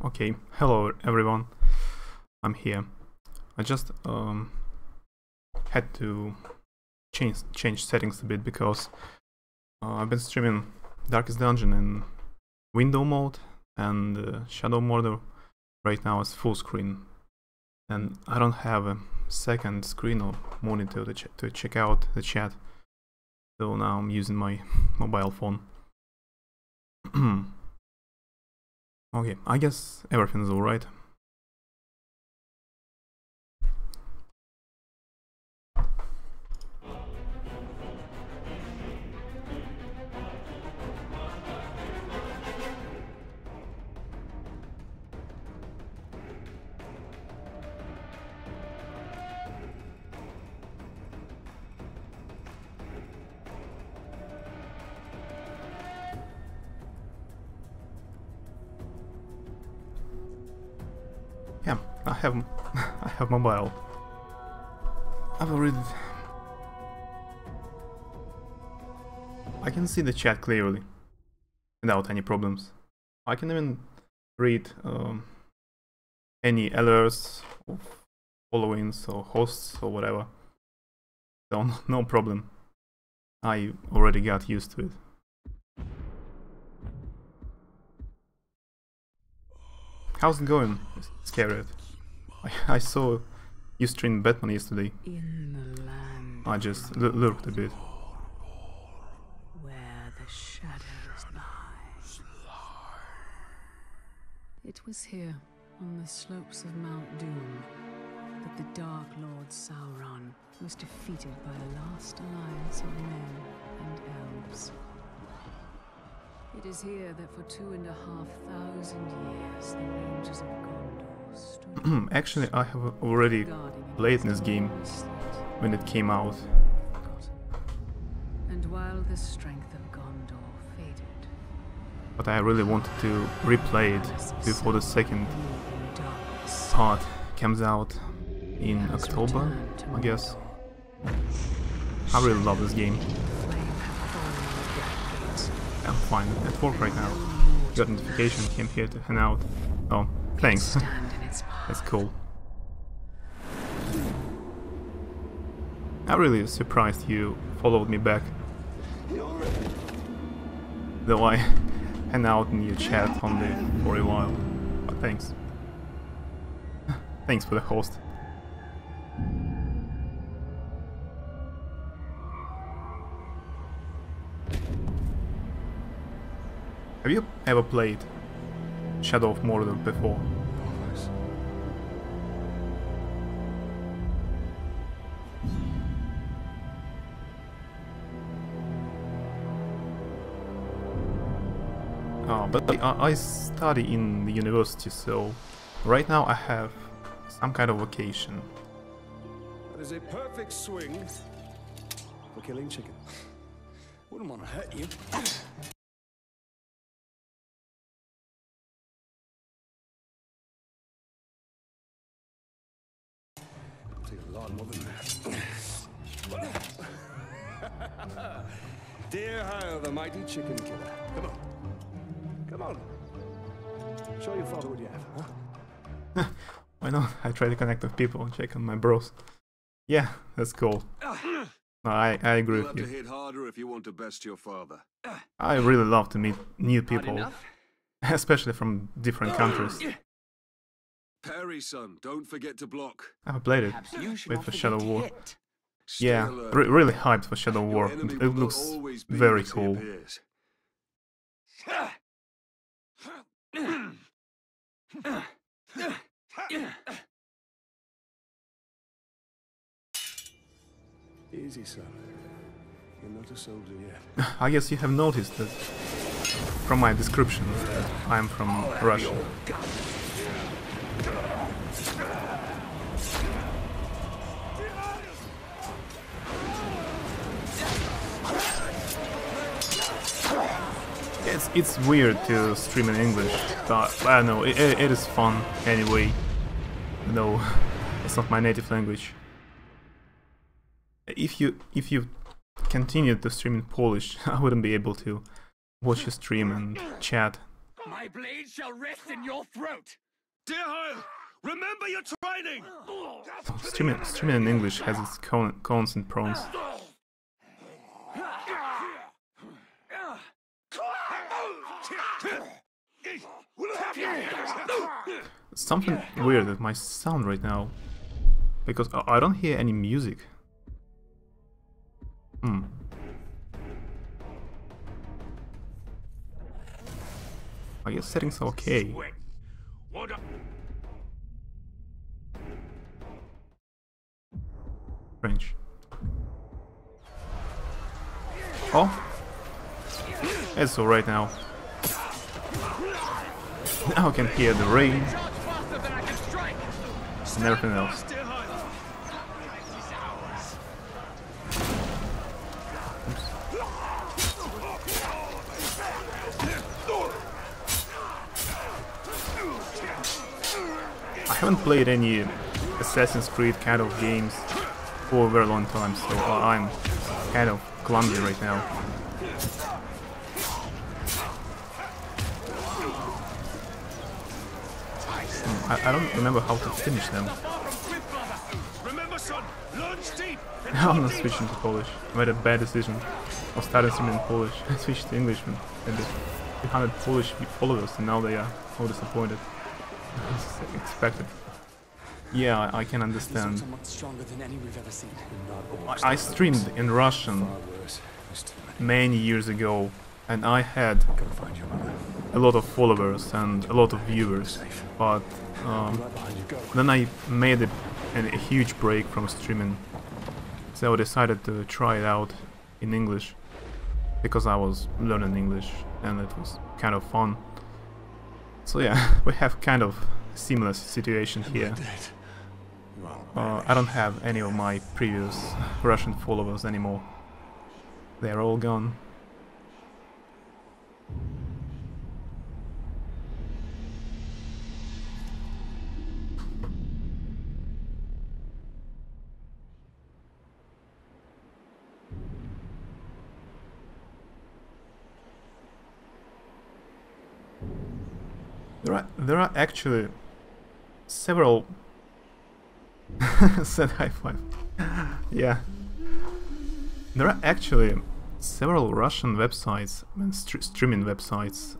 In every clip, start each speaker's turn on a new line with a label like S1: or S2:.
S1: Okay, hello everyone, I'm here. I just had to change settings a bit because I've been streaming Darkest Dungeon in window mode and Shadow Mordor right now is full screen, and I don't have a second screen or monitor to check out the chat, so now I'm using my mobile phone. Okay, I guess everything's alright. Yeah, I have mobile. I've already. I can see the chat clearly, without any problems. I can even read any alerts of followings or hosts or whatever. So no problem. I already got used to it. How's it going, Scared? I saw you stream Batman yesterday. I just lurked a bit.
S2: Where the shadows lie. It was here, on the slopes of Mount Doom, that the Dark Lord Sauron was defeated by the last alliance of men and elves. It is here that for 2,500 years the Rangers of Gondor stood.
S1: Actually, I have already played this game when it came out.
S2: And while the strength of Gondor faded,
S1: but I really wanted to replay it before the second part comes out in October, I guess. I really love this game. I'm fine at work right now. Got notification, came here to hang out. Oh, thanks. That's cool. I'm really surprised you followed me back. Though I hang out in your chat only for a while. But thanks. Thanks for the host. Have you ever played Shadow of Mordor before? But I study in the university, so right now I have some kind of vacation.
S3: That is a perfect swing for killing chicken. Wouldn't want to hurt you. Take a lot more than that. Dear Hal, the mighty chicken killer. Come on. Come on. Show your father what you have, huh?
S1: Why not? I try to connect with people and check on my bros. Yeah, that's cool. No, I agree with you.
S4: You'll have to hit harder if you want to best your father.
S1: I really love to meet new people, especially from different countries.
S4: Perry, son, don't forget to block.
S1: I've played it. Wait for Shadow War. Yeah, really hyped for Shadow War. It looks very cool.
S3: Easy, son. You're not a soldier yet.
S1: I guess you have noticed that from my description that I'm from Russia. It's weird to stream in English, but I don't know, it is fun anyway. No, it's not my native language. If you continued to stream in Polish, I wouldn't be able to watch your stream and chat
S3: My blade shall rest in your throat!
S4: Dear remember your training!
S1: Streaming in English has its cons and pros. Something weird with my sound right now, because I don't hear any music. I guess settings are okay. Strange. Oh, it's alright now. Now I can hear the rain and everything else. I haven't played any Assassin's Creed kind of games for a very long time, so I'm kind of clumsy right now. I don't remember how to finish them. Now I'm not switching to Polish. I made a bad decision. I started streaming in Polish. I switched to English and the 300 Polish followers, and now they are all disappointed. Expected. Yeah, I can understand. I streamed in Russian many years ago, and I had a lot of followers and a lot of viewers, but then I made a huge break from streaming, so I decided to try it out in English, because I was learning English and it was kind of fun. So yeah, we have kind of a similar situation here. I don't have any of my previous Russian followers anymore. They're all gone. There are actually several said high five. Yeah. There are actually several Russian websites and streaming websites.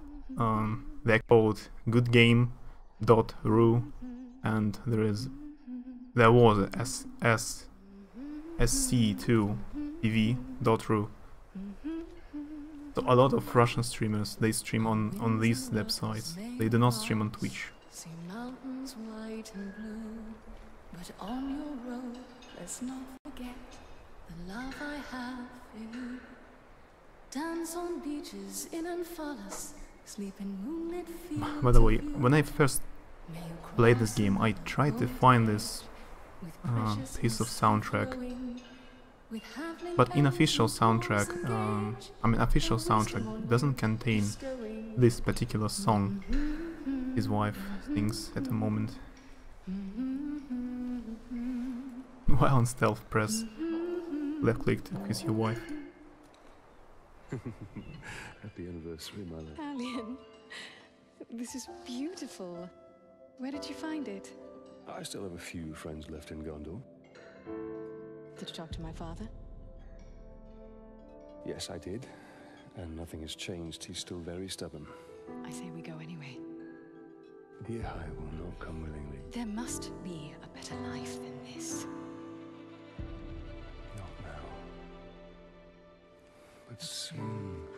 S1: They're called goodgame.ru, and there was sc2tv.ru. So a lot of Russian streamers, they stream on these websites. They do not stream on Twitch.
S2: See mountains white and blue, but on your road, let's not forget the love I have for you. Dance on beaches in Anfalas, sleep in moonlit fields.
S1: By the way, when I first played this game, I tried to find this piece of soundtrack. But in official soundtrack, official soundtrack doesn't contain this particular song his wife sings at the moment. While on stealth, press left click to kiss your wife.
S3: Happy anniversary, my love.
S2: Alien, this is beautiful. Where did you find it?
S3: I still have a few friends left in Gondor.
S2: Did you talk to my father?
S3: Yes, I did. And nothing has changed. He's still very stubborn.
S2: I say we go anyway.
S3: Dear, I will not come willingly.
S2: There must be a better life than this.
S3: Not now. But soon.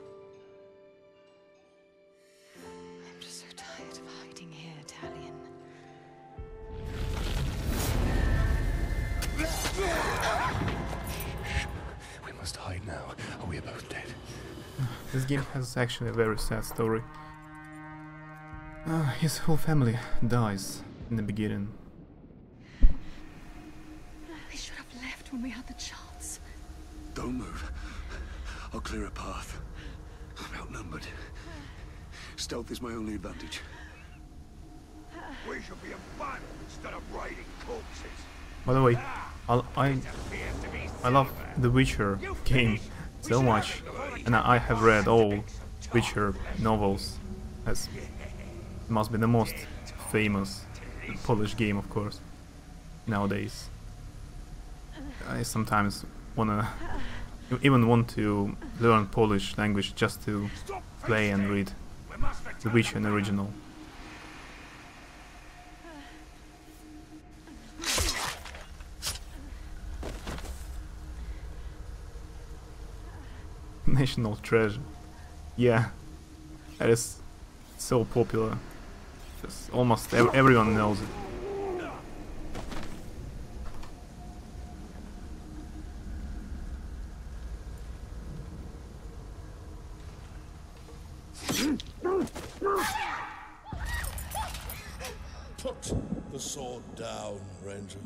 S2: I'm just so tired of hiding here, Talion.
S3: We must hide now, or we are both dead.
S1: This game has actually a very sad story. His whole family dies in the beginning.
S2: We should have left when we had the chance.
S4: Don't move. I'll clear a path. I'm outnumbered. Stealth is my only advantage.
S5: We should be a fun instead of riding corpses.
S1: By the way, I love the Witcher game so much, and I have read all Witcher novels. as it must be the most famous Polish game, of course, nowadays. I sometimes even want to learn Polish language just to play and read The Witcher in original. National treasure. Yeah, that is so popular. Just almost everyone knows it.
S6: Put the sword down, Ranger.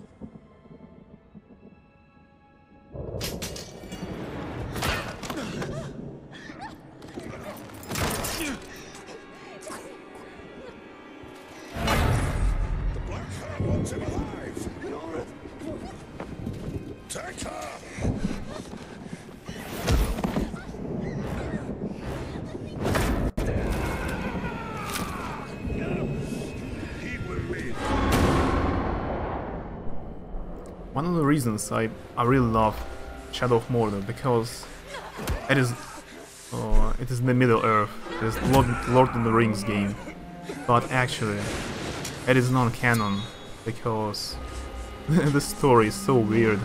S6: The Black Hand wants him alive. Take her.
S1: One of the reasons I really love Shadow of Mordor, because it is the Middle Earth, it is Lord of the Rings game, but actually it is non-canon because the story is so weird.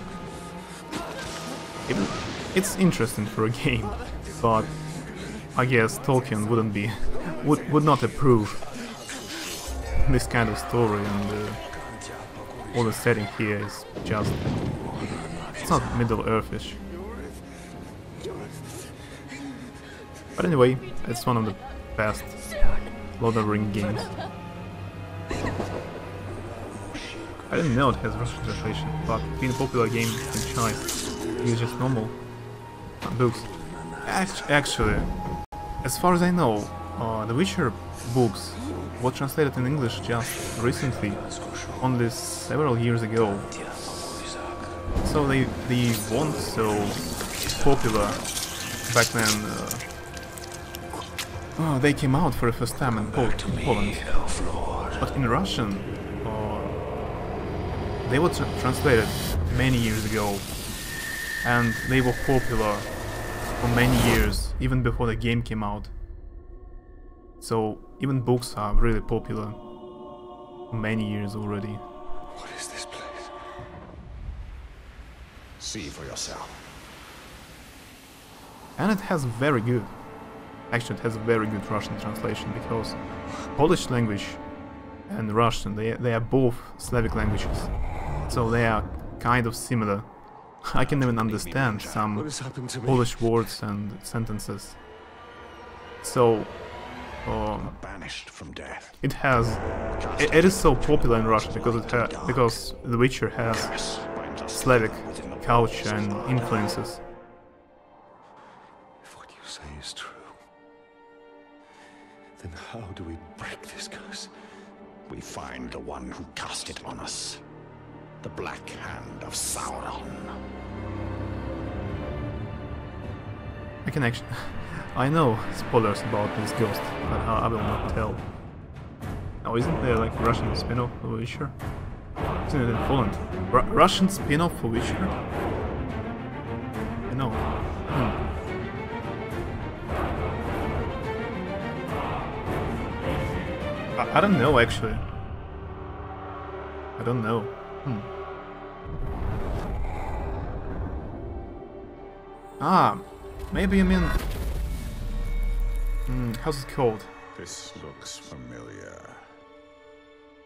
S1: It's interesting for a game, but I guess Tolkien would not approve this kind of story, and all the setting here is just... it's not Middle-earthish. But anyway, it's one of the best Lord of the Rings games. I didn't know it has Russian translation, but being a popular game franchise, use just normal books. Actually, as far as I know, the Witcher books were translated in English just recently, only several years ago. So they weren't so popular back when they came out for the first time in Poland. But in Russian, they were translated many years ago, and they were popular for many years, even before the game came out. So even books are really popular for many years already.
S3: What is this place? See for yourself.
S1: And it has very good, actually it has a very good Russian translation, because Polish language and Russian, they are both Slavic languages, so they are kind of similar. I can even understand some Polish words and sentences. So
S3: Banished from death.
S1: it is so popular in Russia because The Witcher has Slavic culture and influences.
S3: If what you say is true, then how do we break this curse? We find the one who cast it on us. The Black Hand of Sauron.
S1: I can actually... I know spoilers about this ghost, but I will not tell. Oh, isn't there like a Russian spin-off for Witcher? Isn't it in Poland? Russian spin-off for Witcher? I know. I don't know, actually. I don't know. Ah, maybe I mean... how's it called?
S3: This looks familiar.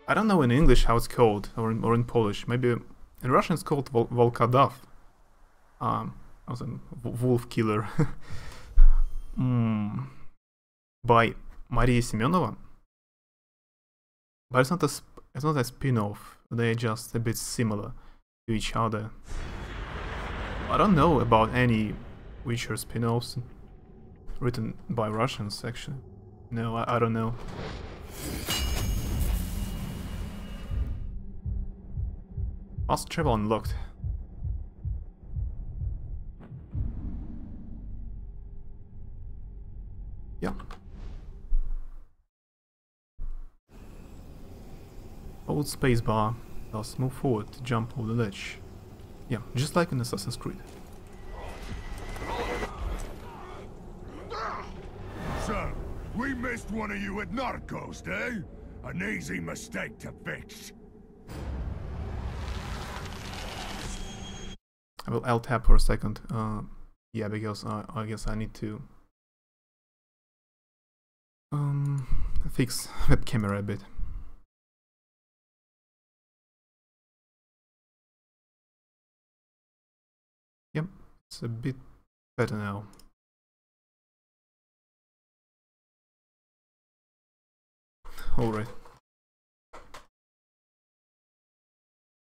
S1: I don't know in English how it's called, or in Polish. Maybe in Russian it's called Volkadav. I was a wolf killer. By Maria Semenova. But it's not a spin-off. They're just a bit similar to each other. I don't know about any Witcher spin-offs written by Russians, actually. No, I don't know. Fast travel unlocked. Yeah. Hold spacebar, thus move forward to jump over the ledge. Yeah, just like in Assassin's Creed.
S5: So, we missed one of you at Narcos, eh? An easy mistake to fix.
S1: I will L tap for a second. Yeah, because I guess I need to fix web camera a bit. Yep, it's a bit better now. Alright.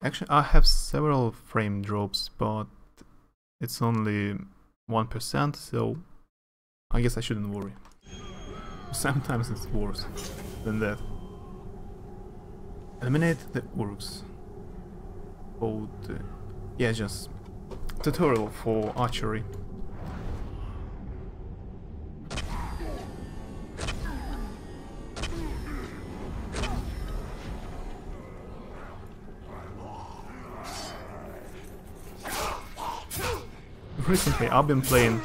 S1: Actually, I have several frame drops, but it's only 1%, so I guess I shouldn't worry. Sometimes it's worse than that. Eliminate the orcs. Hold, yeah, just tutorial for archery. Recently I've been playing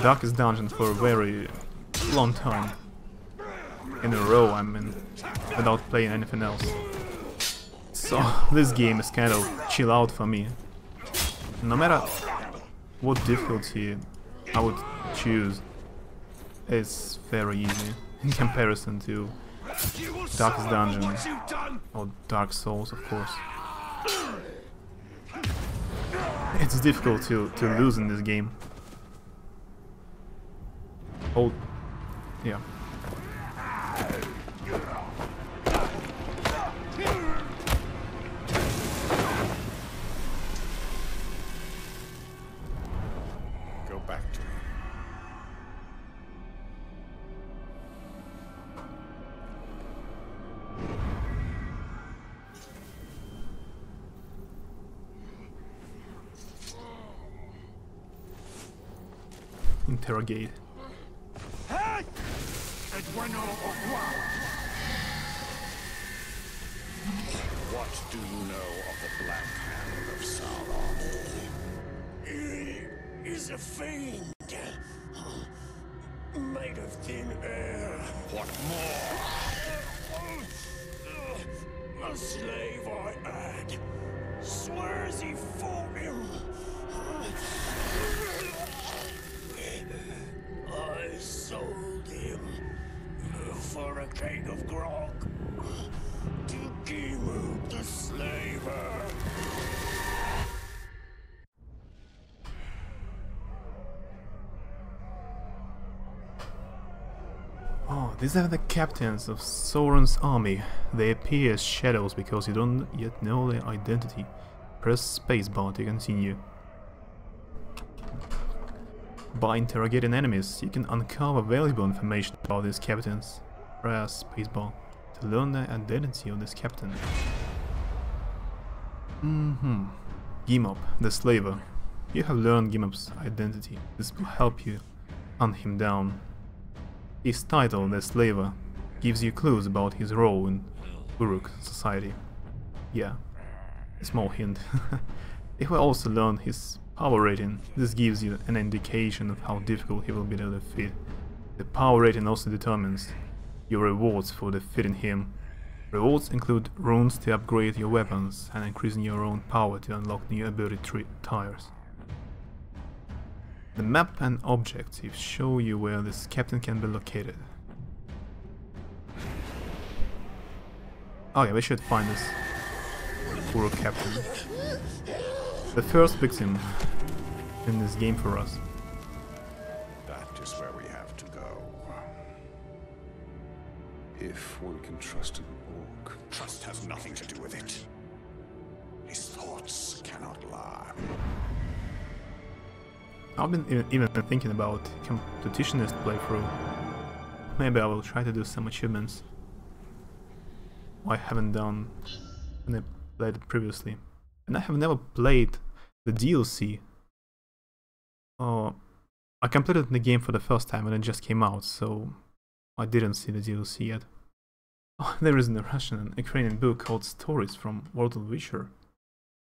S1: Darkest Dungeon for a very long time. In a row, I mean, without playing anything else. So this game is kind of chill out for me. No matter what difficulty I would choose, it's very easy in comparison to Darkest Dungeon or Dark Souls, of course. It's difficult to lose in this game. Oh, yeah.
S6: Go back to him.
S1: Interrogate.
S6: What do you know of the Black Hand of Sauron?
S5: He is a fiend. Made of thin air.
S6: What more?
S5: A slave I had. Swears he fought him. I sold him for a keg of grog to Gimu the slaver.
S1: Oh, these are the captains of Sauron's army. They appear as shadows because you don't yet know their identity. Press spacebar to continue. By interrogating enemies, you can uncover valuable information about these captains. Press spacebar to learn the identity of this captain. Gimop, the slaver. You have learned Gimop's identity. This will help you hunt him down. His title, the slaver, gives you clues about his role in Uruk society. Yeah, a small hint. You will also learn his power rating. This gives you an indication of how difficult he will be to defeat. The power rating also determines your rewards for defeating him. Rewards include runes to upgrade your weapons and increasing your own power to unlock new ability tiers. The map and objectives show you where this captain can be located. Okay, we should find this Uruk captain. The first victim in this game for us.
S6: That is where we have to go.
S4: If one can trust an orc.
S6: Trust has nothing to do with it. His thoughts cannot lie.
S1: I've been even thinking about competitionist playthrough. Maybe I will try to do some achievements I haven't done when I played it previously. And I have never played the DLC. I completed the game for the first time when it just came out, so I didn't see the DLC yet. Oh, there is a Russian and Ukrainian book called Stories from World of Witcher.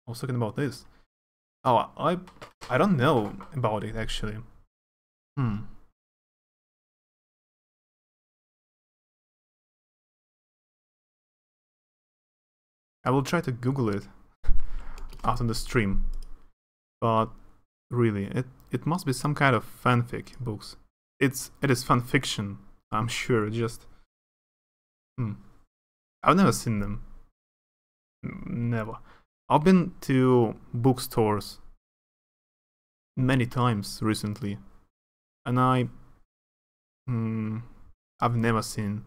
S1: I was talking about this. Oh, I don't know about it actually. I will try to Google it after the stream. But really, it must be some kind of fanfic books. It is fan fiction, I'm sure. Just I've never seen them. Never. I've been to bookstores many times recently, and I've never seen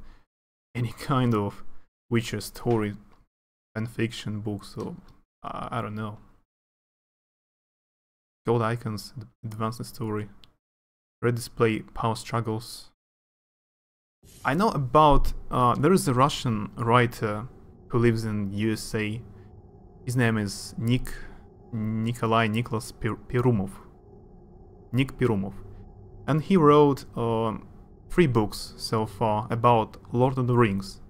S1: any kind of Witcher story fanfiction books, so I don't know. Gold icons, advanced story, red display, power struggles. I know about there is a Russian writer who lives in USA. His name is Nikolai Nicholas Perumov. Nick Perumov. And he wrote 3 books so far about Lord of the Rings.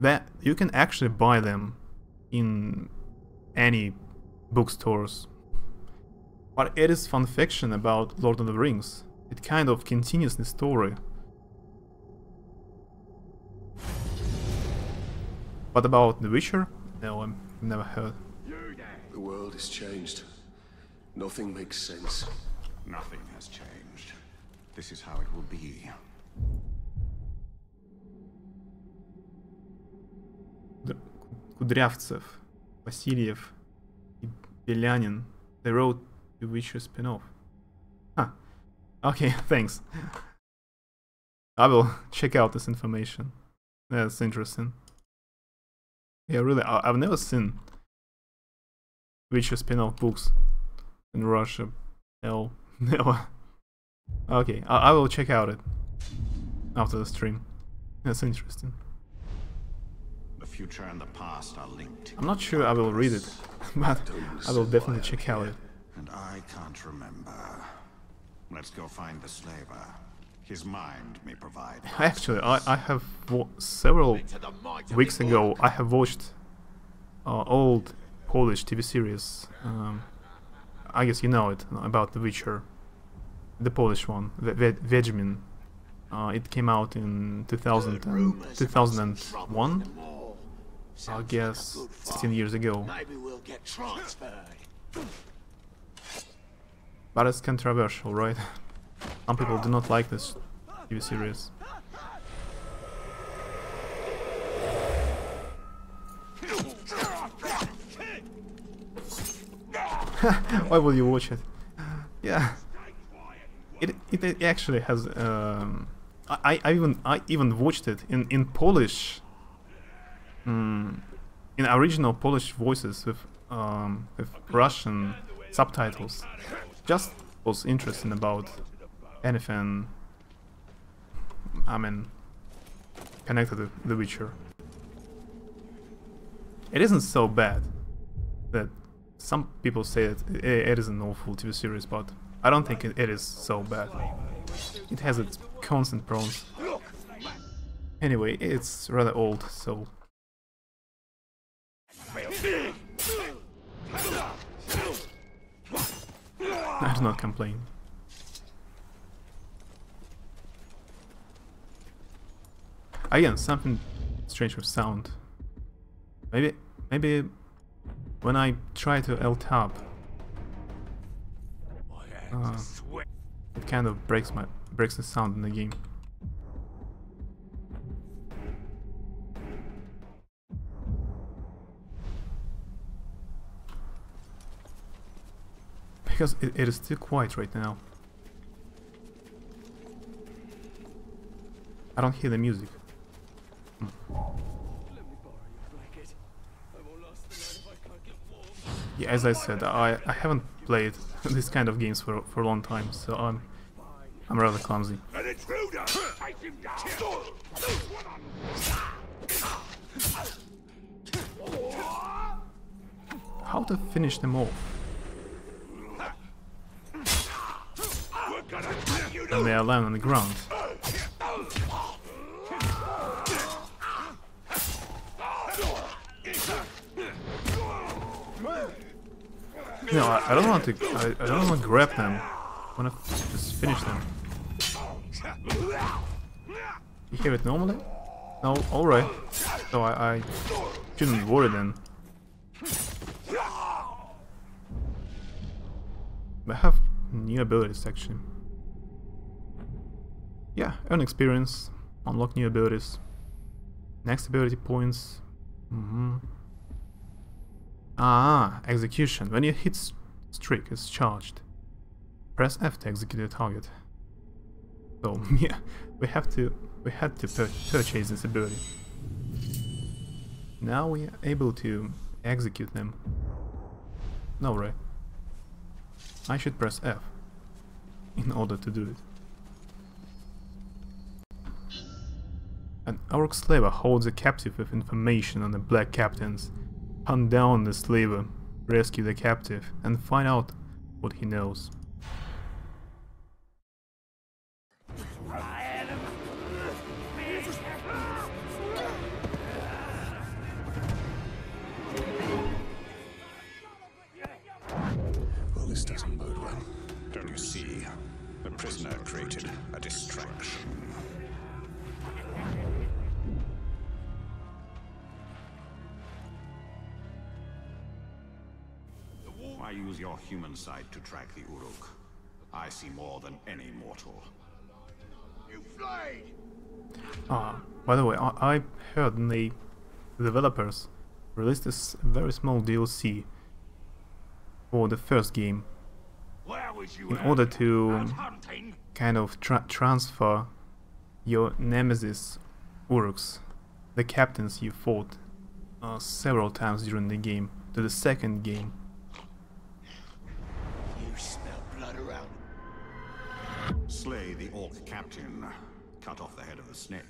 S1: That you can actually buy them in any bookstores. But it is fan fiction about Lord of the Rings. It kind of continues the story. But about The Witcher? No, I've never heard.
S4: The world has changed. Nothing makes sense.
S6: Nothing has changed. This is how it will be.
S1: Kudryavtsev, Vasiliev, Belyanin, they wrote The Witcher spin-off. Huh. Okay, thanks. I will check out this information. That's interesting. Yeah, really, I've never seen Witcher spin-off books in Russia. No, never. Okay, I will check out it after the stream. That's interesting.
S6: The future and the past are linked.
S1: I'm not sure I will read it, but I will definitely check out it.
S6: And I can't remember. Let's go find the slaver. His mind may provide.
S1: Actually, I have several weeks ago I have watched old Polish TV series. I guess you know it, about The Witcher, the Polish one, Wiedźmin. It came out in 2001. I guess 16 years ago.
S3: Maybe we'll get transferred.
S1: But it's controversial, right? Some people do not like this TV series. Why will you watch it? Yeah, it actually has. I even watched it in Polish, in original Polish voices with Russian subtitles. Just was interesting about anything, I mean, connected to The Witcher. It isn't so bad. That some people say that it is an awful TV series, but I don't think it is so bad. It has its cons and pros. Anyway, it's rather old, so... I do not complain. Again, something strange with sound. Maybe when I try to L-tab, it kind of breaks the sound in the game. Because it is too quiet right now. I don't hear the music. Yeah, as I said, I haven't played this kind of games for a long time, so I'm rather clumsy.
S5: An intruder!
S1: How to finish them off? And they are lying on the ground. No, I don't want to. I don't want to grab them. I want to just finish them. You hear it normally? No, alright. So I shouldn't worry then. I have new abilities actually. Yeah, earn experience, unlock new abilities. Next ability points. Ah, execution. When you hit streak, it's charged. Press F to execute the target. So yeah, we had to purchase this ability. Now we are able to execute them. No, right? I should press F in order to do it. An orc slaver holds a captive with information on the black captains. Hunt down the slaver, rescue the captive, and find out what he knows.
S3: Well, this doesn't bode well.
S6: Don't you see? The prisoner created a distraction. Why use your human sight to track the Uruk? I see more than any mortal.
S5: You flayed!
S1: By the way, I heard the developers released this very small DLC for the first game in order to kind of transfer your nemesis Uruks, the captains you fought several times during the game, to the second game.
S3: You smell blood around.
S6: Slay the orc captain, cut off the head of the snake,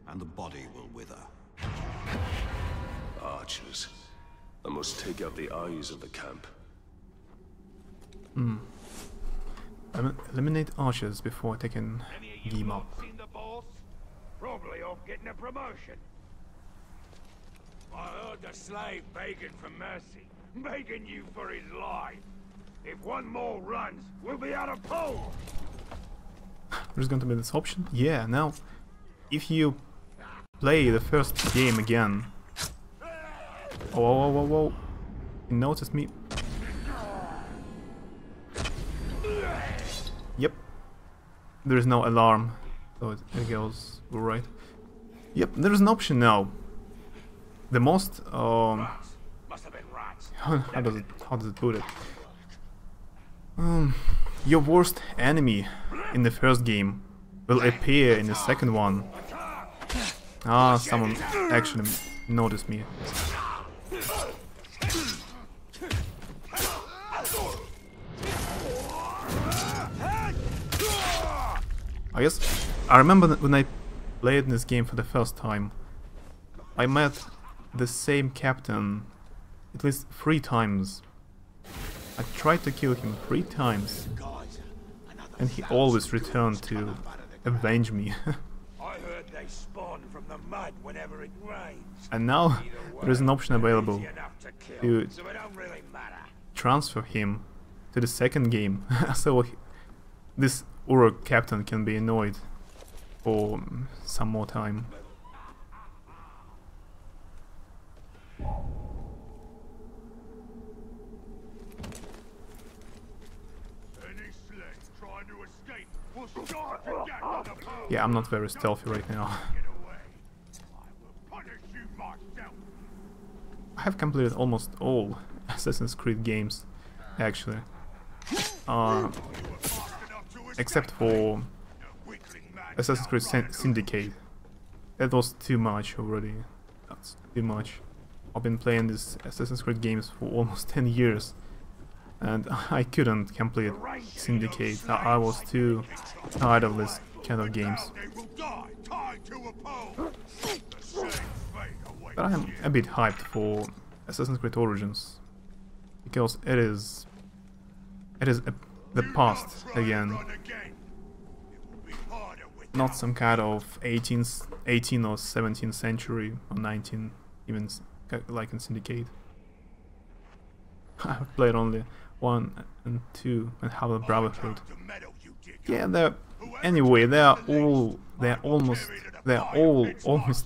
S6: and the body will wither.
S3: Archers. I must take out the eyes of the camp.
S1: Eliminate archers before taking game up.
S5: Seen the boss? Probably off getting a promotion. I heard the slave begging for mercy, begging you for his life. If one more runs, we'll be out of pull.
S1: There's going to be this option? Yeah, now, if you play the first game again... Whoa, whoa, whoa, whoa. You noticed me? Yep. There is no alarm, so it goes right. Yep, there is an option now. The most
S5: Must have been rats.
S1: how does it put it? Your worst enemy in the first game will appear in the second one. Ah, someone actually noticed me. I guess I remember that when I played this game for the first time, I met the same captain at least 3 times. I tried to kill him 3 times, and he always returned to avenge me.
S5: I heard they spawn from the mud whenever it rains.
S1: And now there is an option available
S5: Easy enough to kill,
S1: to
S5: so it don't really matter.
S1: transfer him to the second game, so this Uruk captain can be annoyed for some more time.
S5: Any slave trying to escape will start to get on the pole.
S1: Yeah, I'm not very stealthy right now.
S5: Get away. I will punish you myself.
S1: I have completed almost all Assassin's Creed games, actually. Except for Assassin's Creed Syndicate. That was too much already. That's too much. I've been playing these Assassin's Creed games for almost 10 years. And I couldn't complete Syndicate. I was too tired of this kind of games.
S5: They will die tied to a pole. The same fate awaits
S1: But I'm
S5: you.
S1: a bit hyped for Assassin's Creed Origins. Because it is the past again.
S5: Run again. It will be harder with
S1: Not some kind of 18 or 17th century or 19, even like in Syndicate. I've played only 1 and 2 and have a Brotherhood. Yeah, they're anyway. They're all almost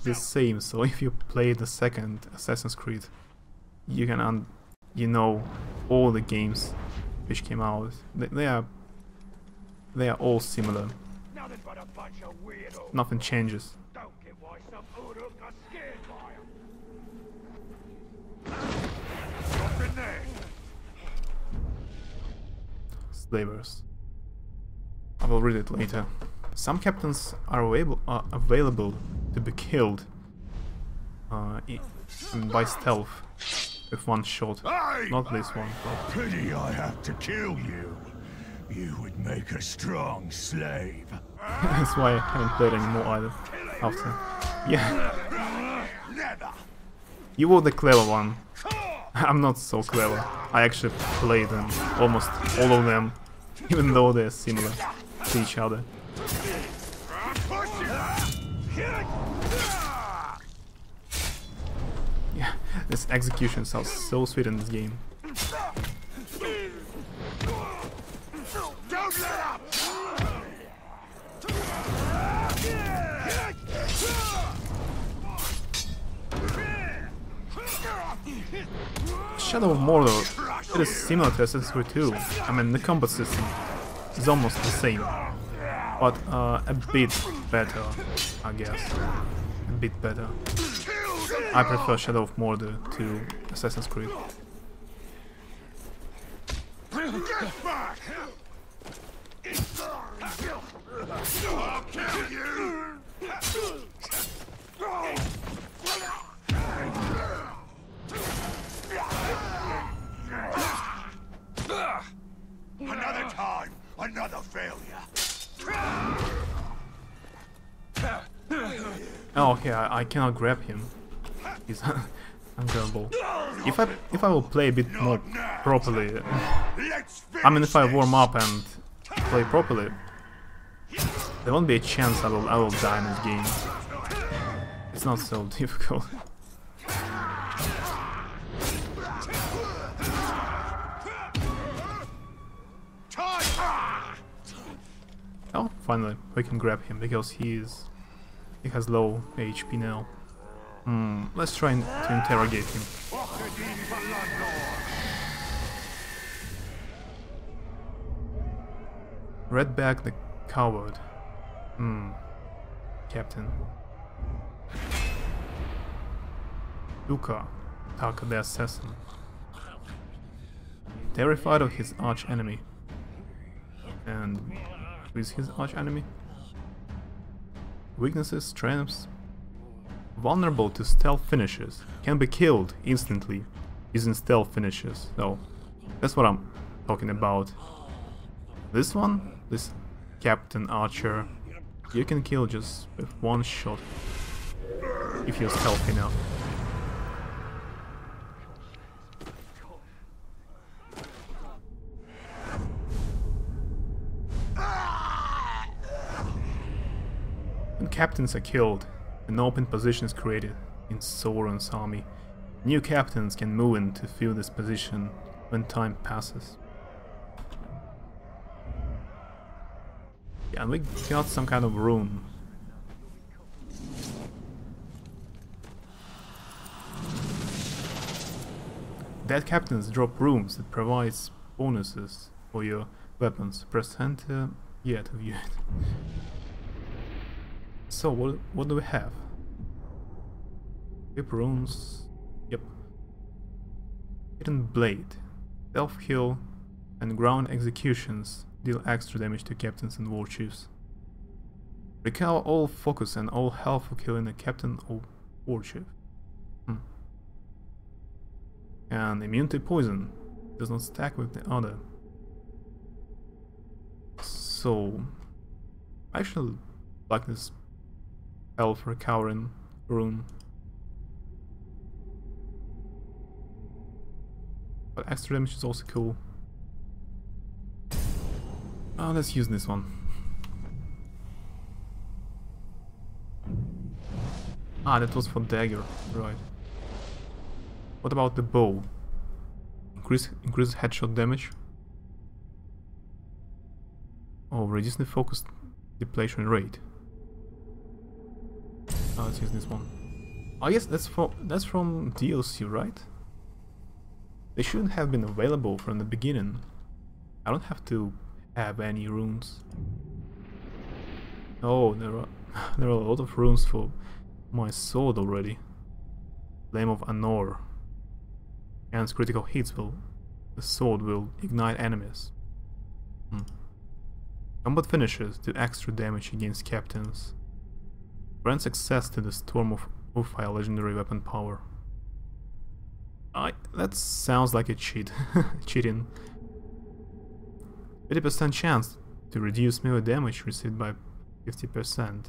S1: the same. So if you play the second Assassin's Creed, you can you know all the games which came out. They are all similar. Nothing changes.
S5: Don't get why some Uruk are scared by 'em. Something there.
S1: Slavers. I will read it later. Some captains are available to be killed by stealth with one shot. Not this one. But
S5: Pity I have to kill you. You would make a strong slave.
S1: that's why I haven't played anymore either. After. Yeah. You were the clever one. I'm not so clever. I actually played them, almost all of them, even though they're similar to each other. Yeah, this execution sounds so sweet in this game.
S5: Don't let up!
S1: Shadow of Mordor, it is similar to Assassin's Creed 2. I mean, the combat system is almost the same, but a bit better, I guess. A bit better. I prefer Shadow of Mordor to Assassin's Creed.
S5: Get back! I'll kill you! Another time, another failure.
S1: Oh, okay, I cannot grab him. He's ungrabbable. If I will play a bit more properly, I mean, if I warm up and play properly, there won't be a chance I will die in this game. It's not so difficult. Oh, finally, we can grab him because he has low HP now. Let's try to interrogate him. Redback the coward. Captain. Luca, Taka the assassin. Terrified of his arch enemy. And who is his arch enemy? Weaknesses, strengths. Vulnerable to stealth finishes. Can be killed instantly using stealth finishes. So that's what I'm talking about. This one, this Captain Archer, you can kill just with one shot if you're stealthy enough. When captains are killed, an open position is created in Sauron's army. New captains can move in to fill this position when time passes. Yeah, and we got some kind of room. Dead captains drop rooms that provides bonuses for your weapons. Press enter, yeah, to view it. So, what do we have? Equip runes, yep. Hidden Blade, Stealth Kill, and Ground Executions deal extra damage to captains and war chiefs. Recover all focus and all health for killing a captain or war chief. And immune to poison, does not stack with the other. So, I actually like this health recovering rune. But extra damage is also cool. Let's use this one. That was for dagger, right. What about the bow? Increase headshot damage Oh, reducing the focus depletion rate. Let's use this one. I guess that's from DLC, right? They shouldn't have been available from the beginning. I don't have to have any runes. Oh, there are there are a lot of runes for my sword already. Flame of Anor. Against critical hits, the sword will ignite enemies. Combat finishes do extra damage against captains. Grants access to the Storm of Urfile legendary weapon power. That sounds like a cheat. Cheating. 50% chance to reduce melee damage received by 50%.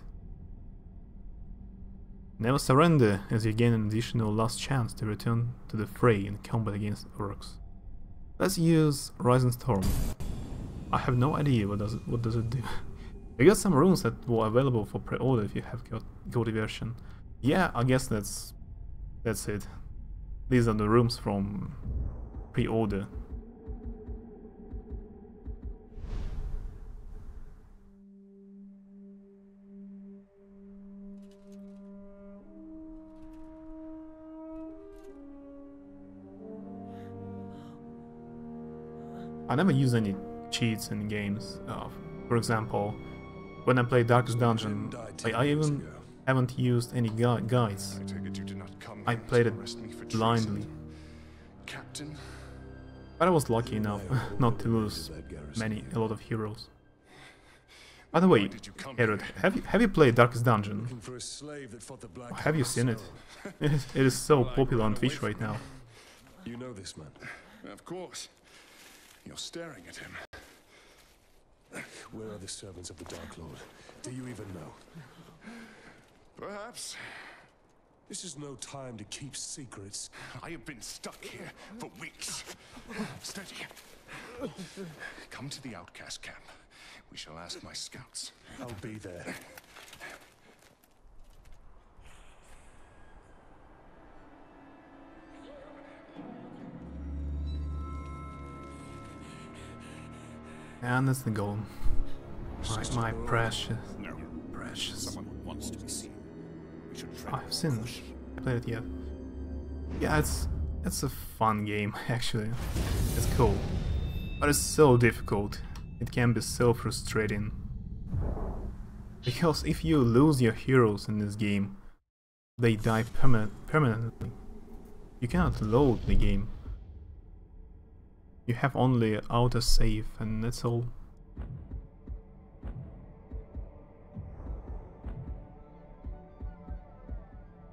S1: Never surrender, as you gain an additional last chance to return to the fray in combat against orcs. Let's use Rising Storm. I have no idea what does it do. I got some runes that were available for pre-order if you have got gold version. Yeah, I guess that's it. These are the rooms from pre-order. I never use any cheats in games. For example, when I play Darkest Dungeon, I even haven't used any guides. I played it blindly. But I was lucky enough not to lose a lot of heroes. By the way, Herod, have you played Darkest Dungeon? Or have you seen it? It is so popular on Twitch right now.
S3: You know this man?
S4: Of course. You're staring at him.
S3: Where are the servants of the Dark Lord? Do you even know?
S4: Perhaps.
S3: This is no time to keep secrets.
S4: I have been stuck here for weeks. Steady. Come to the outcast camp. We shall ask my scouts.
S3: I'll be there.
S1: And that's the goal. My precious.
S6: No.
S1: Precious.
S6: Someone who wants to be seen. We should try.
S1: I've seen it. I played it yet. Yeah, it's a fun game actually. It's cool. But it's so difficult. It can be so frustrating. Because if you lose your heroes in this game, they die permanently. You cannot load the game. You have only outer save and that's all.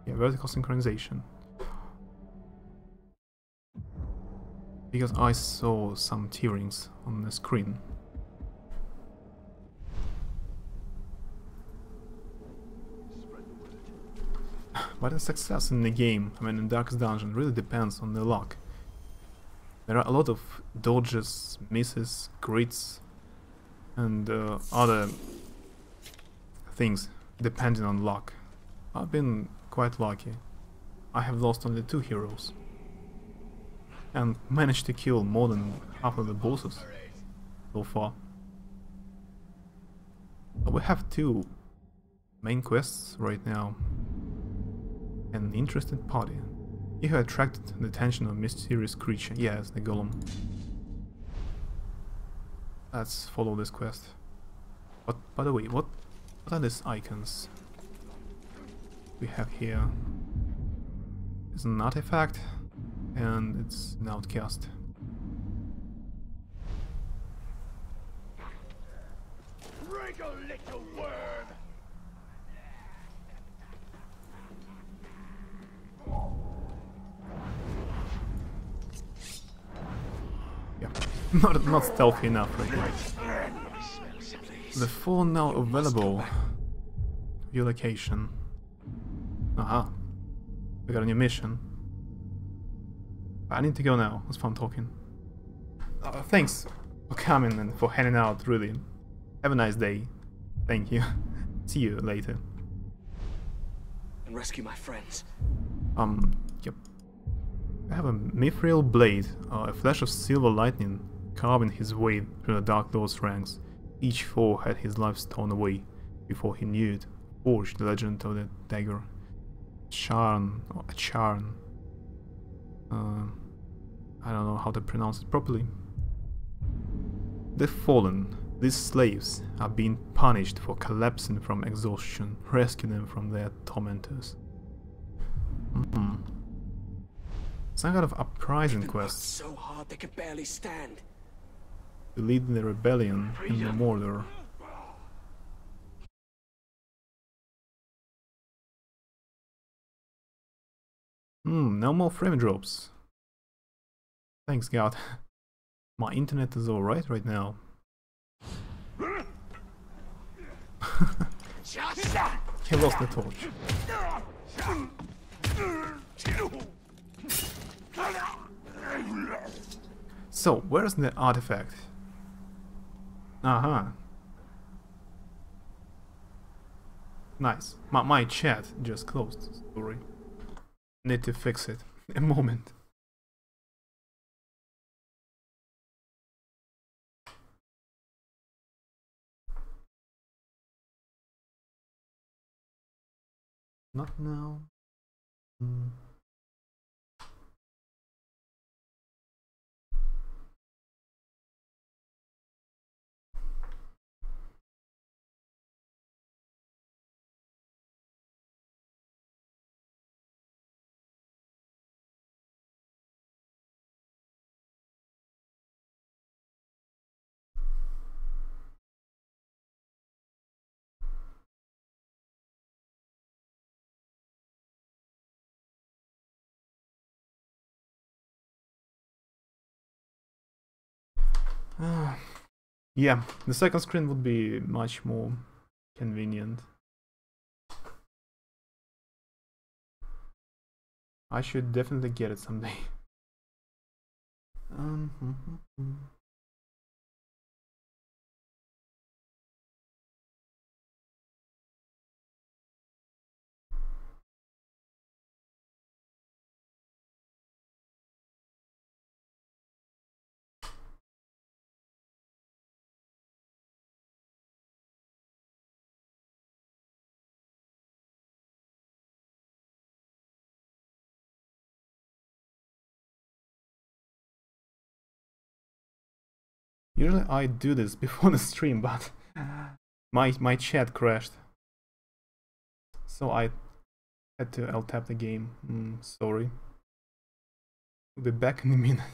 S1: Yeah, vertical synchronization. Because I saw some tearings on the screen. But the success in the game, I mean in Darkest Dungeon, really depends on the luck. There are a lot of dodges, misses, crits, and other things depending on luck. I've been quite lucky. I have lost only 2 heroes and managed to kill more than half of the bosses so far. But we have 2 main quests right now. An interested party. You have attracted the attention of a mysterious creature. Yes, the golem. Let's follow this quest. But by the way, what are these icons we have here? It's an artifact and it's an outcast.
S5: Wriggle, little worm!
S1: Yeah, not stealthy enough right now. The 4 now available. View location. Aha. We got a new mission. I need to go now. It was fun talking. Thanks for coming and for hanging out, really. Have a nice day. Thank you. See you later.
S7: And rescue my friends.
S1: Yep. I have a mithril blade, a flash of silver lightning carving his way through the Dark Lord's ranks. Each foe had his life stolen away before he knew it, forged the legend of the dagger. Charn, or Charn. I don't know how to pronounce it properly. The fallen, these slaves, are being punished for collapsing from exhaustion. Rescue them from their tormentors. Some kind of uprising quest.
S7: So hard they could barely stand.
S1: To lead the rebellion in the Mordor. No more frame drops. Thanks God. My internet is alright right now. He lost the torch. So, where's the artifact? Nice. My chat just closed. Sorry. Need to fix it. A moment. Not now. Yeah, the second screen would be much more convenient. I should definitely get it someday. Usually I do this before the stream, but my chat crashed. So I had to alt-tab the game. Sorry. We'll be back in a minute.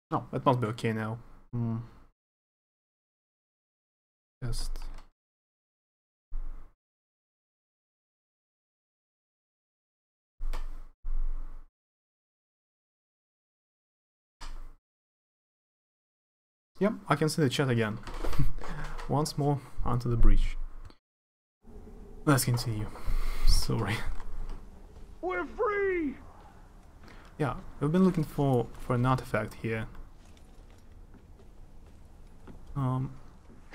S1: No, it must be okay now. Just yep, I can see the chat again. Once more onto the breach. Let's continue. Sorry.
S5: We're free!
S1: Yeah, we've been looking for an artifact here.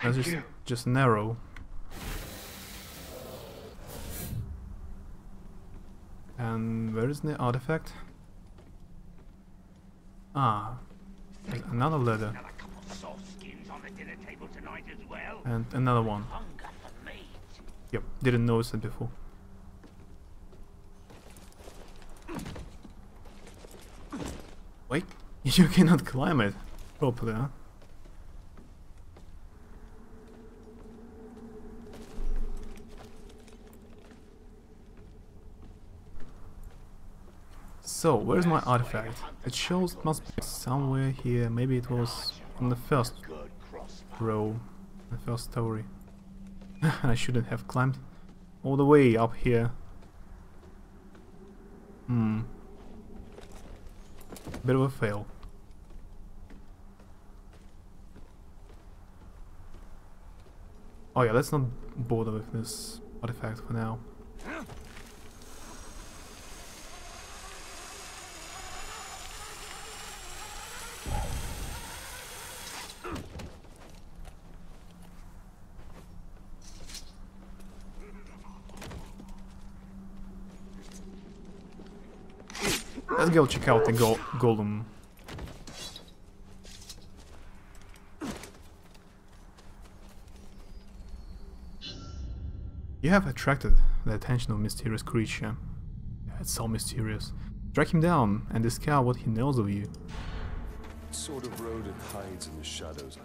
S1: There's just an arrow. And where is the artifact? Ah, there's another letter. And another one. Yep, didn't notice it before. Wait, you cannot climb it properly, huh? So, where's my artifact? It shows it must be somewhere here. Maybe it was on the first row, the first story. I shouldn't have climbed all the way up here. Bit of a fail. Oh yeah, let's not bother with this artifact for now. Let's go check out the golem. You have attracted the attention of a mysterious creature. Yeah, it's so mysterious. Track him down and discover what he knows of you.
S3: What sort of rodent hides in the shadows, I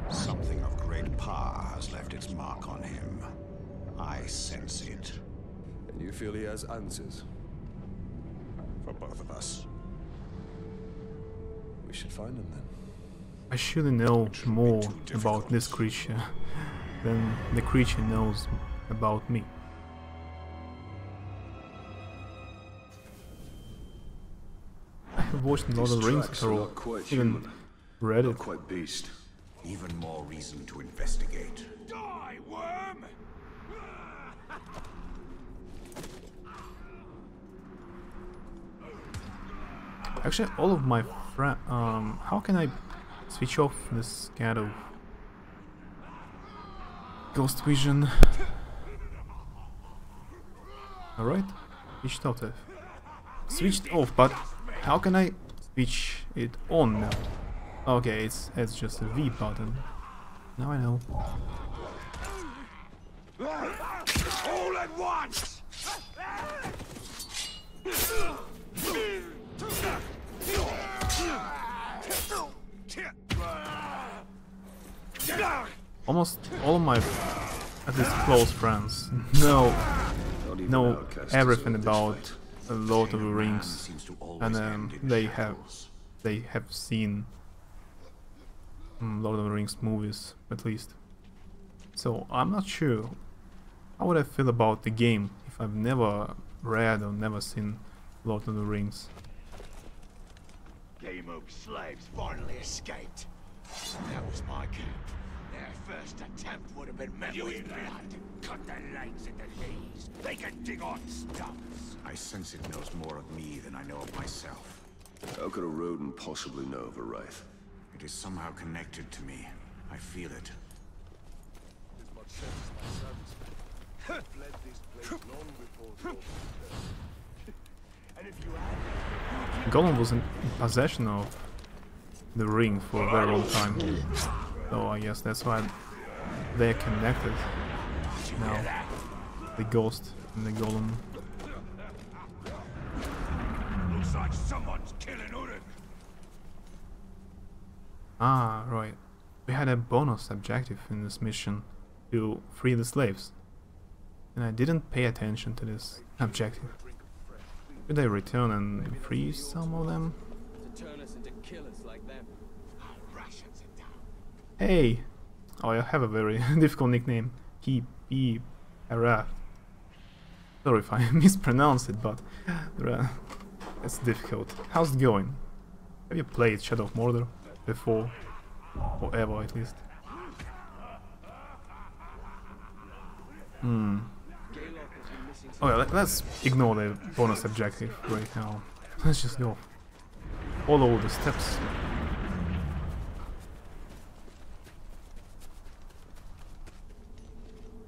S3: wonder?
S6: Something of great power has left its mark on him. I sense it.
S3: And you feel he has answers?
S6: For both of us.
S3: We should find him then.
S1: I should know more about this creature than the creature knows about me. I have watched Lord of the Rings after all, even read it.
S3: Quite beast.
S6: Even more reason to investigate.
S5: Die, worm!
S1: Actually, all of my friends. How can I switch off this kind of ghost vision? Alright, switched off. Switched off, but how can I switch it on now? Okay, it's just a V button. Now I know.
S5: All at once!
S1: Almost all of my, at least close friends, know everything about a Lord of the Rings, and they have seen Lord of the Rings movies at least. So I'm not sure how would I feel about the game if I've never read or never seen Lord of the Rings.
S5: Game Oak slaves finally escaped. That was my camp. Their first attempt would have been met with blood. Cut their legs at the knees. They can dig on stumps.
S6: I sense it knows more of me than I know of myself.
S3: How could a rodent possibly know of a wraith?
S6: It is somehow connected to me. I feel it.
S1: Gollum was in possession of the ring for a very long time, so I guess that's why they're connected now. The ghost and the Gollum.
S5: Looks like someone's killing Uruk.
S1: Ah, right. We had a bonus objective in this mission to free the slaves, and I didn't pay attention to this objective. Should I return and free some of them? Hey! Oh, I have a very difficult nickname. P. Araf. Sorry if I mispronounced it, but it's difficult. How's it going? Have you played Shadow of Mordor before? Or ever, at least? Oh yeah, let's ignore the bonus objective right now. Let's just go. Follow the steps.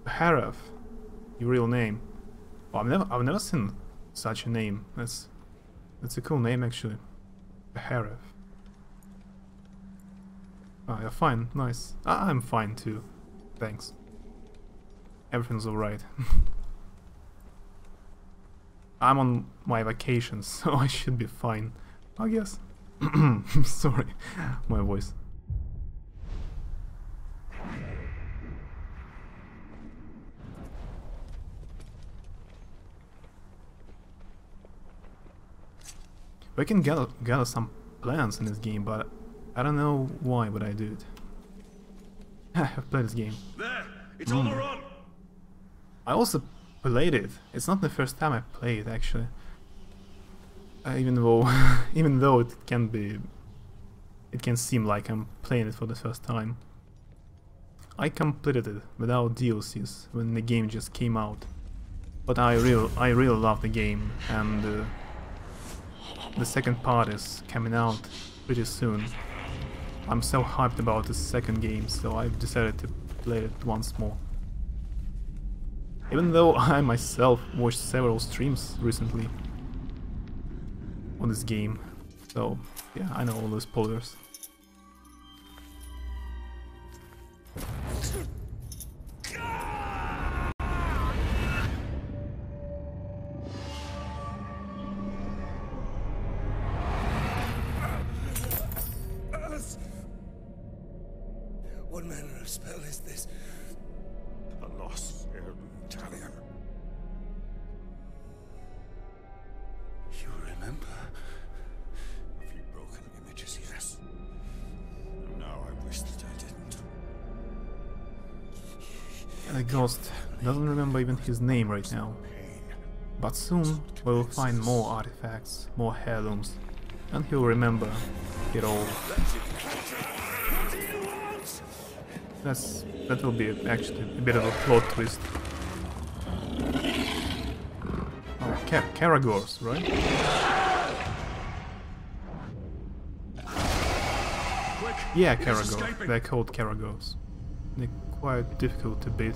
S1: Haraf, your real name. Oh, I've never seen such a name. That's a cool name actually. Haraf. Oh, you're fine, nice. I'm fine too. Thanks. Everything's alright. I'm on my vacations, so I should be fine, I guess. Sorry, my voice. We can gather some plants in this game, but I don't know why would I do it. I've played this game.
S5: There! It's on the run!
S1: I also played it. It's not the first time I play it actually. Even though it can seem like I'm playing it for the first time. I completed it without DLCs when the game just came out. But I really love the game, and the second part is coming out pretty soon. I'm so hyped about the second game, so I've decided to play it once more. Even though I myself watched several streams recently on this game, so yeah, I know all the spoilers.
S3: What manner of spell is this?
S6: A lost Italian.
S3: You remember?
S6: A few broken images, yes. And now I wish that I didn't.
S1: And the ghost doesn't remember even his name right now. But soon we will find more artifacts, more heirlooms, and he'll remember it all. That will be actually a bit of a plot twist. Oh, Karagors, right? Yeah, Karagor. They're called Karagors. They're quite difficult to beat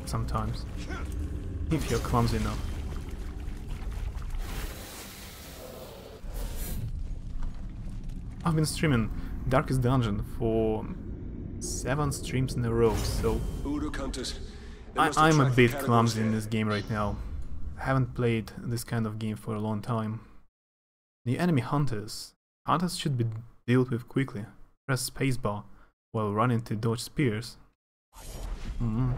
S1: sometimes, if you're clumsy enough. I've been streaming Darkest Dungeon for 7 streams in a row, so I'm a bit clumsy in this game right now. I haven't played this kind of game for a long time. The enemy hunters should be dealt with quickly. Press spacebar while running to dodge spears. I'm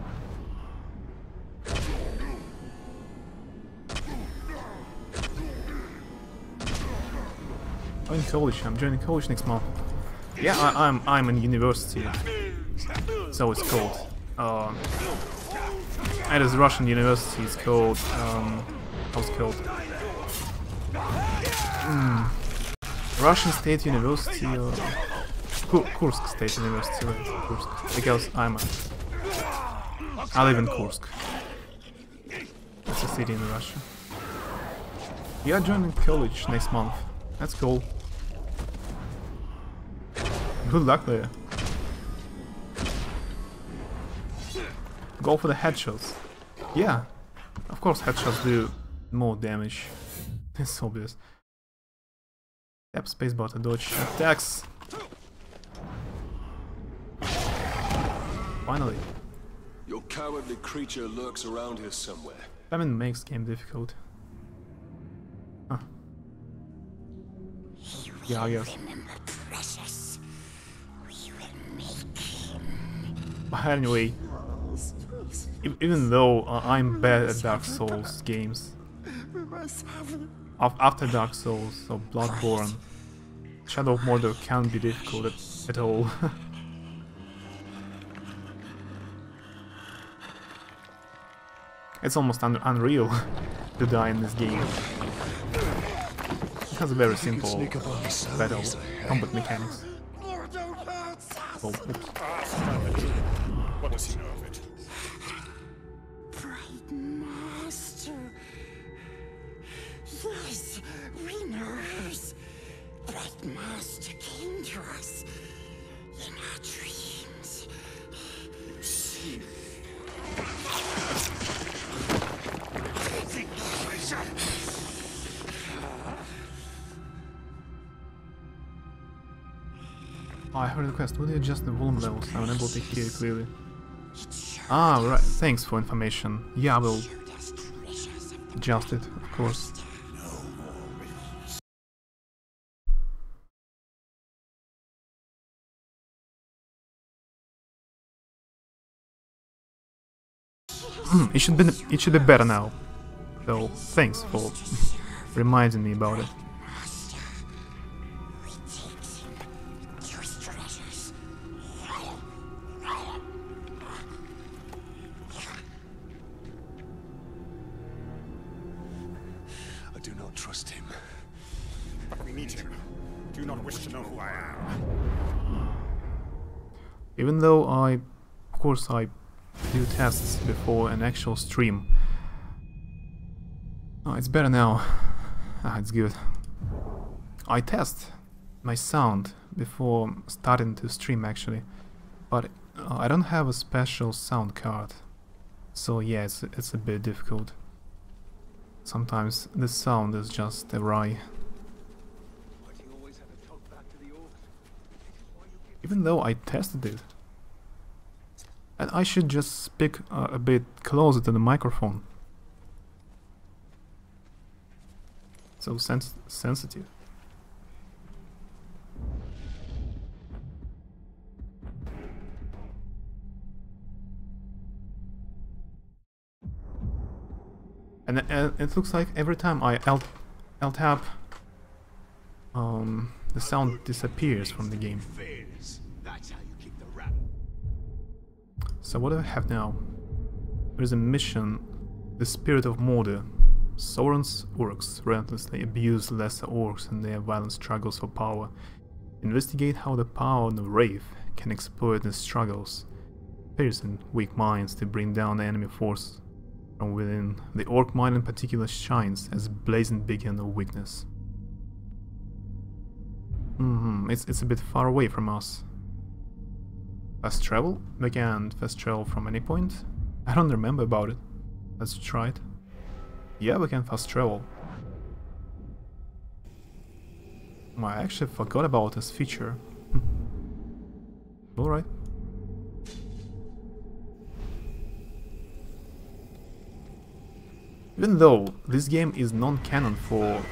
S1: in college. I'm joining college next month. Yeah, I'm in university. So it's called. At this Russian university, it's called. How's it called? Russian State University or Kursk State University, right? Kursk. Because I live in Kursk. It's a city in Russia. Yeah, joining college next month. That's cool. Good luck there. Go for the headshots. Yeah, of course headshots do more damage. It's obvious. Tap spacebar to dodge attacks. Finally.
S3: Your cowardly creature lurks around here somewhere.
S1: Famine makes game difficult. Huh. Yeah, I guess. But anyway, even though I'm bad at Dark Souls games, after Dark Souls or Bloodborne, Shadow of Mordor can't be difficult at all. It's almost unreal to die in this game. It has a very simple battle combat mechanics. Oh, oops.
S6: What does he know of it?
S8: Bright Master. Yes, we nurse. Bright Master came to us in our dreams.
S6: You see.
S1: Oh, I heard a request. Would you adjust the volume levels? I'm unable to hear it clearly. Ah, right. Thanks for information. Yeah, I will adjust it, of course. It should be better now. So thanks for reminding me about it.
S3: I do not trust him.
S6: But we need him. Do you not wish to know who I am?
S1: Even though of course I do tests before an actual stream. Oh, it's better now. It's good. I test my sound before starting to stream actually, but I don't have a special sound card, so yeah, it's a bit difficult. Sometimes the sound is just awry. Even though I tested it. And I should just speak a bit closer to the microphone. So sensitive. And it looks like every time I Alt tab, the sound disappears from the game. So what do I have now? There is a mission, the Spirit of Mordor. Sauron's orcs relentlessly abuse lesser orcs in their violent struggles for power. Investigate how the power of the Wraith can exploit these struggles, piercing weak minds to bring down the enemy force from within. The orc mind in particular shines as a blazing beacon of weakness. It's a bit far away from us. Fast travel? We can fast travel from any point? I don't remember about it. Let's try it. Yeah, we can fast travel. I actually forgot about this feature. Alright. Even though this game is non-canon for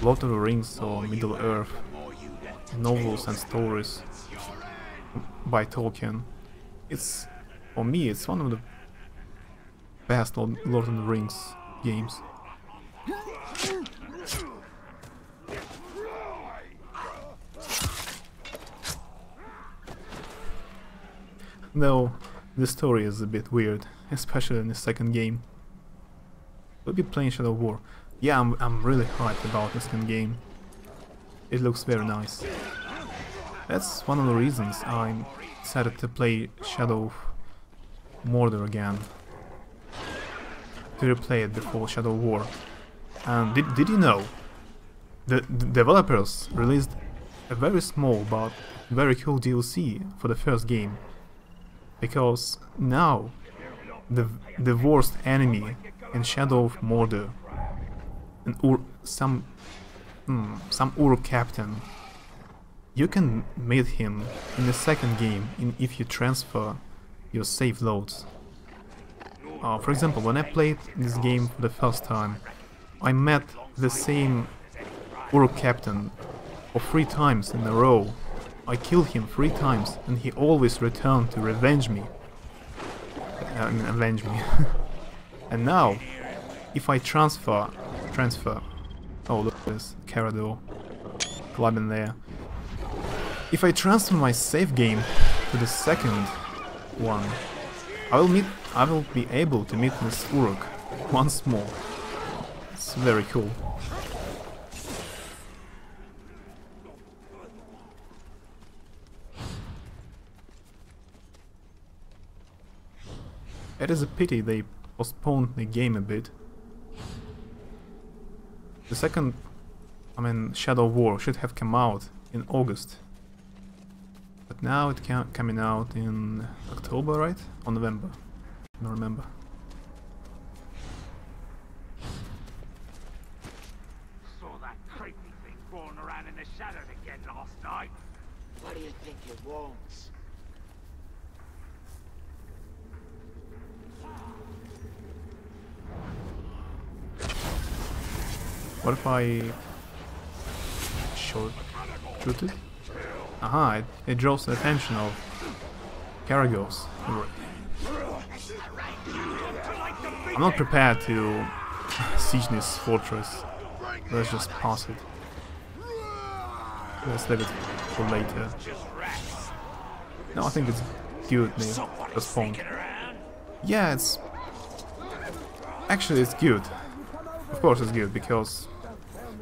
S1: Lord of the Rings or Middle-earth novels and stories by Tolkien, for me it's one of the best Lord of the Rings games. Though the story is a bit weird, especially in the second game. We'll be playing Shadow War. Yeah, I'm really hyped about the second game. It looks very nice. That's one of the reasons I decided to play Shadow of Mordor again. To replay it before Shadow War. And did you know? The developers released a very small but very cool DLC for the first game. Because now the worst enemy in Shadow of Mordor, some Uruk captain, you can meet him in the second game if you transfer your save loads. For example, when I played this game for the first time, I met the same Uruk captain for 3 times in a row. I killed him 3 times and he always returned to avenge me. And now, if I transfer, oh look at this, Carador, clubbing there. If I transfer my save game to the second one, I will be able to meet this Uruk once more. It's very cool. It is a pity they postponed the game a bit. The second, Shadow War should have come out in August. But now it coming out in October, right? Or November? I don't remember.
S5: Saw that creepy thing crawling around in the shadows again last night. What do you think it wants?
S1: What if I shoot it? Aha, it draws the attention of Caragos. I'm not prepared to siege this fortress. Let's just pass it. Let's leave it for later. No, I think it's good they postponed. Yeah, it's... Actually, it's good. Of course it's good, because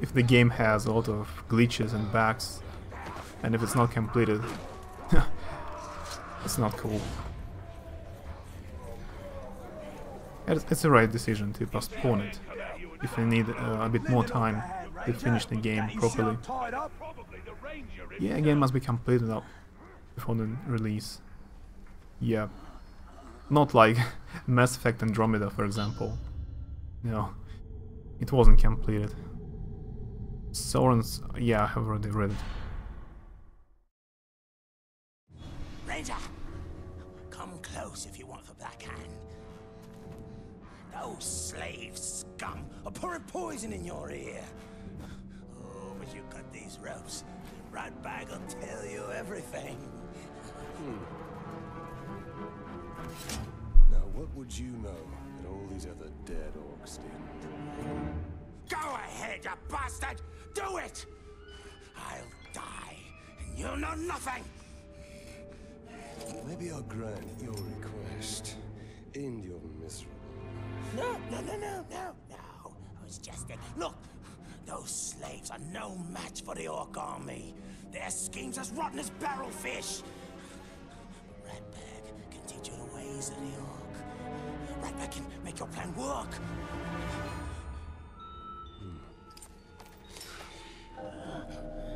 S1: if the game has a lot of glitches and bugs, and if it's not completed, It's not cool. It's the right decision to postpone it if you need a bit more time to finish the game properly. Yeah, game must be completed up before the release. Yeah. Not like Mass Effect Andromeda, for example. No, it wasn't completed. Soren's, yeah, I have already read it.
S5: Ranger, come close if you want the Black Hand. Those slave scum are pouring poison in your ear. Oh, but you cut these ropes. Ratbag will tell you everything.
S3: Now, what would you know that all these other dead orcs didn't?
S5: Go ahead, you bastard! Do it! I'll die, and you'll know nothing!
S3: Maybe I'll grant your request. End your miserable.
S5: No. I was just look, those slaves are no match for the orc army. Their schemes as rotten as barrelfish. Ratbag can teach you the ways of the orc. Ratbag can make your plan work.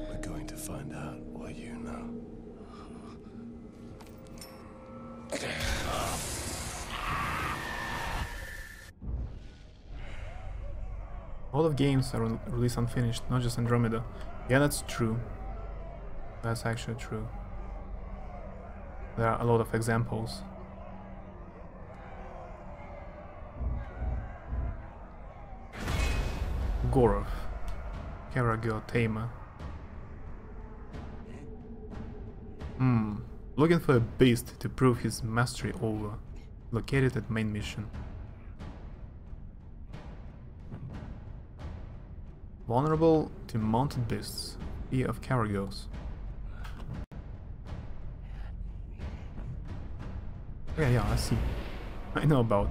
S3: We're going to find out what you know.
S1: A lot of games are released unfinished, not just Andromeda. Yeah, that's true. That's actually true. There are a lot of examples. Gorov, Karagor Tamer. Looking for a beast to prove his mastery over. Located at main mission. Vulnerable to mounted beasts. Fear of Karagors. Yeah, I see. I know about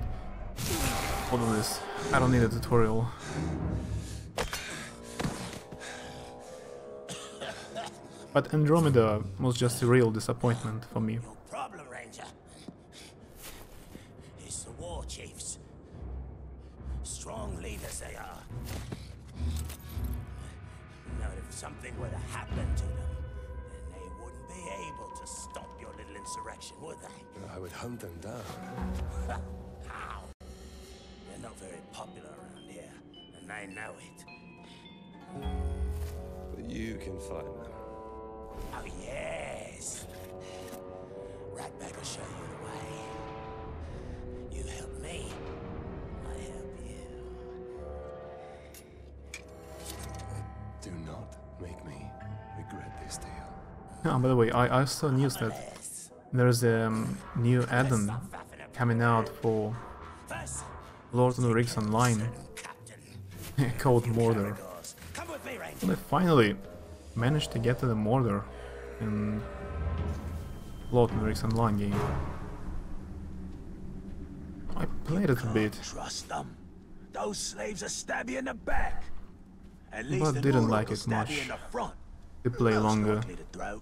S1: all of this. I don't need a tutorial. But Andromeda was just a real disappointment for me.
S5: No problem, Ranger. It's the war chiefs. Strong leaders they are. Now, if something were to happen to them, then they wouldn't be able to stop your little insurrection, would they?
S3: I would hunt them down.
S5: How? They're not very popular around here, and they know it.
S3: But you can find them.
S5: Oh, yes. Ratbag will show you the way. You help me, I help you.
S3: Do not make me regret this deal.
S1: Oh, by the way, I saw news that there's a new add-on coming out for Lord of the Rings Online called Mordor.
S5: Come with me, Ranger.
S1: They finally managed to get to the Mordor in Lord of the Rings Online game. I played it a bit,
S5: Trust them. Those slaves will stab you in the back. At least
S1: but
S5: the
S1: didn't
S5: Mordor
S1: like
S5: will
S1: it
S5: stab you
S1: much
S5: in the front.
S1: to play
S5: Most
S1: longer.
S5: likely to throat.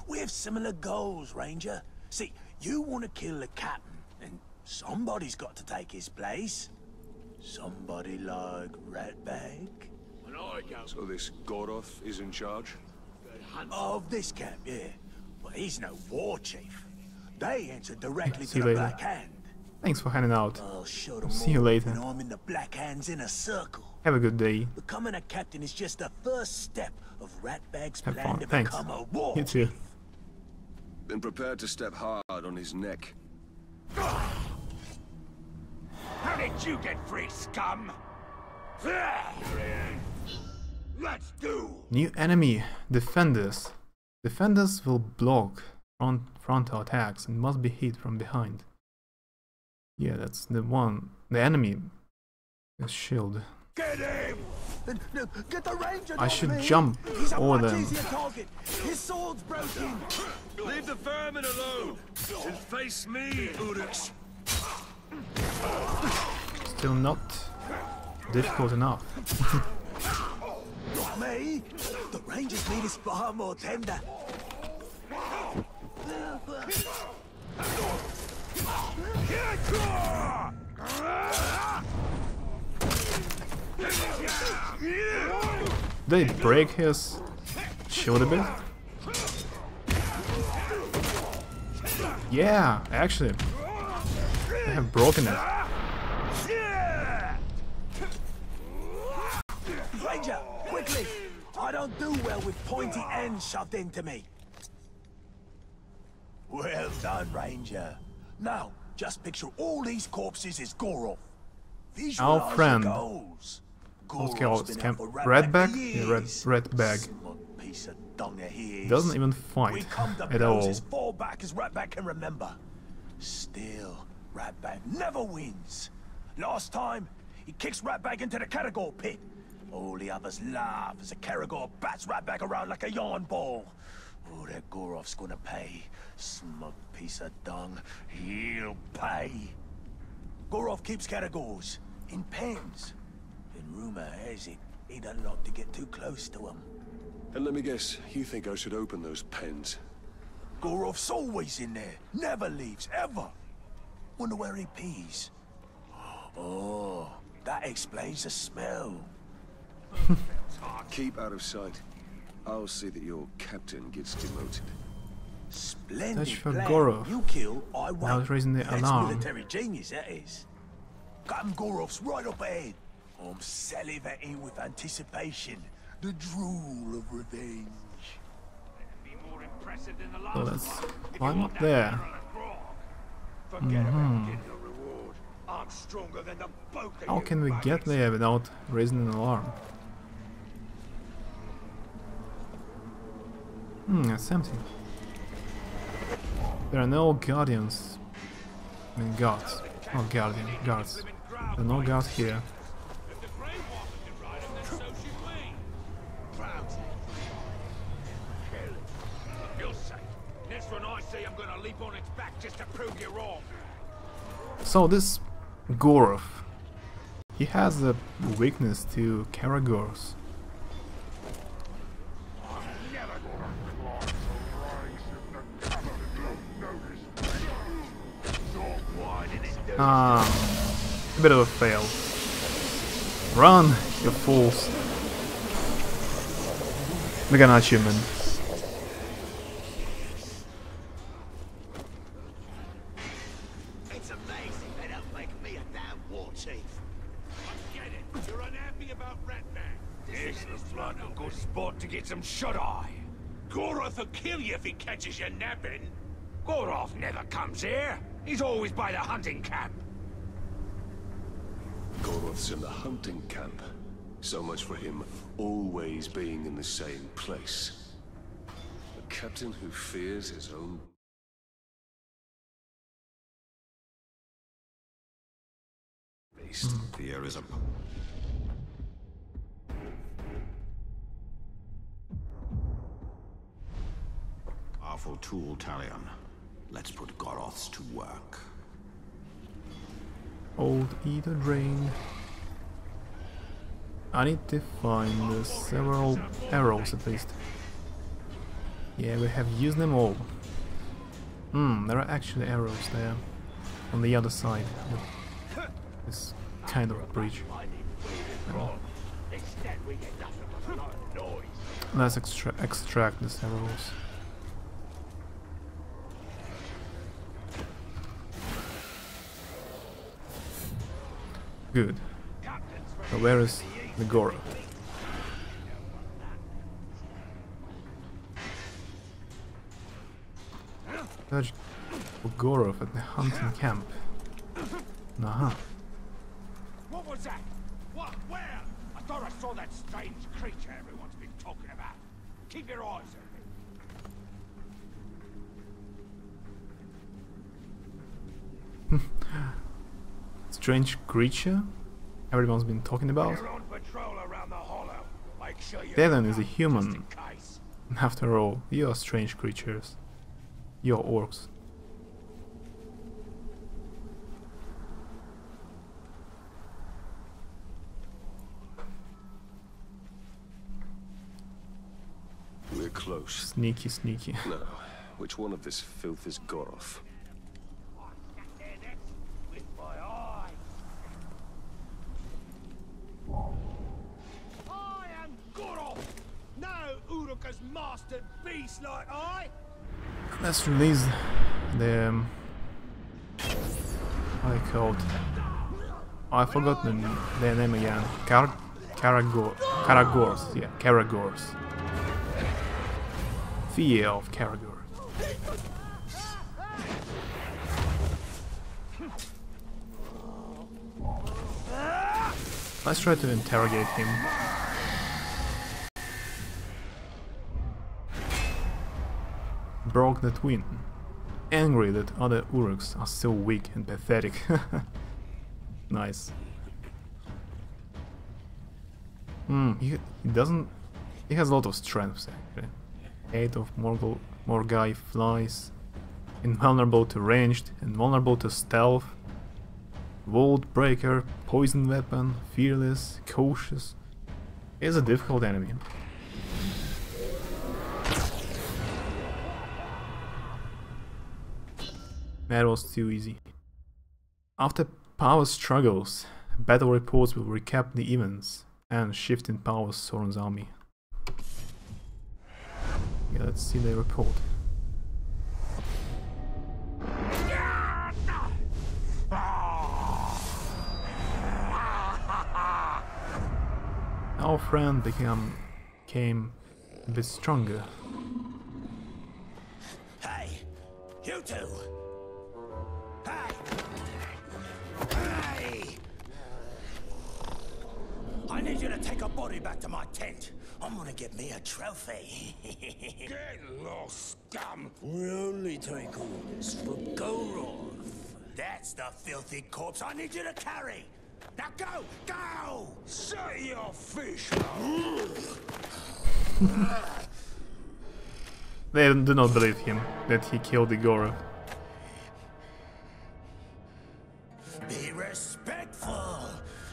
S5: We have similar goals, Ranger. See, you want to kill the captain, and somebody's got to take his place. Somebody like Ratbag.
S3: So this Goroth is in charge?
S5: Of this camp, yeah. Well, he's no war chief. They answer directly
S1: See
S5: to
S1: you
S5: the
S1: later.
S5: Black Hand.
S1: Thanks for hanging out.
S5: I'll show them
S1: See you
S5: all
S1: later.
S5: when I'm in the Black Hand's inner circle.
S1: Have a good day.
S5: Becoming a captain is just the first step of Ratbag's
S1: Have
S5: plan
S1: fun.
S5: to
S1: Thanks.
S5: become a war
S1: You too.
S5: chief.
S3: Been prepared to step hard on his neck.
S5: How did you get free, scum? Let's do.
S1: New enemy, Defenders. Defenders will block frontal attacks and must be hit from behind. Yeah, that's the one. The enemy is shield.
S5: Get him! No, get the ranger.
S1: I
S5: not
S1: should
S5: me.
S1: jump
S5: He's a
S1: over
S5: much
S1: them.
S5: easier target. His sword's broken.
S3: Leave the vermin alone and face me, Urux.
S1: Still not difficult enough.
S5: Not me. The ranger's meat is far more tender.
S1: Did they break his shield a bit? Yeah, actually, they have broken it.
S5: Ranger, quickly! I don't do well with pointy ends shoved into me. Well done, Ranger. Now, just picture all these corpses as Gorov. Visualize
S1: Our friend.
S5: your goals.
S1: What's
S5: Gorov's
S1: called
S5: been out for
S1: red bag?
S5: for
S1: Yeah,
S5: years.
S1: red bag.
S5: Smug piece of dung he is.
S1: Doesn't even
S5: We
S1: fight
S5: come to
S1: at
S5: blows
S1: all.
S5: as far back as Ratback can remember. Still, Ratback never wins. Last time, he kicks Ratback into the Caragor pit. All the others laugh as the Caragor bats Ratback around like a yarn ball. Oh, that Gorov's gonna pay. Smug piece of dung. He'll pay. Gorov keeps Caragors in pens. And rumor has it he doesn't like to get too close to them.
S3: And let me guess, you think I should open those pens?
S5: Gorov's always in there. Never leaves, ever. Wonder where he pees. Oh, that explains the smell.
S3: Keep out of sight. I'll see that your captain gets demoted.
S5: Splendid
S1: Search for
S5: plan.
S1: Gorov.
S5: You kill, I wait.
S1: Now it's raising the
S5: That's
S1: alarm.
S5: military genius, that is. Captain Gorov's right up ahead. I'm salivating with anticipation. The drool of revenge.
S1: So let's climb up there. How can we get there without raising an alarm? It's empty. There are no guardians. I mean guards. Not guardian, guards. There are no guards here. So this Gorov, he has a weakness to Caragors. A bit of a fail. Run, you fools. We got an achievement.
S5: It's amazing they don't make me a damn war chief. I get it. You're unhappy about Ratman.
S9: This looks like a good spot to get some shut-eye. Gorov will kill you if he catches you napping. Gorov never comes here. He's always by the hunting camp.
S3: Gorov's in the hunting camp. So much for him always being in the same place. A captain who fears his own...
S6: Fear is a... powerful tool, Talion. Let's put Goroths to work.
S1: Old Eater Drain. I need to find several arrows at least. Yeah, we have used them all. There are actually arrows there on the other side of this kind of bridge. Let's extract these arrows. Good. So where is the Gorov? Search for Gorov at the hunting camp. Aha.
S9: What was that? What? Where? I thought I saw that strange creature everyone's been talking about. Keep your eyes on me.
S1: Strange creature everyone's been talking about?
S9: You're on patrol around the hollow. Make sure you
S1: Devon is a
S9: just
S1: human.
S9: in case.
S1: After all, you are strange creatures. You are orcs.
S3: We're close.
S1: Sneaky, sneaky.
S3: Now, Which one of this filth is Goroth?
S5: I am Goroth! No Uruka's mastered beast like I!
S1: Let's release the how they called. Oh, I forgot their name again. Karagors, yeah, Karagors. Fear of Karagor. Let's try to interrogate him. Broke the twin. Angry that other Uruks are so weak and pathetic. Nice. He doesn't... He has a lot of strengths actually. 8 of Morgai flies. Invulnerable to ranged, invulnerable to stealth. Vault breaker, poison weapon, fearless, cautious. He's a difficult enemy. That was too easy. After power struggles, battle reports will recap the events and shift in power Sauron's army. Yeah, let's see the report. Our friend became a bit stronger.
S5: Hey, you two! Hey! Hey! I need you to take a body back to my tent. I'm gonna get me a trophy.
S9: Get lost, scum!
S5: We only take orders for Goroth. That's the filthy corpse I need you to carry. Now go! Go!
S9: Say your fish!
S1: They do not believe him that he killed the Goroth.
S5: Be respectful,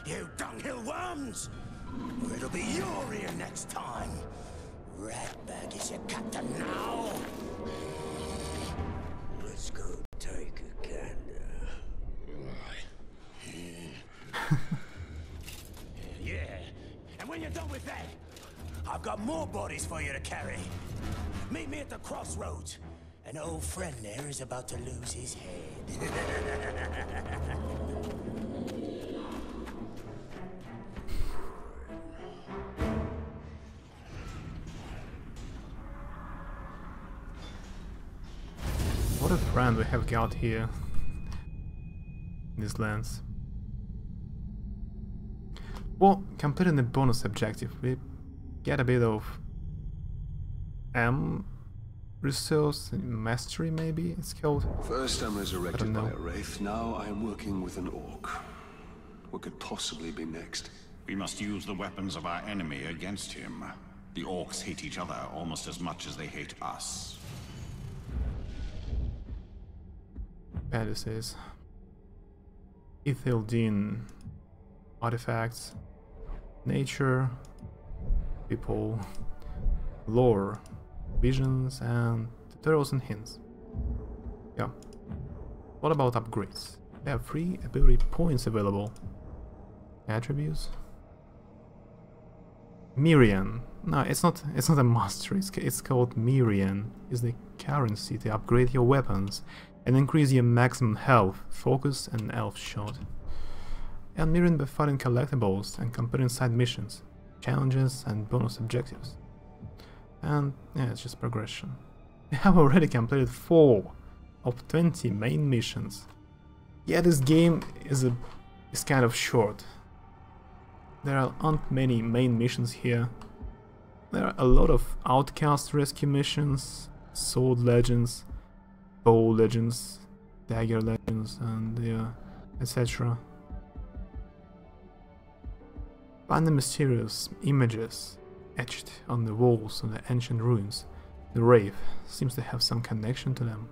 S5: you dunghill worms! Or it'll be your ear next time. Ratbag is your captain now. Let's go take a gander. Yeah, and when you're done with that, I've got more bodies for you to carry. Meet me at the crossroads. An old friend there is about to lose his head.
S1: What a friend we have got here in these lands. Well, completing the bonus objective, we get a bit of resource mastery, maybe it's called.
S3: First I'm resurrected by a wraith, now I am working with an orc. What could possibly be next?
S6: We must use the weapons of our enemy against him. The orcs hate each other almost as much as they hate us.
S1: Palaces, Ithildin, artifacts, nature, people, lore, visions, and tutorials and hints. Yeah. What about upgrades? We have 3 ability points available. Attributes. Mirian. No, it's not a mastery. It's called Mirian. Is the currency to upgrade your weapons and increase your maximum health, focus, and elf shot. And Mirian by fighting collectibles and completing side missions, challenges, and bonus objectives. And yeah, it's just progression. We have already completed 4 of 20 main missions. Yeah, this game is kind of short. There aren't many main missions here. There are a lot of outcast rescue missions, sword legends, bow legends, dagger legends, and yeah, etc. Find the mysterious images etched on the walls of the ancient ruins. The Wraith seems to have some connection to them.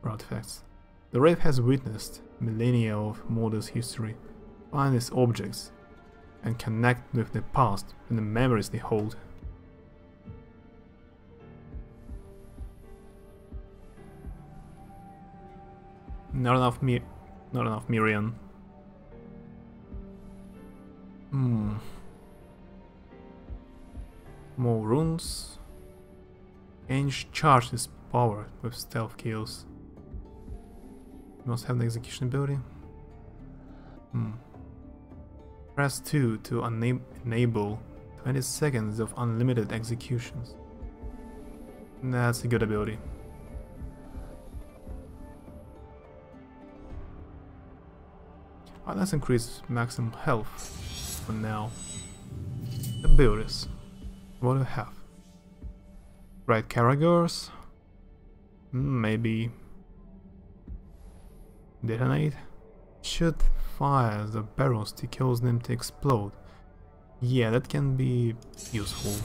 S1: Artifacts. The Wraith has witnessed millennia of Mordor's history. Find these objects and connect with the past and the memories they hold. Not enough Miriam. More runes. Change charge is powered with stealth kills. Must have the execution ability. Press 2 to enable 20 seconds of unlimited executions. That's a good ability. Let's increase maximum health for now. Abilities. What do we have? Right, Caragors. Maybe detonate. Shoot fire the barrels to cause them to explode. Yeah, that can be useful.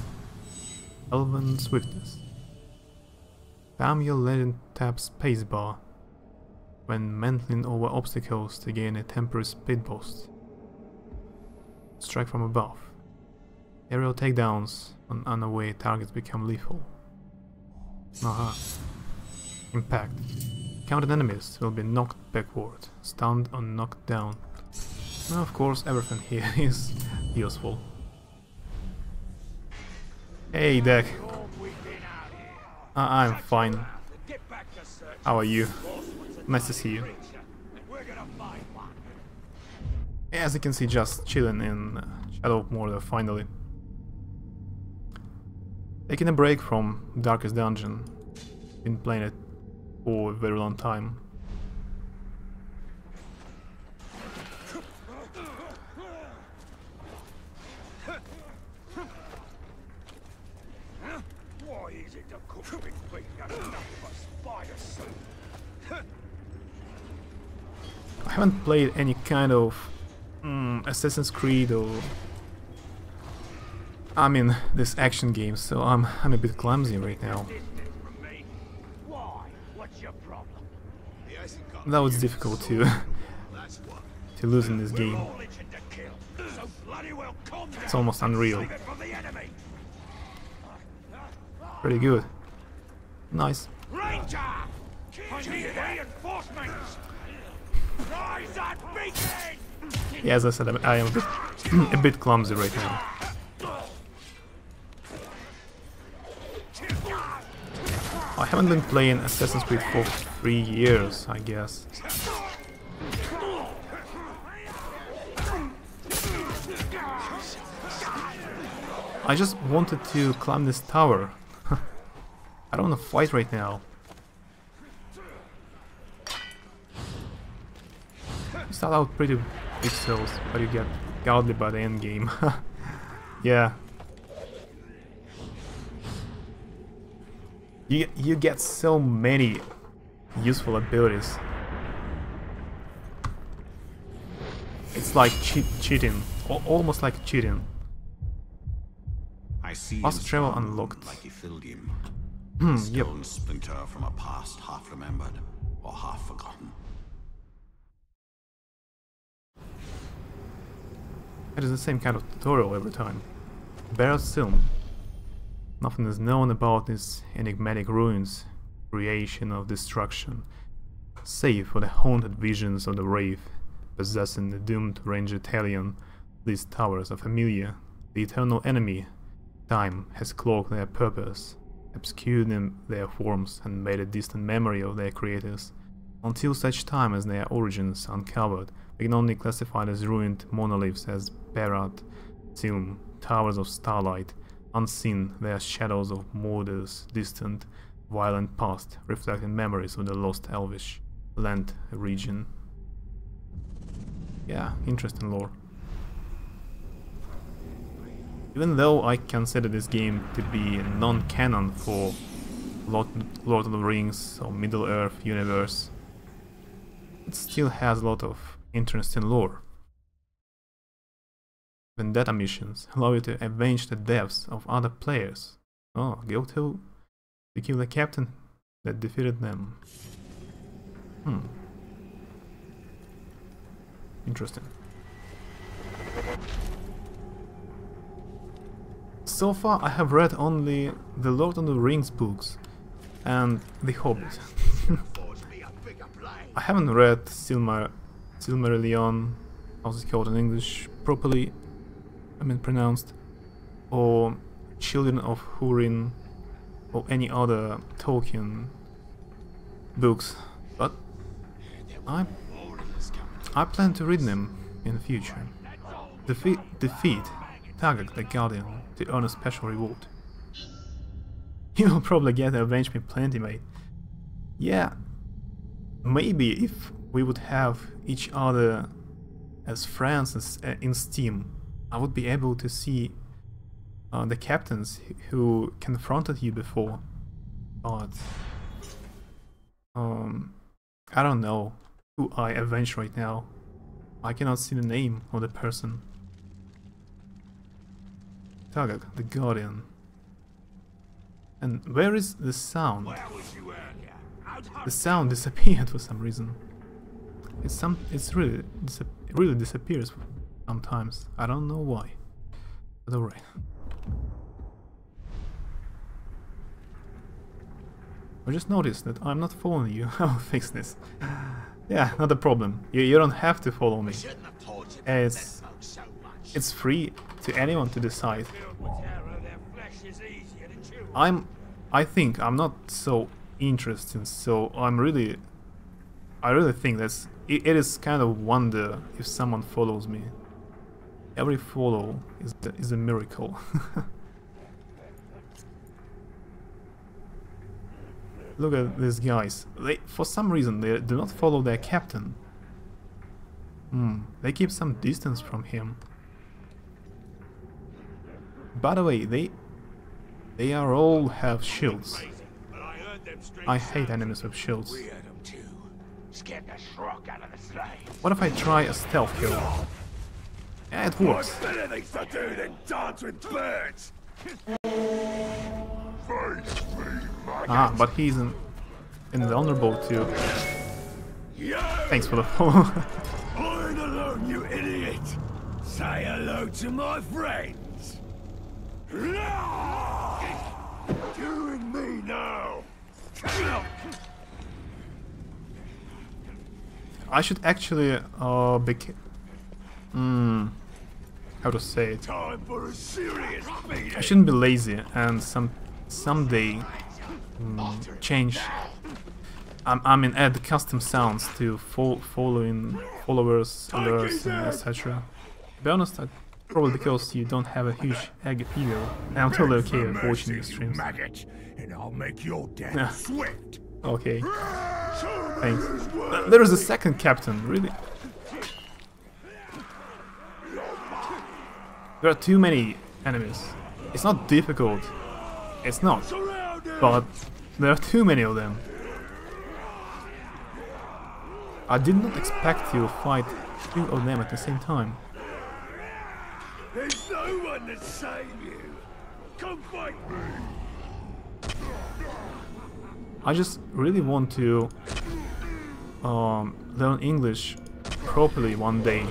S1: Elven swiftness. Spam your legend tap spacebar when mantling over obstacles to gain a temporary speed boost. Strike from above. Aerial takedowns on unaware targets become lethal. Impact. Counted enemies will be knocked backward, stunned or knocked down. Now, of course, everything here is useful. Hey, Deck. I'm fine. How are you? Nice to see you. As you can see, just chilling in Shadow of Mordor finally. Taking a break from Darkest Dungeon. Been playing it for a very long time.
S9: Why is it the cook's been beating us enough for spider soup?
S1: I haven't played any kind of Assassin's Creed or this action game, so I'm a bit clumsy right now. That was difficult to lose in this game. It's almost unreal. Pretty good. Nice. Yeah, as I said, I am a bit clumsy right now. I haven't been playing Assassin's Creed for 3 years, I guess. I just wanted to climb this tower. I don't want to fight right now. You start out pretty big cells, but you get godly by the end game. Yeah. You get so many useful abilities. It's like cheating, almost like cheating.
S6: I see
S1: Fast travel unlocked.
S6: Like Ithildium.
S1: Yep.
S6: Stone splinter from a past half remembered or half forgotten.
S1: It is the same kind of tutorial every time. Barrett Silm. Nothing is known about these enigmatic ruins, creation of destruction, save for the haunted visions of the Wraith, possessing the doomed Ranger Talion. These towers are familiar. The eternal enemy, time, has cloaked their purpose, obscured their forms, and made a distant memory of their creators. Until such time as their origins are uncovered, they can only classify as ruined monoliths as Berat, Silm, Towers of Starlight. Unseen, they are shadows of Mordor's distant, violent past, reflecting memories of the lost Elvish land region. Yeah, interesting lore. Even though I consider this game to be non-canon for Lord of the Rings or Middle-earth universe, it still has a lot of interesting lore. Vendetta missions allow you to avenge the deaths of other players. Oh, go to kill the captain that defeated them. Interesting. So far I have read only the Lord of the Rings books and The Hobbit. I haven't read Silmarillion, how's it called in English, properly, I mean pronounced, or Children of Húrin, or any other Tolkien books, but I plan to read them in the future. Defeat Tagak the Guardian to earn a special reward. You'll probably get to avenge me plenty, mate. Yeah, maybe if we would have each other as friends in Steam, I would be able to see the captains who confronted you before. But I don't know who I avenge right now. I cannot see the name of the person. Tagak, the Guardian. And where is the sound? The sound disappeared for some reason. It's really disappears sometimes. I don't know why. But alright. I just noticed that I'm not following you. I'll fix this. Yeah, not a problem. You don't have to follow me. It's free to anyone to decide. I think I'm not so interested, so I really think that it is kind of wonder if someone follows me. Every follow is a miracle. Look at these guys. For some reason they do not follow their captain. They keep some distance from him. By the way, they are all have shields. I hate enemies with shields. What if I try a stealth kill? Yeah, it works. Ah, but he's invulnerable too. Thanks for the follow.
S5: Learn alone, you idiot! Say hello to my friends! Doing me now!
S1: I should actually how to say it?
S5: Time for a serious beating.
S1: I shouldn't be lazy and someday change. I mean, add custom sounds to followers, alerts, and etc. To be honest, probably because you don't have a huge ego, and I'm totally okay with watching your streams.
S5: Maggot, and I'll make your death swift.
S1: Okay. Thanks. There is a second captain, really? There are too many enemies. It's not difficult. It's not. But there are too many of them. I did not expect to fight two of them at the same time.
S5: There's no one to save you. Come fight me.
S1: I just really want to learn English properly one day.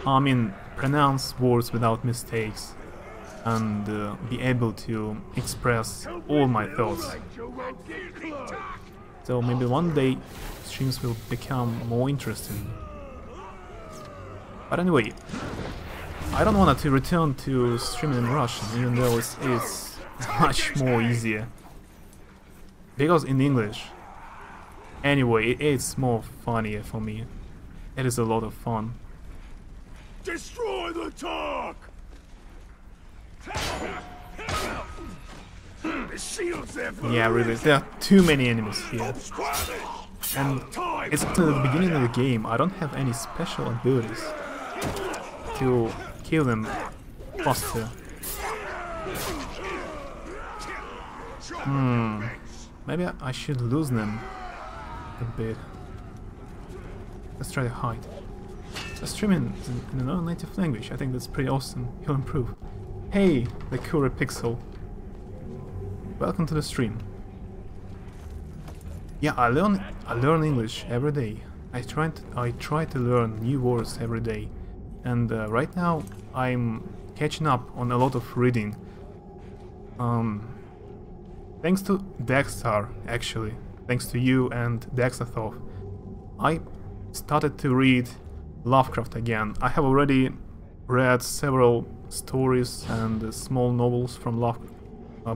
S1: I mean, pronounce words without mistakes and be able to express all my thoughts. So maybe one day streams will become more interesting. But anyway, I don't want to return to streaming in Russian, even though it's much more easier. Because in English, anyway, it's more funnier for me. It is a lot of fun.
S5: Destroy the talk! The shield's there for
S1: yeah, really, there are too many enemies here. And it's at the beginning of the game, I don't have any special abilities to kill them faster. Maybe I should lose them a bit. Let's try to hide. Streaming in a non-native language, I think that's pretty awesome. He'll improve. Hey, the Kura Pixel. Welcome to the stream. Yeah, I learn English every day. I try to learn new words every day, and right now I'm catching up on a lot of reading. Thanks to Dexter, actually. Thanks to you and Dexathov. I started to read Lovecraft again. I have already read several stories and small novels from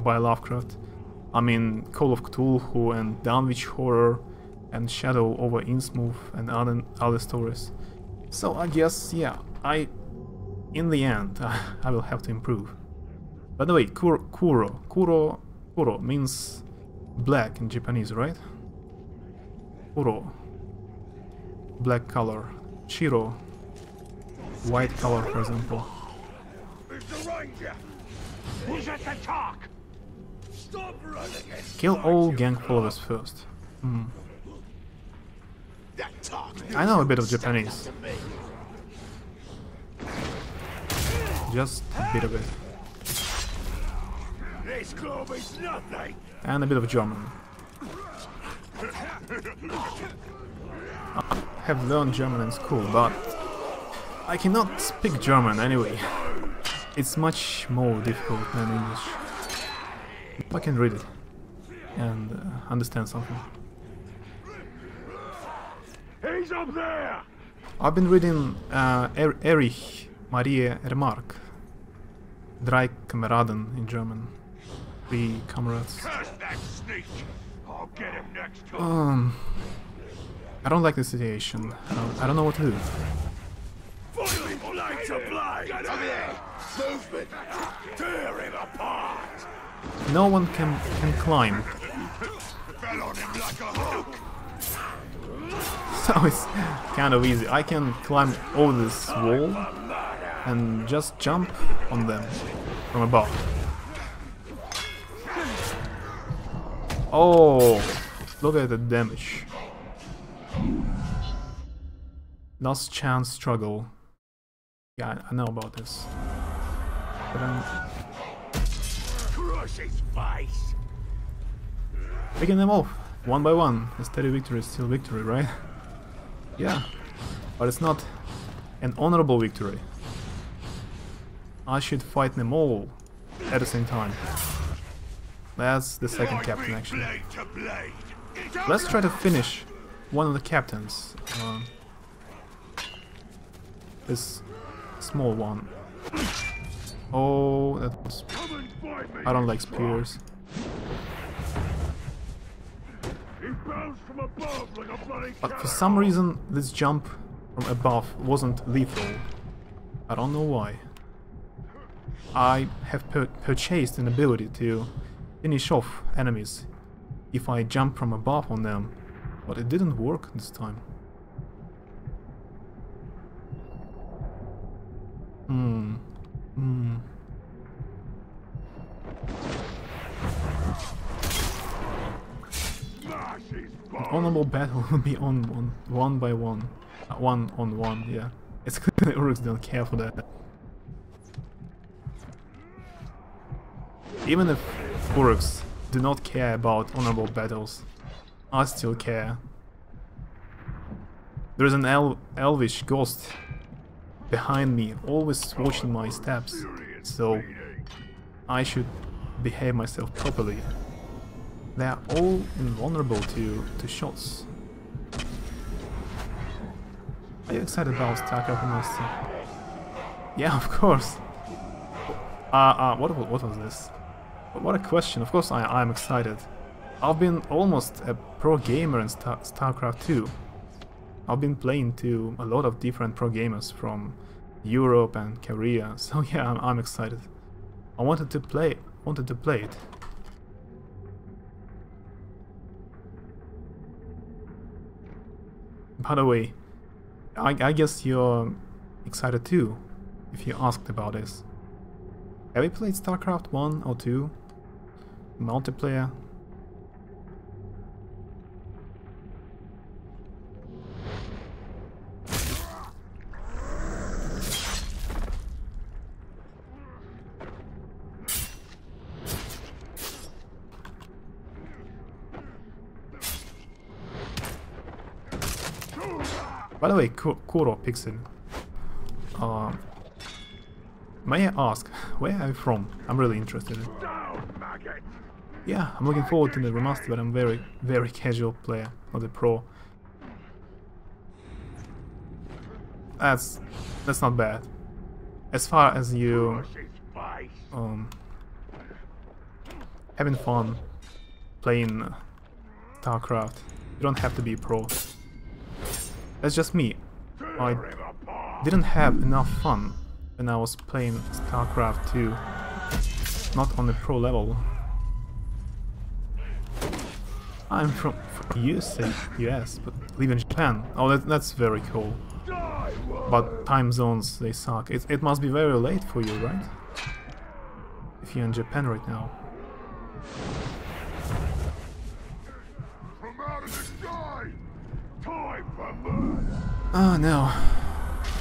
S1: by Lovecraft. I mean, Call of Cthulhu and Dunwich Horror and Shadow over Innsmouth and other stories. So I guess, yeah, in the end, I will have to improve. By the way, Kuro means black in Japanese, right? Kuro, black color. Shiro, white color, for example.
S9: Mr. Ranger! Who's at the talk? Stop running!
S1: Kill all gang followers first. I know a bit of Japanese. Just a bit of it.
S9: This globe is nothing!
S1: And a bit of German. I have learned German in school, but I cannot speak German anyway. It's much more difficult than English. I can read it and understand something.
S9: He's up there!
S1: I've been reading Erich Maria Remarque, Drei Kameraden in German. 3 comrades.
S9: Curse that sneak! I'll get him next time.
S1: I don't like the situation. I don't know what to do.
S9: Blade to blade! Get over there! Movement! Tear him apart!
S1: No one can climb.
S9: Fell on him like a hook!
S1: So it's kind of easy. I can climb over this wall and just jump on them from above. Oh, look at the damage. Last chance struggle. Yeah, I know about this. But
S9: Crush his face!
S1: picking them off one by one. A steady victory is still victory, right? Yeah, but it's not an honorable victory. I should fight them all at the same time. That's the second captain, actually.
S9: Blade to blade!
S1: Let's try to finish one of the captains. This small one. Oh, that was... I don't like spears. But for some reason, this jump from above wasn't lethal. I don't know why. I have purchased an ability to finish off enemies if I jump from above on them, but it didn't work this time. An honorable battle will be on one by one. One on one, yeah. It's clear the Uruks don't care for that. Even if Uruks do not care about honorable battles, I still care. There is an elvish ghost behind me, always watching my steps, so I should behave myself properly. They are all invulnerable to shots. Are you excited about StarCraft Master? Yeah, of course. What was this? What a question. Of course I'm excited. I've been almost a pro gamer in StarCraft 2. I've been playing to a lot of different pro gamers from Europe and Korea, so yeah, I'm excited. I wanted to play it. By the way, I guess you're excited too, if you asked about this. Have you played StarCraft 1 or 2? Multiplayer? By the way, Kuro picks it. May I ask, where are you from? I'm really interested. Yeah, I'm looking forward to the remaster, but I'm very casual player, not a pro. That's not bad. As far as you having fun playing StarCraft, you don't have to be a pro. That's just me. I didn't have enough fun when I was playing StarCraft 2, not on the pro level. I'm from US, but live in Japan. Oh, that's very cool. But time zones, they suck. It must be very late for you, right? If you're in Japan right now.
S9: From out of the sky! Time for murder!
S1: Oh no.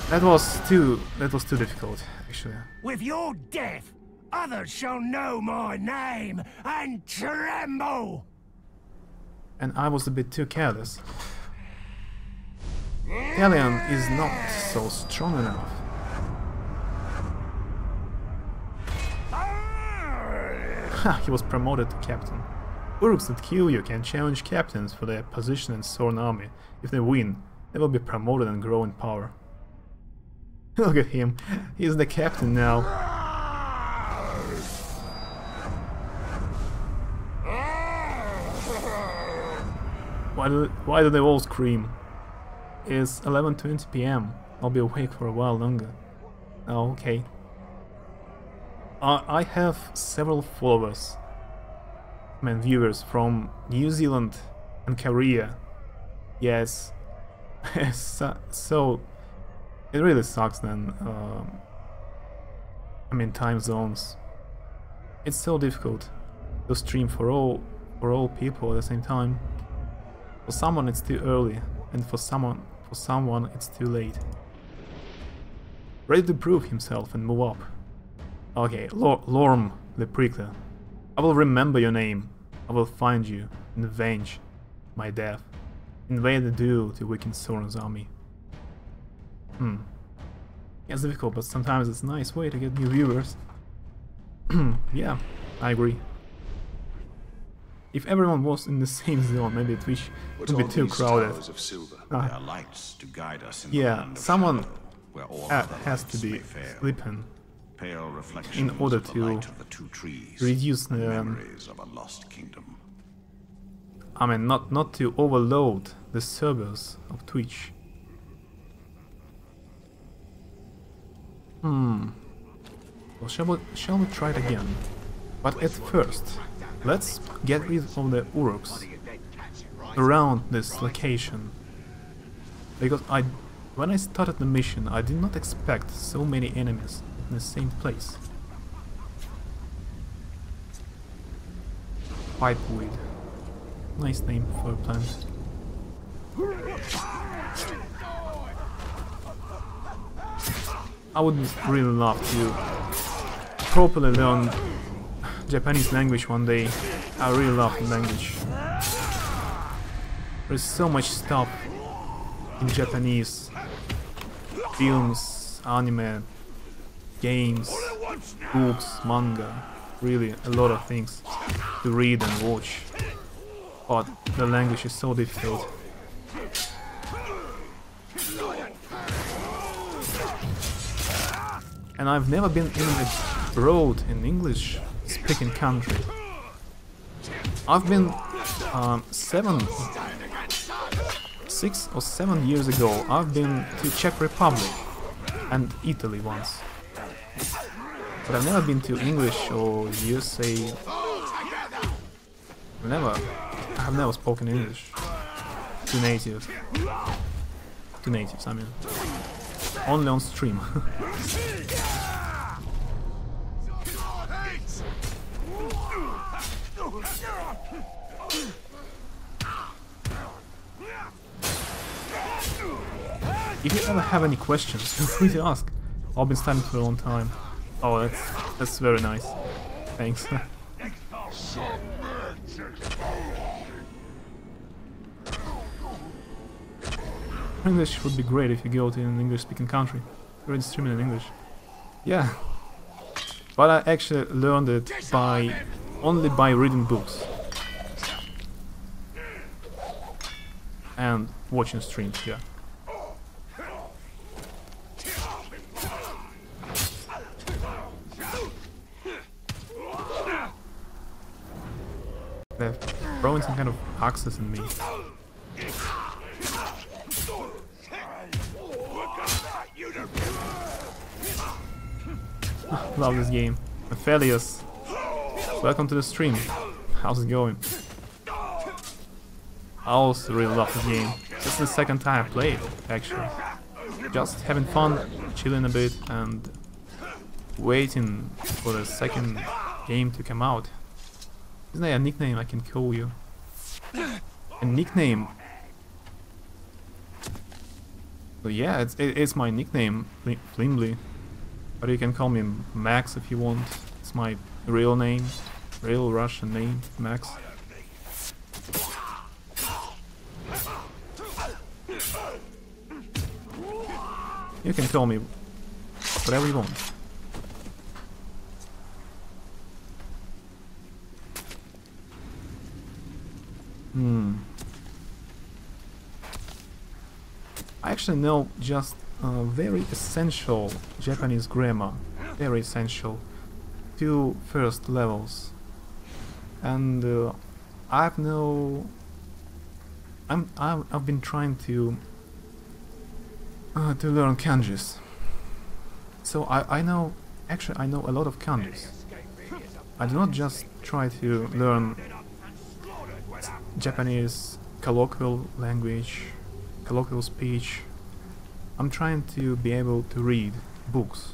S1: That was too difficult, actually.
S5: With your death, others shall know my name and tremble!
S1: And I was a bit too careless. Italian is not so strong enough. Ha, he was promoted to captain. Urks that kill you can challenge captains for their position in Sorn army. If they win, they will be promoted and grow in power. Look at him, he's the captain now. Why do they all scream? It's 11:20 PM. I'll be awake for a while longer. Oh, okay. I have several followers, viewers from New Zealand and Korea. Yes, so it really sucks then. Time zones. It's so difficult to stream for all people at the same time. For someone it's too early, and for someone it's too late. Ready to prove himself and move up. Okay, Lorm the Prickler. I will remember your name. I will find you and avenge my death. Invade the duel to weaken Sauron's army. It's difficult, but sometimes it's a nice way to get new viewers. Yeah, I agree. If everyone was in the same zone, maybe Twitch would be too crowded. Yeah, someone has to be sleeping in order to reduce the... not to overload the servers of Twitch. Well, shall we try it again? But at first, let's get rid of the Uruks around this location. Because when I started the mission, I did not expect so many enemies in the same place. Pipeweed. Nice name for a plant. I would really love to properly learn Japanese language one day. I really love the language. There's so much stuff in Japanese. Films, anime, games, books, manga. Really a lot of things to read and watch. But the language is so difficult. And I've never been even abroad in English speaking country. I've been 6 or 7 years ago, I've been to Czech Republic and Italy once. But I've never been to English or USA. I have never spoken English to natives. I mean. Only on stream. If you ever have any questions, feel free to ask. I've been studying for a long time. Oh, that's very nice. Thanks. English would be great if you go to an English-speaking country. You're streaming in English. Yeah. But I actually learned it only by reading books. And watching streams, yeah. throwing some kind of axes in me. Love this game. Aphelios, welcome to the stream. How's it going? I also really love this game. This is the second time I played, actually. Just having fun, chilling a bit, and waiting for the second game to come out. Isn't there a nickname I can call you? A nickname? So yeah, it's my nickname, Flimbley. But you can call me Max if you want. It's my real name, real Russian name, Max. You can call me whatever you want. I actually know just very essential Japanese grammar, very essential, 2 first levels, and I've been trying to learn kanjis, so I know a lot of kanjis. I do not just try to learn Japanese colloquial language, colloquial speech. I'm trying to be able to read books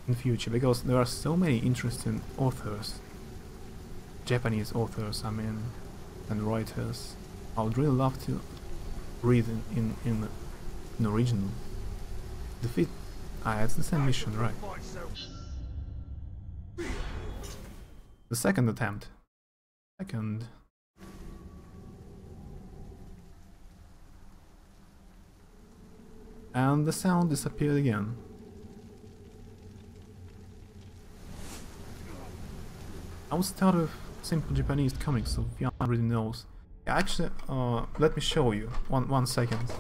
S1: in future, because there are so many interesting authors, Japanese authors, I mean, and writers. I would really love to read in original. Defeat. It's the same mission, right? The second attempt. And the sound disappeared again. I will start with simple Japanese comics, so if you already knows. Yeah, actually, let me show you. One second.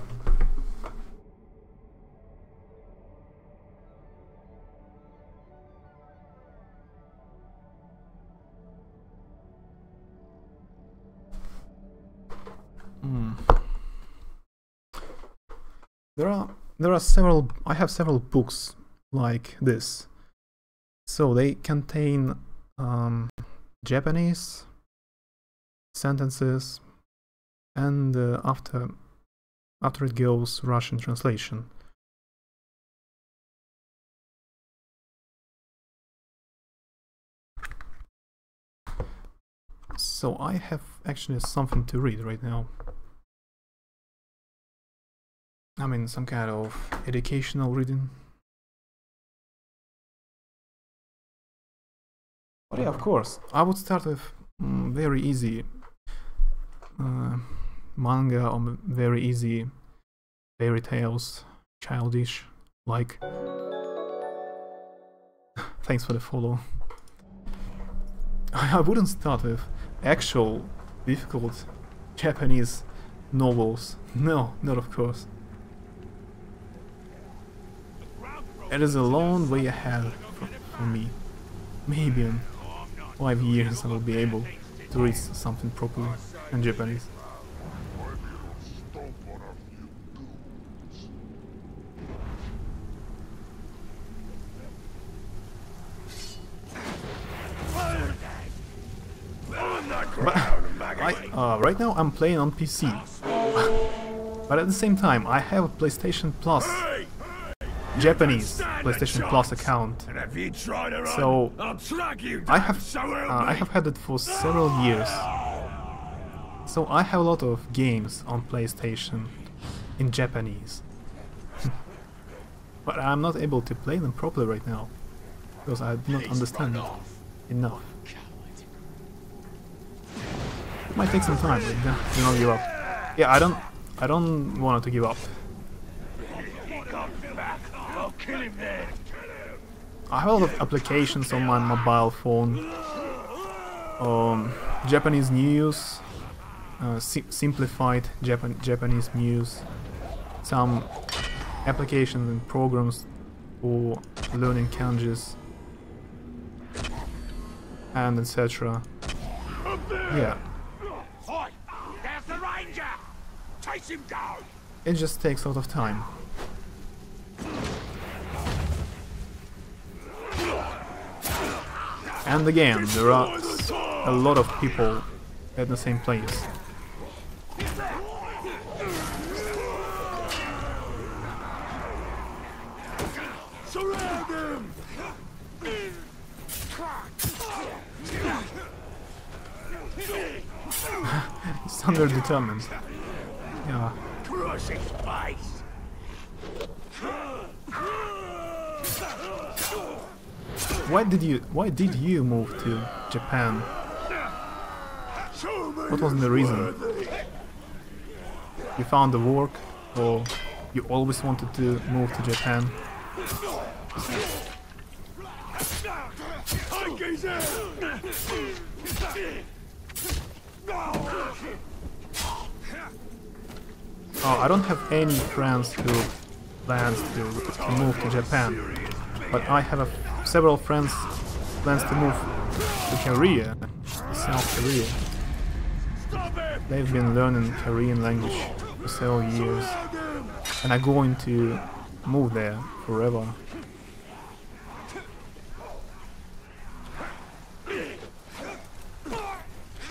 S1: There are several. I have several books like this. So they contain Japanese sentences, and after it goes Russian translation. So I have actually something to read right now. I mean, some kind of educational reading. But yeah, of course, I would start with very easy manga, or very easy fairy tales, childish, like... Thanks for the follow. I wouldn't start with actual difficult Japanese novels. No, not of course. It is a long way ahead for me. Maybe in 5 years I will be able to read something properly in Japanese. But right now I'm playing on PC. But at the same time I have a PlayStation Plus, Japanese PlayStation Plus account. So I have had it for several years. So I have a lot of games on PlayStation in Japanese. But I'm not able to play them properly right now, because I do not understand it enough. It might take some time, but do not give up. Yeah, I don't want to give up. I have a lot of applications on my mobile phone. Japanese news, simplified Japanese news, some applications and programs for learning kanjis, and etc. Yeah.
S9: Chase him down.
S1: It just takes a lot of time. And again, there are a lot of people at the same place.
S9: Surround him.
S1: He's under determined. Yeah.
S9: Crush his face.
S1: Why did you move to Japan? What was the reason? You found the work, or you always wanted to move to Japan? Oh, I don't have any friends who plans to move to Japan, but I have several friends plans to move to Korea, South Korea. They've been learning Korean language for several years, and are going to move there forever.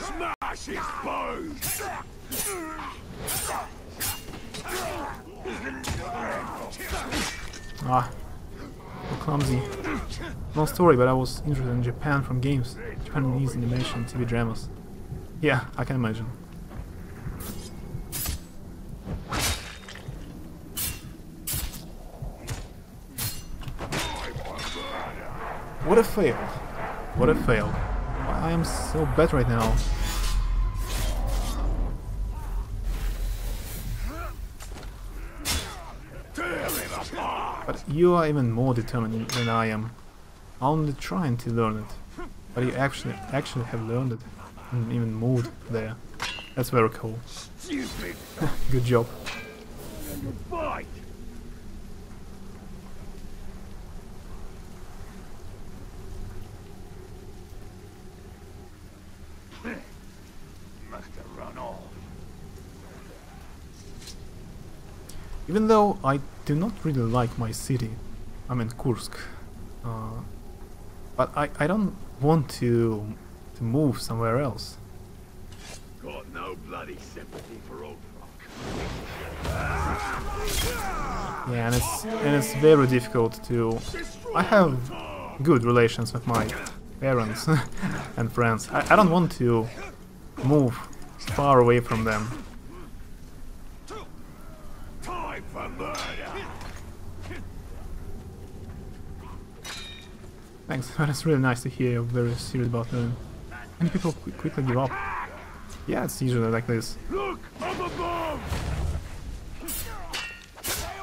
S9: Smash his bones.
S1: Ah, so clumsy. No story, but I was interested in Japan from games, Japanese animation, TV dramas. Yeah, I can imagine. What a fail! What a fail! I am so bad right now. But you are even more determined than I am. I'm only trying to learn it. But you actually have learned it and even moved there. That's very cool. Good job.
S9: Fight. Must have run off.
S1: Even though I do not really like my city, I'm in Kursk, but I don't want to move somewhere else.
S9: Got no bloody sympathy for old
S1: Yeah, and it's very difficult to. I have good relations with my parents and friends. I don't want to move far away from them.
S9: Time for murder.
S1: Thanks, that's really nice to hear you're very serious about learning. Many people quickly give up. Yeah, it's usually like this.
S9: Look, up above.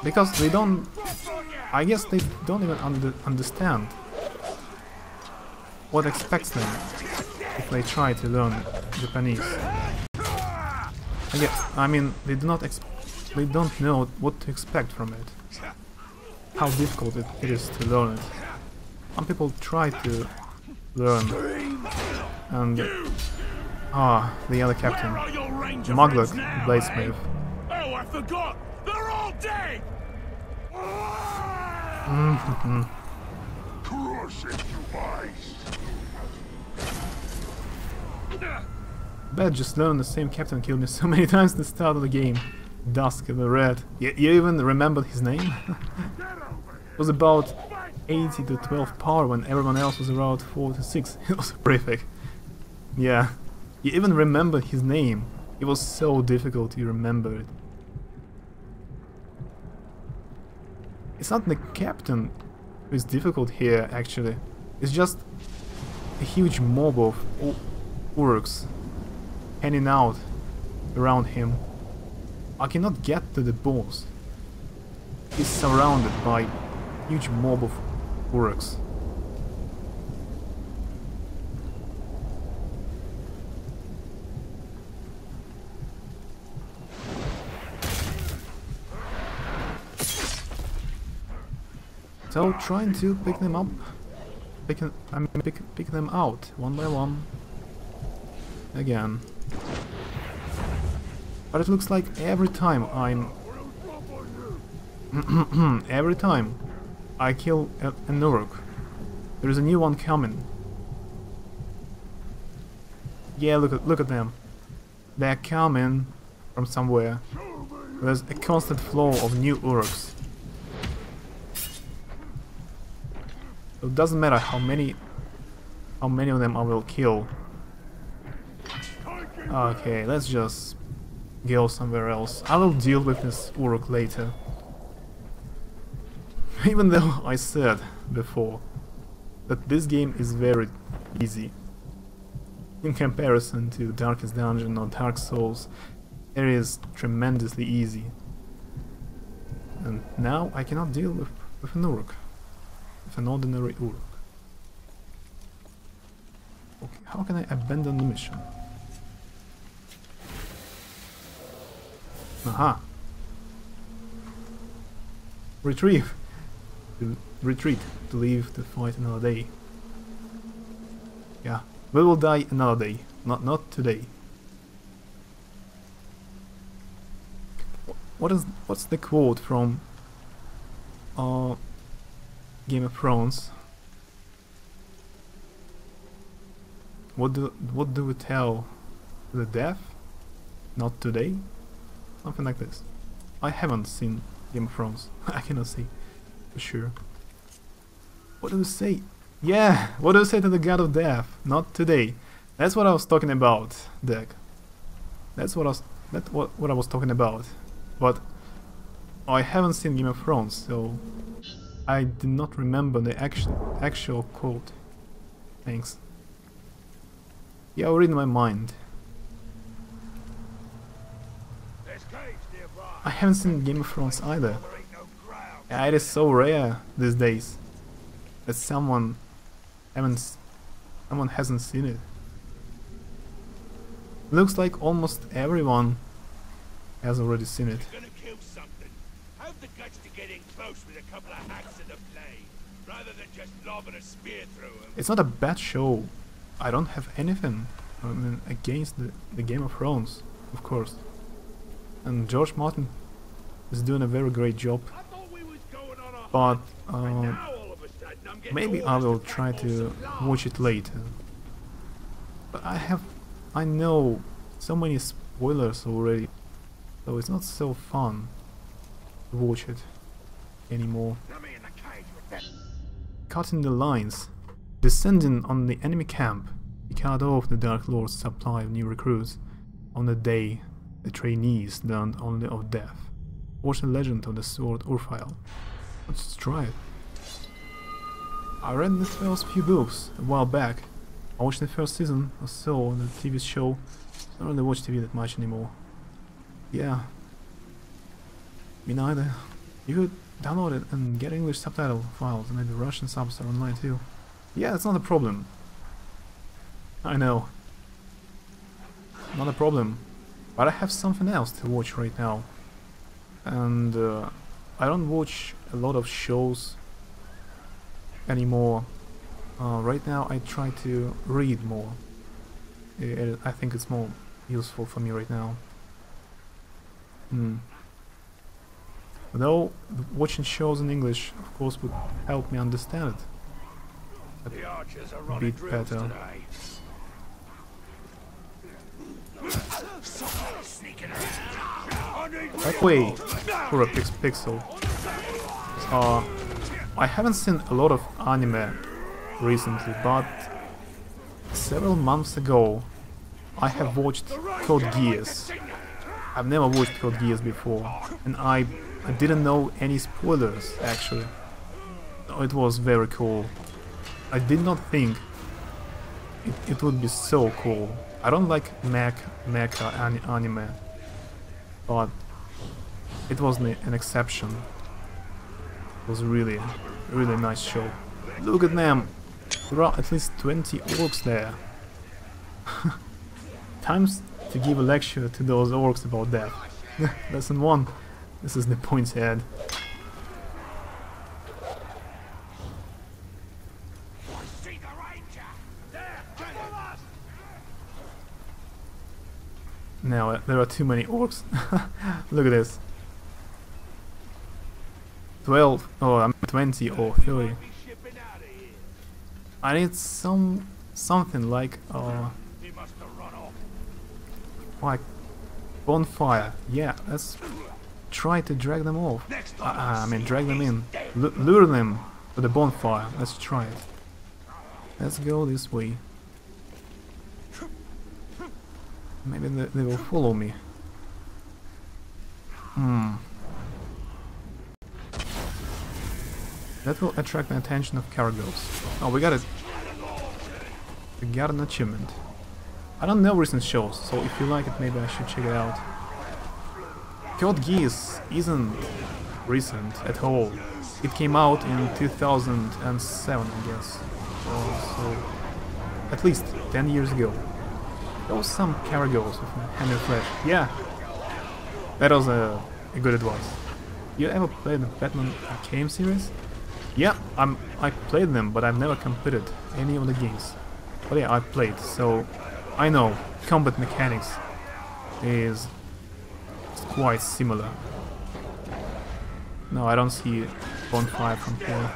S1: Because they don't... I guess they don't even understand what expects them if they try to learn Japanese. I mean, they don't know what to expect from it. How difficult it is to learn it. Some people try to learn, and the other captain, Mugluk, Bladesmith.
S9: Oh, I forgot! They're all dead! Crush it, you ice!
S1: Bet just learned the same captain killed me so many times at the start of the game. Dusk the Red. You even remembered his name? It was about 80 to 12 power when everyone else was around 4 to 6. It was horrific. Yeah. You even remembered his name. It was so difficult to remember it. It's not the captain who is difficult here, actually. It's just a huge mob of orcs hanging out around him. I cannot get to the boss. He's surrounded by a huge mob of orcs. So trying to pick them up, pick them out one by one. Again. But it looks like every time I'm... every time I kill an Uruk, there is a new one coming. Yeah, look at them. They're coming from somewhere. There's a constant flow of new Uruks. So it doesn't matter how many of them I will kill. Okay, let's just go somewhere else. I will deal with this Uruk later. Even though I said before that this game is very easy in comparison to Darkest Dungeon or Dark Souls, it is tremendously easy. And now I cannot deal with an Uruk, with an ordinary Uruk. Okay, how can I abandon the mission? Aha! Retrieve! To retreat, to leave to fight another day. Yeah, we will die another day, not today. What's the quote from Game of Thrones? What do we tell the deaf? Not today? Something like this. I haven't seen Game of Thrones. I cannot say for sure. What do we say? Yeah, what do we say to the God of Death? Not today. That's what I was talking about, Deck. That's what I was talking about. But I haven't seen Game of Thrones, so I did not remember the actual quote. Thanks. Yeah, I'll read in my mind. I haven't seen Game of Thrones either. Yeah, it is so rare these days that someone hasn't seen it. Looks like almost everyone has already seen it.
S9: Have the guts to get in close with a couple of hacks in the blade, rather than just lobbing a spear through them.
S1: It's not a bad show. I don't have anything against the Game of Thrones, of course. And George Martin is doing a very great job. But maybe I will try to watch it later. But I know so many spoilers already, so it's not so fun to watch it anymore. Cutting the lines. Descending on the enemy camp, he cut off the Dark Lord's supply of new recruits. On the day the trainees learned only of death. Watch the legend of the sword Urfile. Let's try it. I read the first few books a while back. I watched the first season or so on the TV show. I don't really watch TV that much anymore. Yeah. Me neither. You could download it and get English subtitle files, and maybe Russian subs are online too. Yeah, it's not a problem. I know. Not a problem. But I have something else to watch right now. And I don't watch a lot of shows anymore. Right now I try to read more. I think it's more useful for me right now. Though watching shows in English, of course, would help me understand it a bit better. That way, for a pixel. I haven't seen a lot of anime recently, but several months ago I have watched Code Geass. I've never watched Code Geass before, and I didn't know any spoilers actually. It was very cool. I did not think it would be so cool. I don't like mecha anime, but it was an exception. It was really nice show. Look at them! There are at least 20 orcs there. Times to give a lecture to those orcs about death. Lesson 1. This is the points head. No, there are too many orcs. Look at this. 12, oh, I'm 20 or 30. I need something like bonfire. Yeah, let's try to drag them off. I mean, drag them in. Lure them to the bonfire. Let's try it. Let's go this way. Maybe they will follow me. That will attract the attention of caragos. Oh, we got it. We got an achievement. I don't know recent shows, so if you like it, maybe I should check it out. Code Geass isn't recent at all. It came out in 2007, I guess. So at least 10 years ago. There was some caragos with hand and flesh. Yeah, that was a good advice. You ever played the Batman Arkham series? Yeah, I played them, but I've never completed any of the games. But yeah, I played, so I know combat mechanics is quite similar. No, I don't see bonfire from here.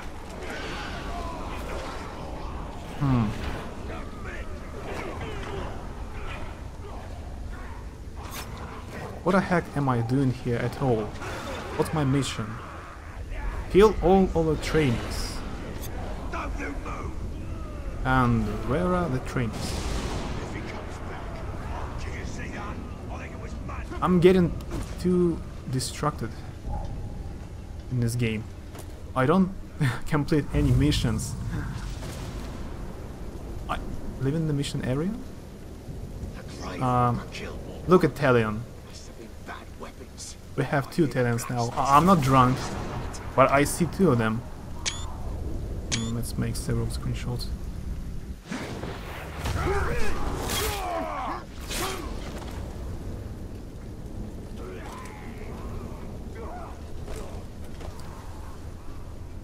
S1: What the heck am I doing here at all? What's my mission? Kill all other trainees. And where are the trainees? I'm getting too distracted in this game. I don't complete any missions. I live in the mission area? Look at Talion. We have 2 Talions now. I'm not drunk, but I see 2 of them. Let's make several screenshots.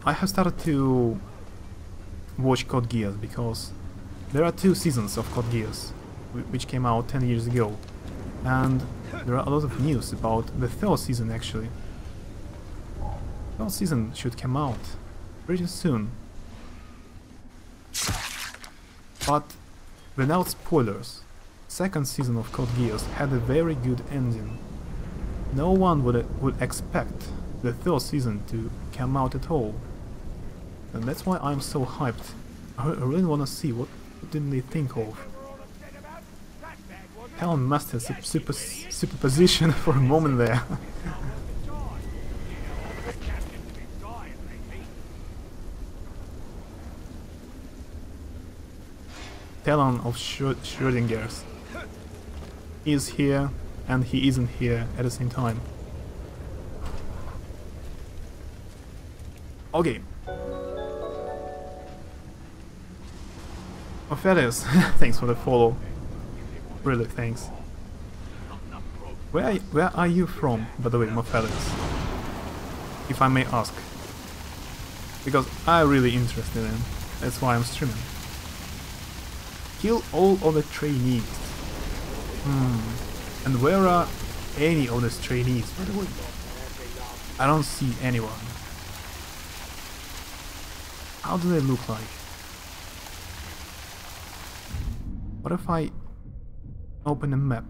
S1: I have started to watch Code Geass because there are 2 seasons of Code Geass, which came out 10 years ago, and there are a lot of news about the 3rd season actually. The 3rd season should come out pretty soon. But without spoilers, 2nd season of Code Geass had a very good ending. No one would expect the 3rd season to come out at all. And that's why I'm so hyped. I really wanna see what did they think of. Talon mastered superposition for a moment there. Talon of Schrödinger's is here and he isn't here at the same time. Okay. Ophelis, thanks for the follow. Really, thanks. Where are you from, by the way, Ophelis? If I may ask. Because I'm really interested in. That's why I'm streaming. Kill all of the trainees. And where are any of the trainees, by the way? I don't see anyone. How do they look like? What if I open a map?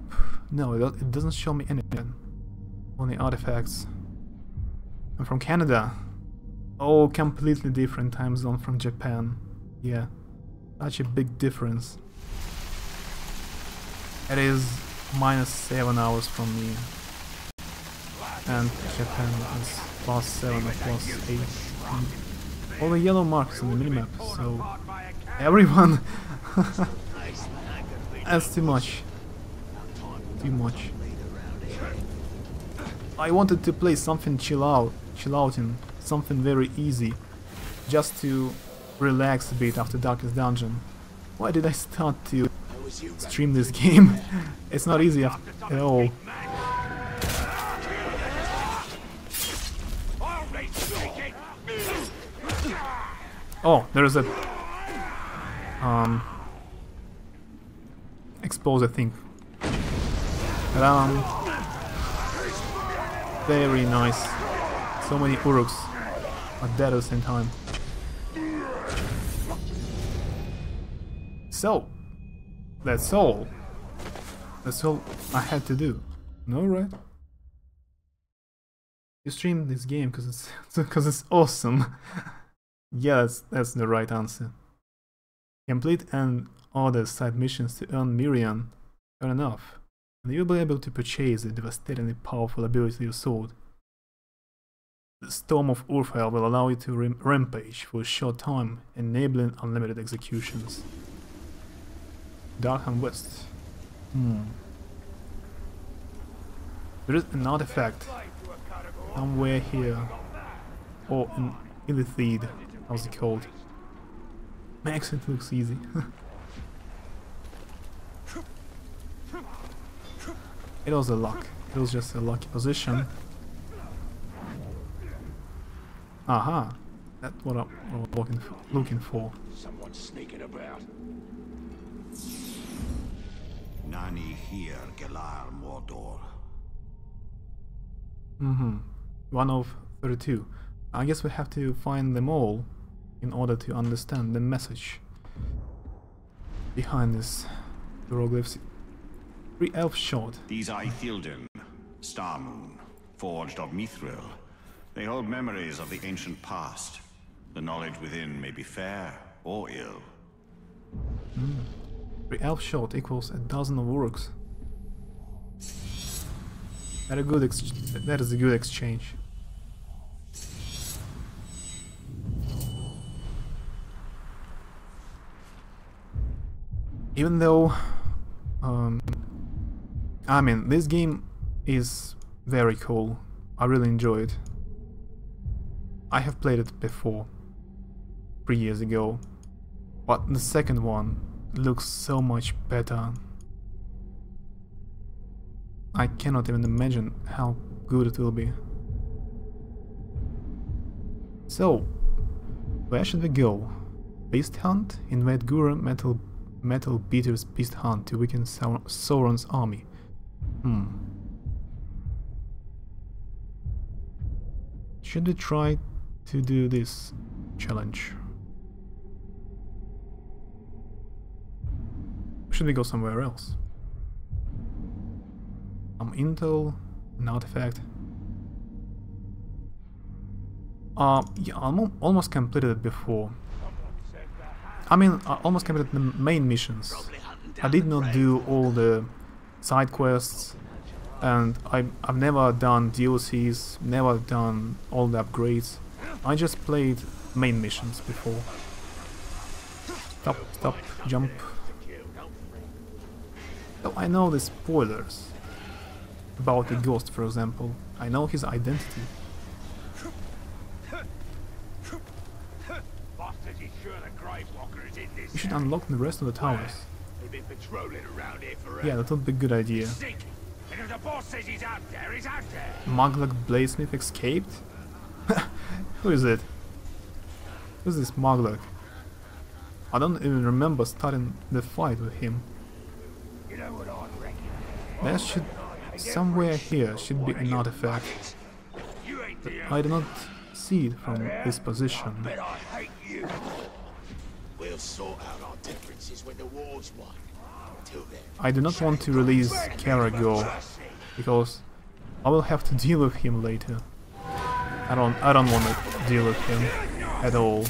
S1: No, it doesn't show me anything. Only artifacts. I'm from Canada. Oh, completely different time zone from Japan. Yeah, such a big difference. It is -7 hours from me. And Japan is +7 or +8. All the yellow marks on the minimap, so everyone. That's too much. Too much. I wanted to play something chill outing, something very easy, just to relax a bit after Darkest Dungeon. Why did I start to stream this game? It's not easy at all. Oh, there's a exploser thing. Very nice. So many Uruks are dead at the same time. So, that's all. That's all I had to do. No, right? You streamed this game because it's awesome. Yeah, that's the right answer. Complete and other side missions to earn Miriam. Fair enough. And you'll be able to purchase the devastatingly powerful ability of your sword. The Storm of Urfael will allow you to rampage for a short time, enabling unlimited executions. Darkham West. There is an artifact somewhere here. Or an Illithid. How's it called? My accent looks easy. It was a luck. It was just a lucky position. Aha! That's what I'm looking for.
S9: Someone's sneaking about.
S6: Nani here, Gelar Mordor.
S1: 1 of 32. I guess we have to find them all in order to understand the message behind this hieroglyphs. 3 elf short.
S6: These are Ithilden, Star Moon, forged of Mithril. They hold memories of the ancient past. The knowledge within may be fair or ill.
S1: 3 elf short equals 1,000 of Uruks. That is a good exchange. Even though, I mean, this game is very cool. I really enjoy it. I have played it before, 3 years ago, but the second one looks so much better. I cannot even imagine how good it will be. So, where should we go? Beast Hunt? Invade Gura Metal Beater's Beast Hunt to weaken Sauron's army. Should we try to do this challenge? Should we go somewhere else? Some intel, an artifact. Yeah, I almost completed it before. I mean, I almost completed the main missions. I did not do all the side quests, and I've never done DLCs, never done all the upgrades. I just played main missions before. Stop, jump. So I know the spoilers about the ghost, for example. I know his identity. We should unlock the rest of the towers. Yeah, that would be a good idea. Mugluk Bladesmith escaped? Who is it? Who's this Mugluk? I don't even remember starting the fight with him. There should... somewhere here should be an artifact. But I do not see it from this position.
S9: We'll sort out our differences when the war's won. Till then,
S1: I do not want to release Karagor because I will have to deal with him later. I don't want to deal with him at all.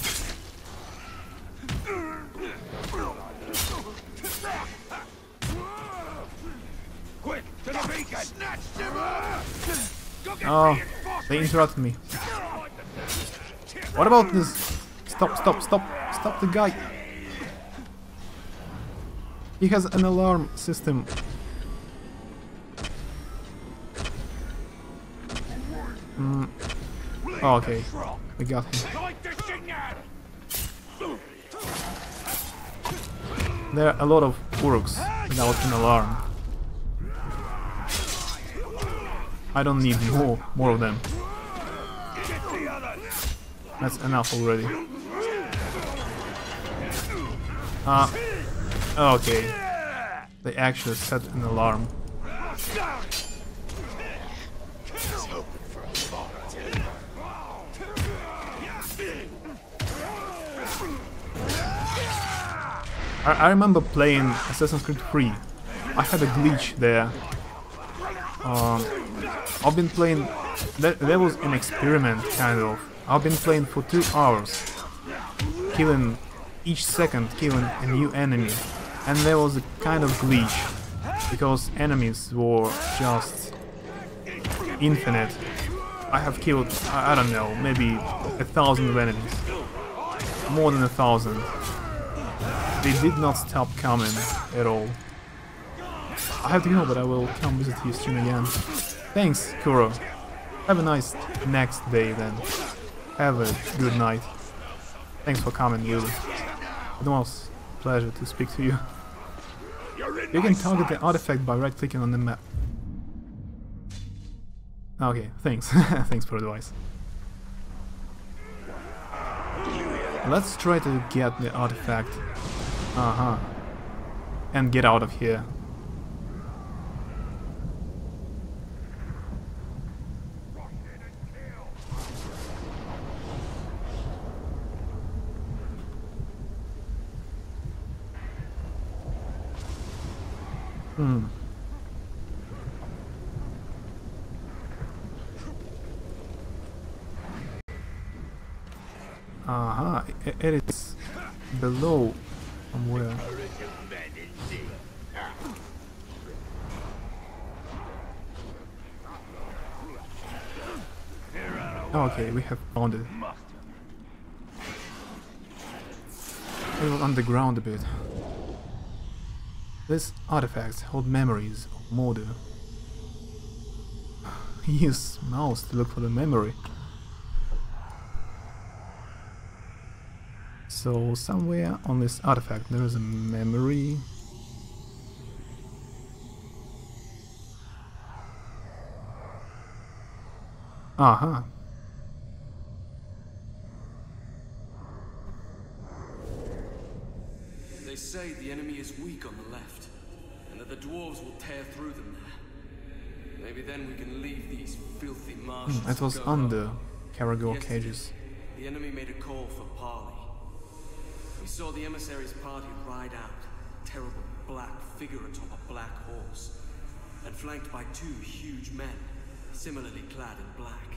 S9: quick to the beacon!
S1: Oh, they interrupted me. What about this? Stop the guy! He has an alarm system. Oh, okay, we got him. There are a lot of Uruks without an alarm. I don't need more of them. That's enough already. Okay. They actually set an alarm. I remember playing Assassin's Creed 3. I had a glitch there. I've been playing... There was an experiment, kind of. I've been playing for 2 hours, killing... each second killing a new enemy. And there was a kind of glitch, because enemies were just... infinite. I have killed, I don't know, maybe 1,000 enemies. More than 1,000. They did not stop coming at all. I have to go, but I will come visit your stream again. Thanks, Kuro. Have a nice next day then. Have a good night. Thanks for coming, really. It was a pleasure to speak to you. You can target the artifact by right-clicking on the map. Okay, thanks. Thanks for the advice. Let's try to get the artifact. And get out of here. It is below somewhere. Okay, we have found it. It was underground a bit. These artifacts hold memories of Mordor. Use mouse to look for the memory. So somewhere on this artifact there is a memory.
S7: They say the enemy is weak on the left, and that the dwarves will tear through them there. Maybe then we can leave these filthy marshes.
S1: It was under Caragor cages.
S7: The enemy made a call for parley. We saw the emissary's party ride out, a terrible black figure atop a black horse, and flanked by 2 huge men, similarly clad in black.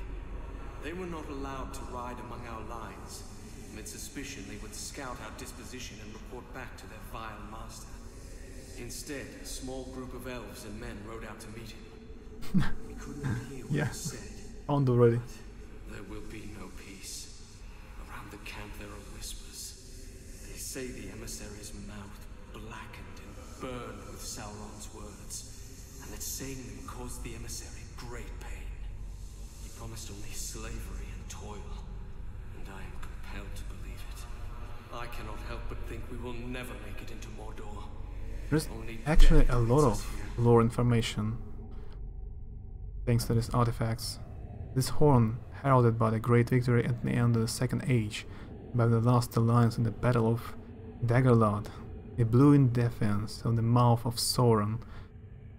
S7: They were not allowed to ride among our lines. Amid suspicion, they would scout our disposition and report back to their vile master. Instead, a small group of elves and men rode out to meet him. We couldn't hear what was said.
S1: Found already.
S7: There will be no peace. Around the camp there are whispers. They say the emissary's mouth blackened and burned with Sauron's words, and that saying them caused the emissary great pain. He promised only slavery and toil, and I am compelled to believe it. I cannot help but think we will never make it into Mordor.
S1: There's actually a lot of lore information thanks to these artifacts. This horn, heralded by the great victory at the end of the Second Age, by the last alliance in the Battle of Daggerlad, it blew in defense of the mouth of Sauron,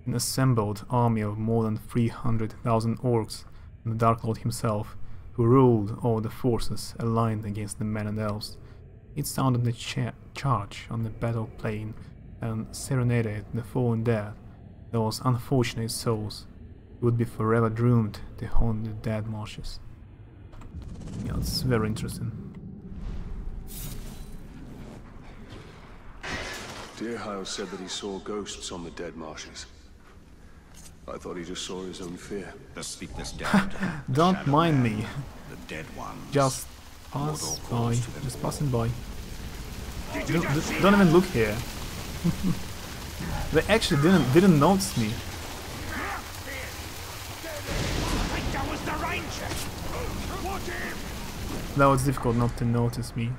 S1: an assembled army of more than 300,000 orcs, and the Dark Lord himself, who ruled all the forces aligned against the men and elves. It sounded the charge on the battle plain and serenaded the fallen dead, those unfortunate souls who would be forever doomed to haunt the dead marshes. Yeah, it's very interesting.
S3: Deerhile said that he saw ghosts on the dead marshes. I thought he just saw his own fear.
S6: The sleepless dead.
S1: Don't mind me.
S6: The dead ones.
S1: Just pass by. Just passing by. Don't even look here. They actually didn't notice me. That was difficult not to notice me.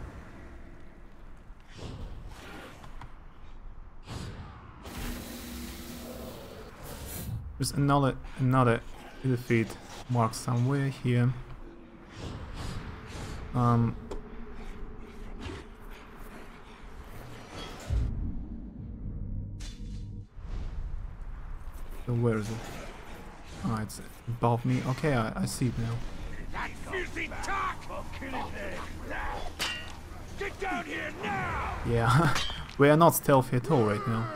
S1: There's another defeat marked somewhere here. So where is it? Ah, it's above me. Okay, I see it now.
S9: That filthy tack! I'll kill it there. Get down here now!
S1: Yeah, We are not stealthy at all right now.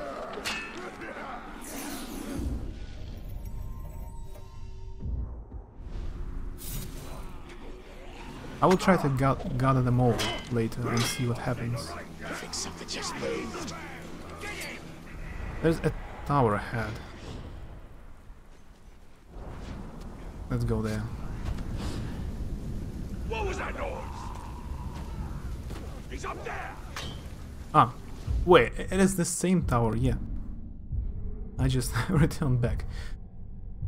S1: I will try to gather them all later and see what happens.
S8: I think something just moved.
S1: There's a tower ahead. Let's go there.
S9: What was that noise? He's up there!
S1: Ah, wait, it is the same tower, yeah. I just returned back.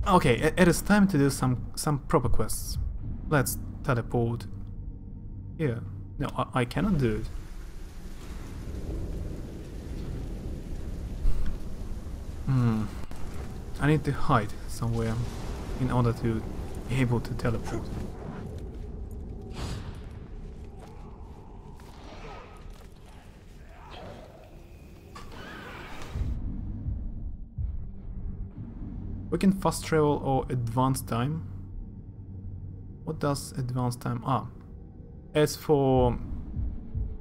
S1: Okay, it is time to do some proper quests. Let's teleport here. No, I cannot do it. I need to hide somewhere in order to be able to teleport. We can fast travel or advance time. What does advance time? Ah, it's for...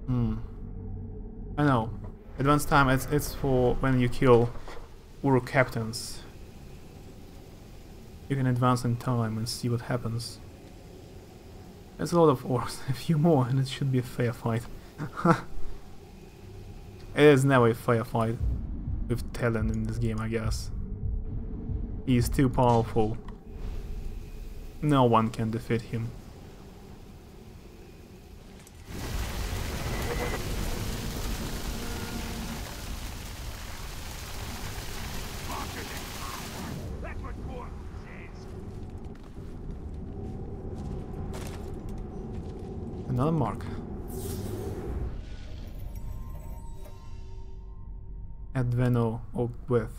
S1: I know. Advance time, it's for when you kill Uruk captains. You can advance in time and see what happens. There's a lot of orcs, a few more, and it should be a fair fight. It is never a fair fight with Talon in this game, I guess. He is too powerful. No one can defeat him. Another mark. Adveno Oak Width.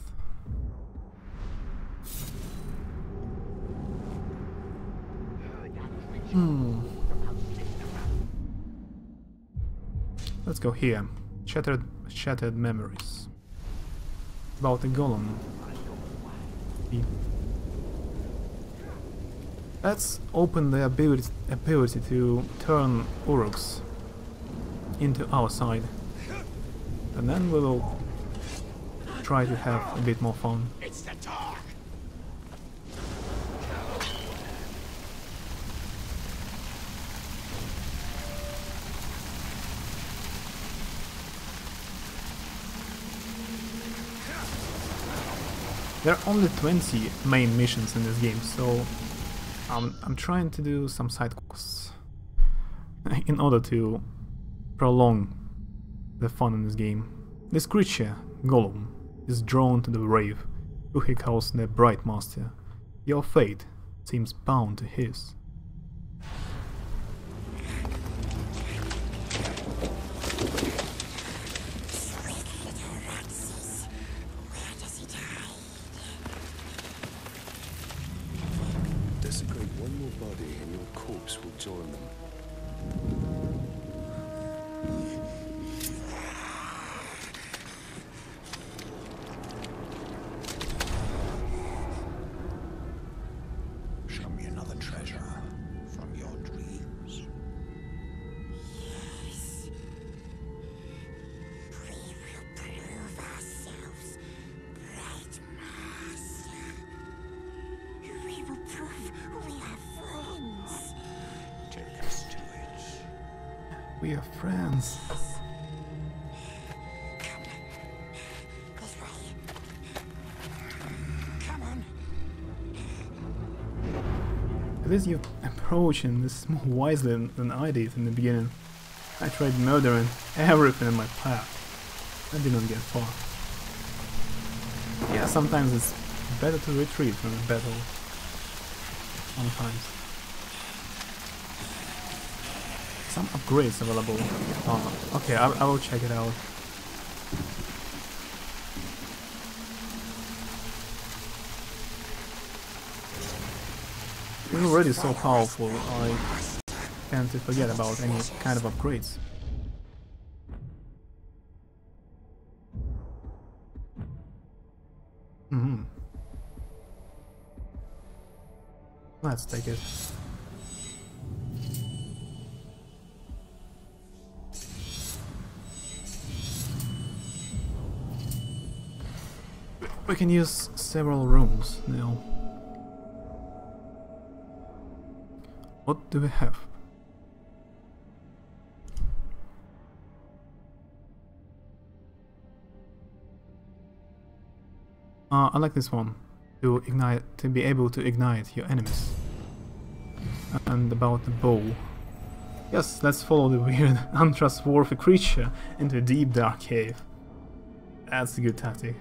S1: Let's go here. Shattered memories. About the golem. Let's open the ability to turn Uruks into our side. And then we will try to have a bit more fun.
S9: It's the dark!
S1: There are only 20 main missions in this game, so I'm trying to do some side quests in order to prolong the fun in this game. This creature, Golem, is drawn to the brave, who he calls the Bright Master. Your fate seems bound to his.
S3: Desecrate one more body and your corpse will join them.
S5: Show me another treasure from your dreams.
S8: Yes. We will prove ourselves, Bright Master. We will prove we are friends.
S5: Take us to it.
S1: We are friends.
S8: Come. This way. Come on.
S1: At least you're approaching this more wisely than I did in the beginning. I tried murdering everything in my path. I didn't get far. Yeah, sometimes it's better to retreat from a battle. Sometimes. Some upgrades available. Oh, okay, I will check it out. We're already so powerful, I tend to forget about any kind of upgrades. Let's take it. We can use several rooms now. What do we have? I like this one. To be able to ignite your enemies. And about the bow. Yes, let's follow the weird, untrustworthy creature into a deep dark cave. That's a good tactic.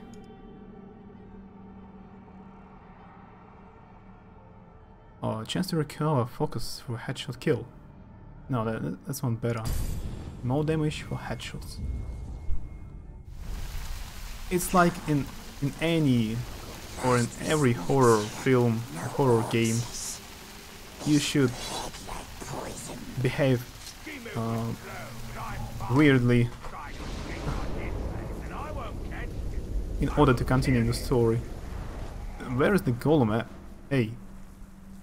S1: Oh, a chance to recover focus for a headshot kill. No, that's one better. More damage for headshots. It's like in any or in every horror film, horror game, you should behave weirdly in order to continue the story. Where is the golem at? Hey,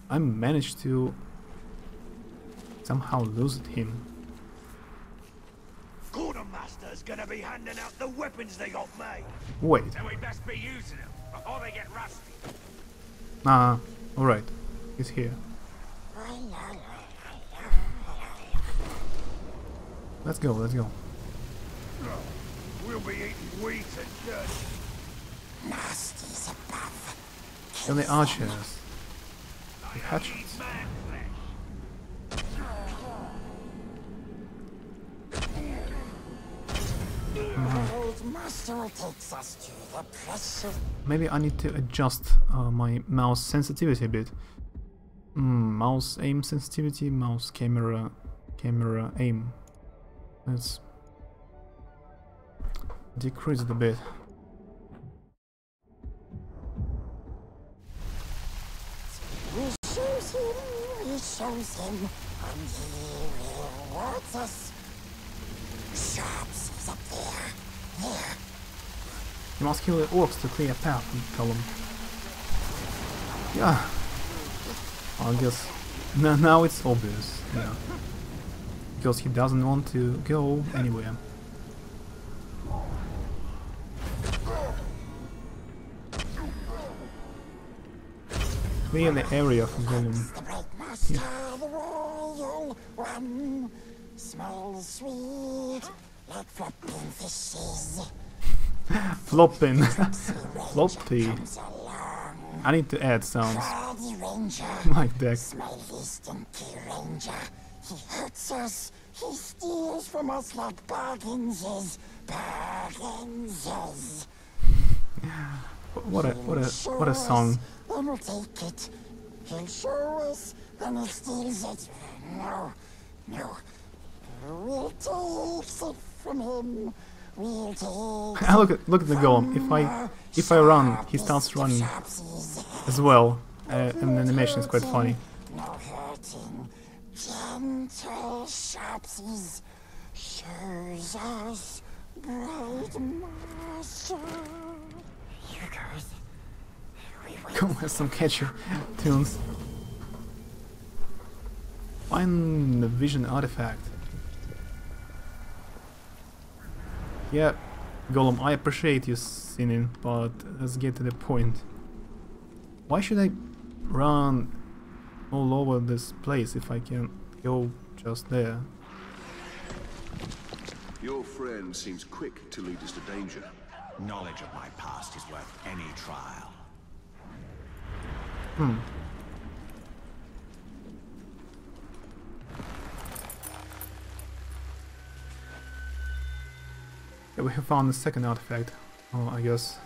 S1: I managed to somehow lose him.
S5: Quartermaster's gonna be handing out the weapons they got made.
S1: Wait.
S9: So we best be using them before they get rusty.
S1: Alright. He's here. Let's go, let's go.
S9: We'll be eating wheat and dirt.
S8: Nasty's above.
S1: Kill the archers. The hatchets. Maybe I need to adjust my mouse sensitivity a bit. Mouse aim sensitivity, mouse camera aim. Let's decrease it a bit.
S8: We shows him, and he rewards us. Sharps is up there. Here.
S1: You must kill the orcs to clear a path, Column. Yeah. I guess now it's obvious. Yeah. Because he doesn't want to go anywhere. Clear the area for Gollum.
S8: The great master, the royal one. Smells sweet, like flopping fishes.
S1: Flopping. Floppy. I need to add sounds like that.
S8: Smiley, stinky ranger. He hurts us. He steals from us like bargains. Bargains.
S1: What a song.
S8: Then we'll take it. He'll show us, then he steals it. No. We'll take it from him. We'll take
S1: Look at the golem. If I run, he starts running as well. And the animation is quite funny.
S8: No hurting. Gentle Sharpsies shows us bright master. You guys.
S1: Golem has some catchy tunes. Find the vision artifact. Yeah, Golem, I appreciate you singing, but let's get to the point. Why should I run all over this place if I can go just there?
S3: Your friend seems quick to lead us to danger.
S6: Knowledge of my past is worth any trial.
S1: Yeah, we have found the second artifact. Oh, I guess.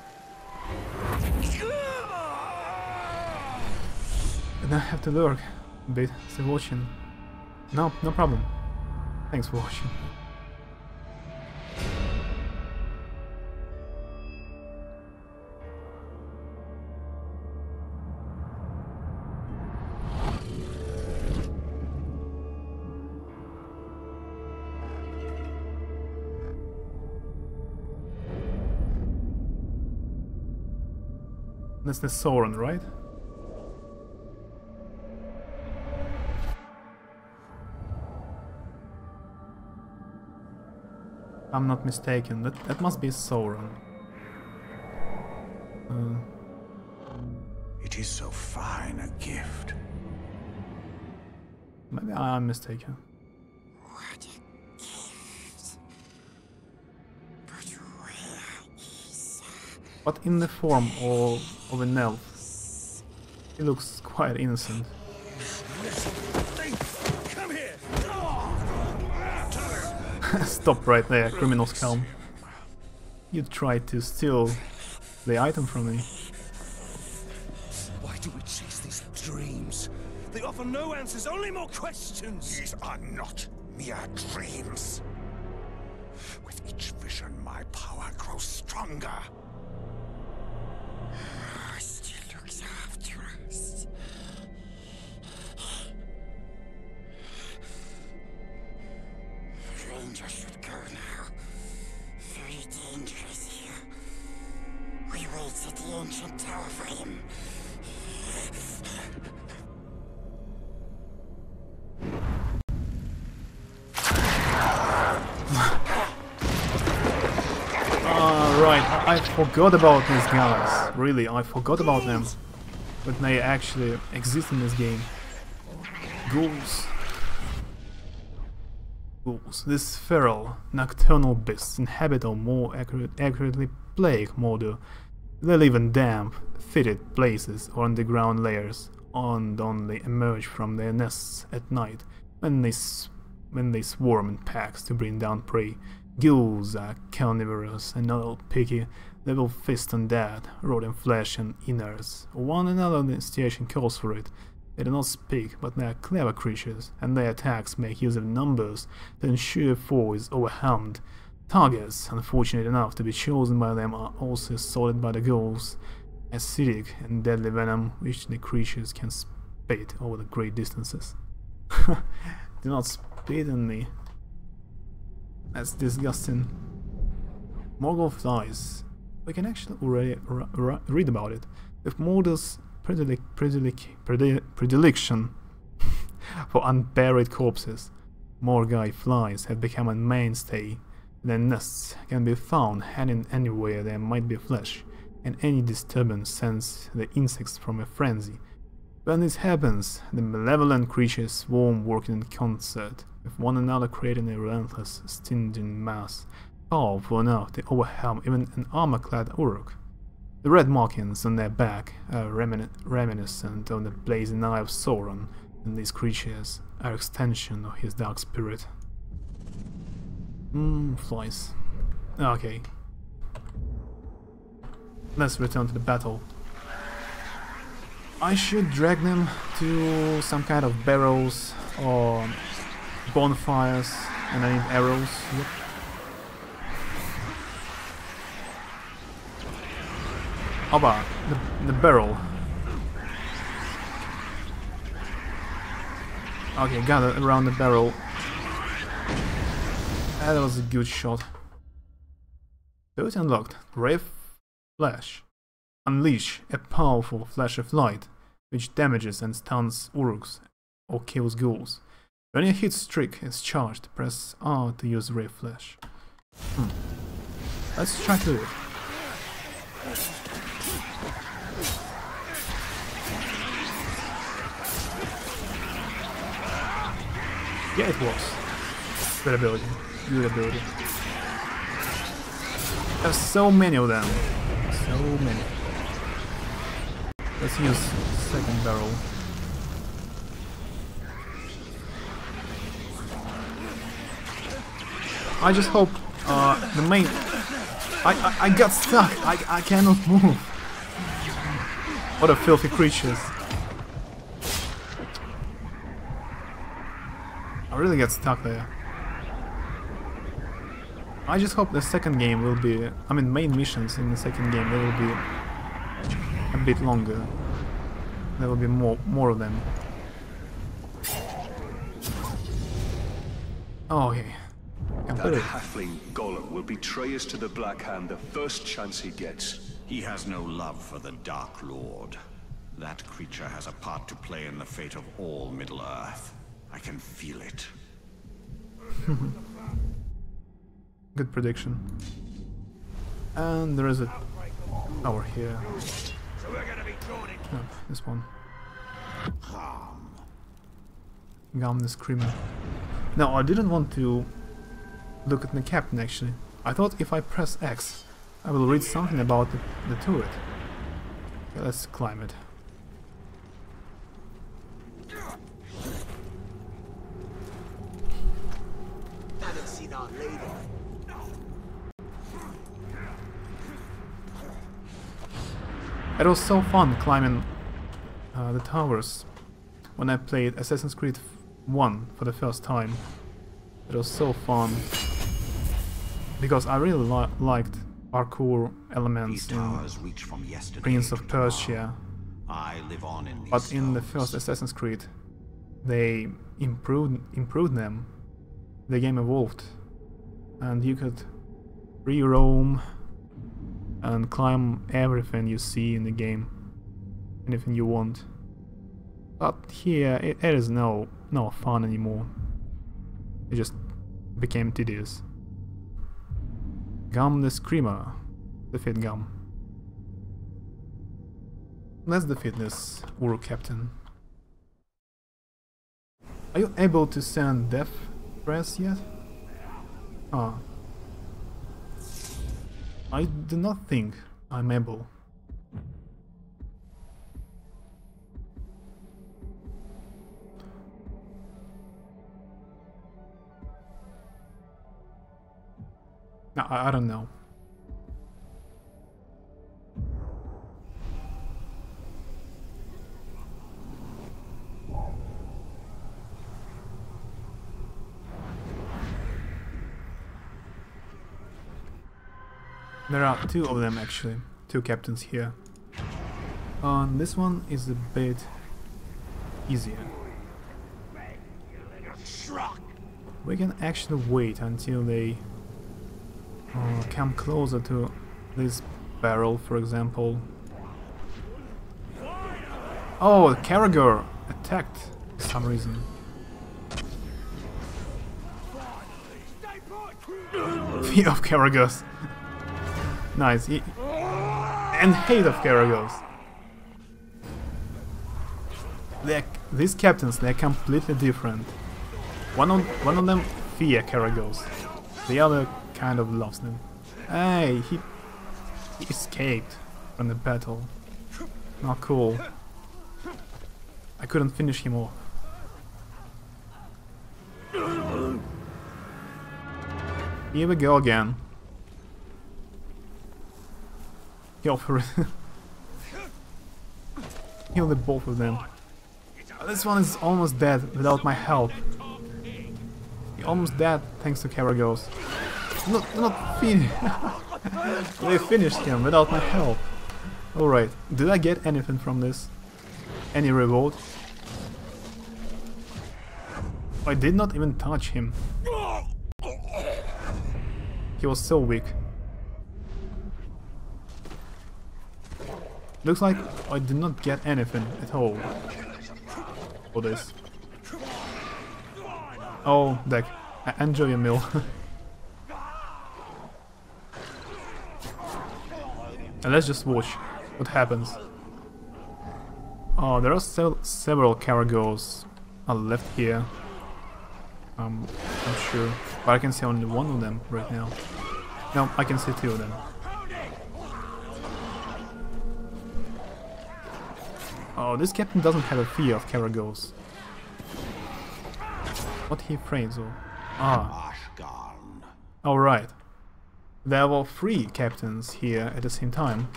S1: And I have to lurk a bit, still watching. No problem. Thanks for watching. That's the Sauron, right? I'm not mistaken. That must be Sauron.
S5: It is so fine a gift.
S1: Maybe I'm mistaken.
S8: What a gift. But where is...
S1: But in the form of an elf, he looks quite innocent.
S3: Come here!
S1: Stop right there, criminal scum. You tried to steal the item from me.
S3: Why do we chase these dreams? They offer no answers, only more questions!
S4: These are not mere dreams. With each vision, my power grows stronger.
S8: Still looks after us. Ranger should go now. Very dangerous here. We wait at the ancient tower for him.
S1: Right, I forgot about these guys. Really, I forgot about them. But they actually exist in this game. Ghouls. Ghouls. These feral, nocturnal beasts inhabit, or more accurately plague Mordor. They live in damp, fetid places or underground layers, and only emerge from their nests at night when they swarm in packs to bring down prey. Ghouls are carnivorous and not all picky. They will feast on dead, rotting flesh and innards. One another station calls for it. They do not speak, but they are clever creatures, and their attacks make use of numbers to ensure a foe is overwhelmed. Targets, unfortunate enough to be chosen by them, are also assaulted by the ghouls. Acidic and deadly venom which the creatures can spit over the great distances. Do not spit on me. That's disgusting. Morgoth's eyes. We can actually already read about it. With Mordor's predilection for unburied corpses, Morgai flies have become a mainstay. Their nests can be found hidden anywhere there might be flesh, and any disturbance sends the insects from a frenzy. When this happens, the malevolent creatures swarm, working in concert with one another, creating a relentless, stinging mass, powerful enough to overwhelm even an armor-clad Uruk. The red markings on their back are reminiscent of the blazing eye of Sauron, and these creatures are extension of his dark spirit. Flies. Okay. Let's return to the battle. I should drag them to some kind of barrels or bonfires, and I need arrows. Yep. How about the barrel? Okay, got it around the barrel. That was a good shot. Ability unlocked. Ray of Flash. Unleash a powerful flash of light, which damages and stuns Uruks or kills ghouls. When your hit streak is charged, press R to use Ray of Flash. Let's try to do it. Yeah, it was. Good ability. Good ability. There's so many of them. So many. Let's use second barrel. I just hope the main... I got stuck. I cannot move. What a filthy creatures. I really get stuck there. I just hope the second game will be... I mean, main missions in the second game, they will be a bit longer. There will be more of them. Oh, okay.
S3: That halfling Gollum will betray us to the Black Hand the first chance he gets.
S6: He has no love for the Dark Lord. That creature has a part to play in the fate of all Middle-earth. I can feel it.
S1: Good prediction. And there is a Over here.
S9: So we're gonna be drawn in.
S1: No, this one. Gum the Screamer. No, I didn't want to look at the captain actually. I thought if I press X, I will read something about the turret. Okay, let's climb it.
S5: Haven't seen our lady.
S1: It was so fun climbing the towers when I played Assassin's Creed 1 for the first time. It was so fun because I really liked parkour elements in Prince of Persia. But in the first Assassin's Creed, they improved them. The game evolved, and you could re-roam and climb everything you see in the game, anything you want. But here it is no fun anymore. It just became tedious. Gum the Screamer. Defeat Gum. Let's defeat this Uru captain. Are you able to send death threats yet? Ah. I do not think I'm able. No, I don't know. There are two of them actually, two captains here. This one is a bit easier. We can actually wait until they come closer to this barrel, for example. Oh, Carragher attacked for some reason. Fear of Carragers. Nice. And hate of Carragers. These captains, they're completely different. One of them fear Carragers. The other kind of loves them. Hey, he escaped from the battle. Not cool. I couldn't finish him off. Here we go again. Go for it. Kill the both of them. This one is almost dead without my help. He almost dead thanks to Carragers. Not finish. They finished him without my help. Alright, did I get anything from this? Any reward? I did not even touch him. He was so weak. Looks like I did not get anything at all for this. Oh, Deck, enjoy your meal. And let's just watch what happens. Oh, there are several Carragers left here. I'm sure, but I can see only one of them right now. No, I can see two of them. Oh, this captain doesn't have a fear of Carragers. What he frames of? Ah. Alright. There were 3 captains here at the same time.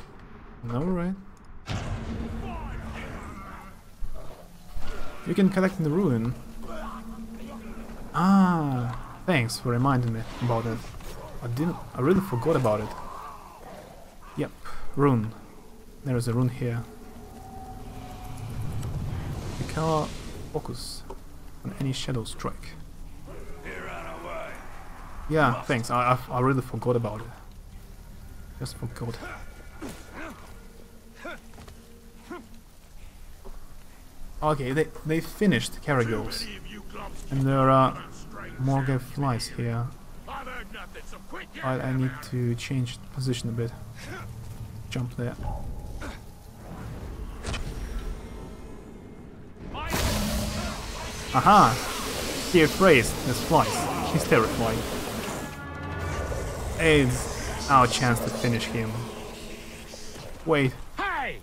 S1: Alright. You can collect in the ruin. Ah, thanks for reminding me about it. I really forgot about it. Yep, rune. There is a rune here. The color focus on any shadow strike. Yeah, thanks. I really forgot about it. Just forgot. Okay, they finished Carragers. And there are more flies here. I need to change position a bit. jump there. Aha! He afraid this flies. He's terrified. It's our chance to finish him. Wait.
S9: Hey!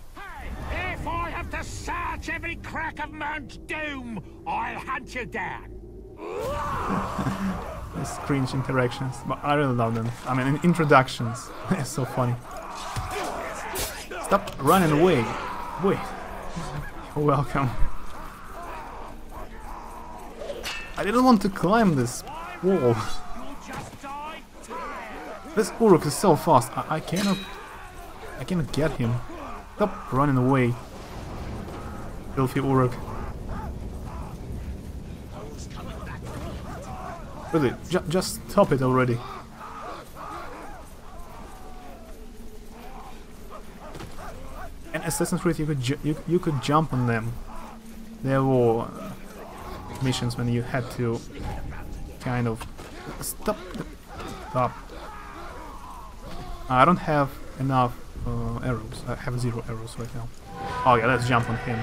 S9: If I have to search every crack of Mount Doom, I'll hunt you down.
S1: These cringe interactions, but I really love them. I mean, introductions. It's so funny. Stop running away. Wait. You're welcome. I didn't want to climb this wall. This Uruk is so fast. I cannot get him. Stop running away. Filthy Uruk. Really, just stop it already. In Assassin's Creed, you could jump on them. There were missions when you had to kind of stop. I don't have enough arrows. I have 0 arrows right now. Oh yeah, let's jump on him.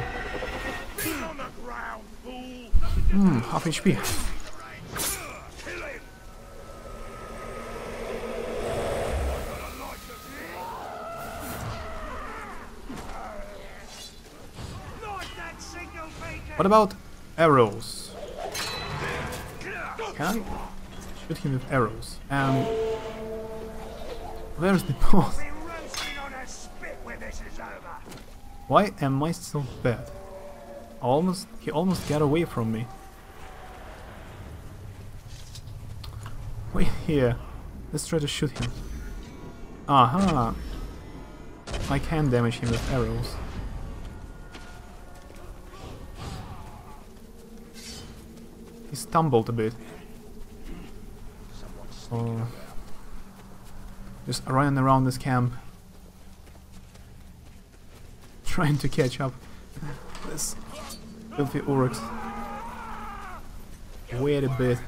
S1: Half HP. What about arrows? Can I shoot him with arrows? And where's the boss? Why am I so bad? He almost got away from me. Wait here. Let's try to shoot him. Aha! I can damage him with arrows. He stumbled a bit. Just running around this camp, trying to catch up. This filthy Uruks. Wait a bit.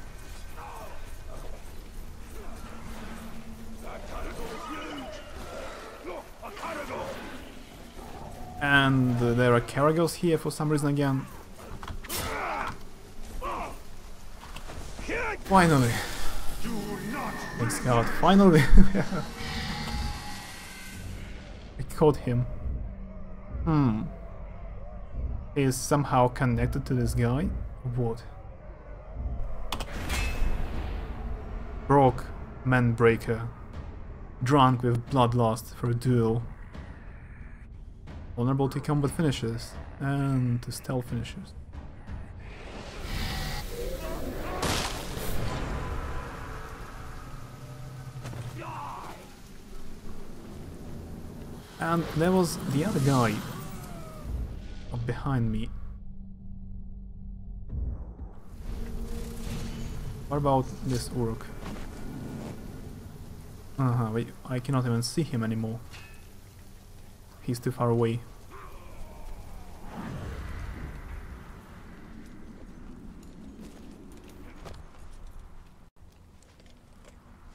S1: And there are Caragors here for some reason again. Finally! Thanks God, finally! I caught him. He is somehow connected to this guy? What? Broke Manbreaker. Drunk with bloodlust for a duel. Vulnerable to combat finishes and to stealth finishes. And there was the other guy up behind me. What about this Uruk? Wait, I cannot even see him anymore. He's too far away.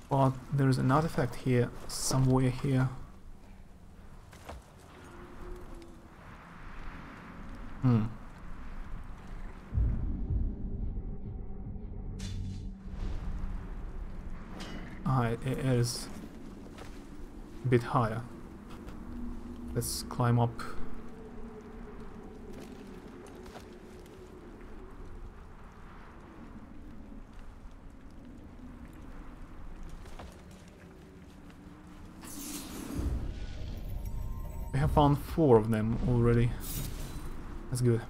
S1: But there's an artifact here, somewhere here. It is a bit higher. Let's climb up. We have found 4 of them already. That's good.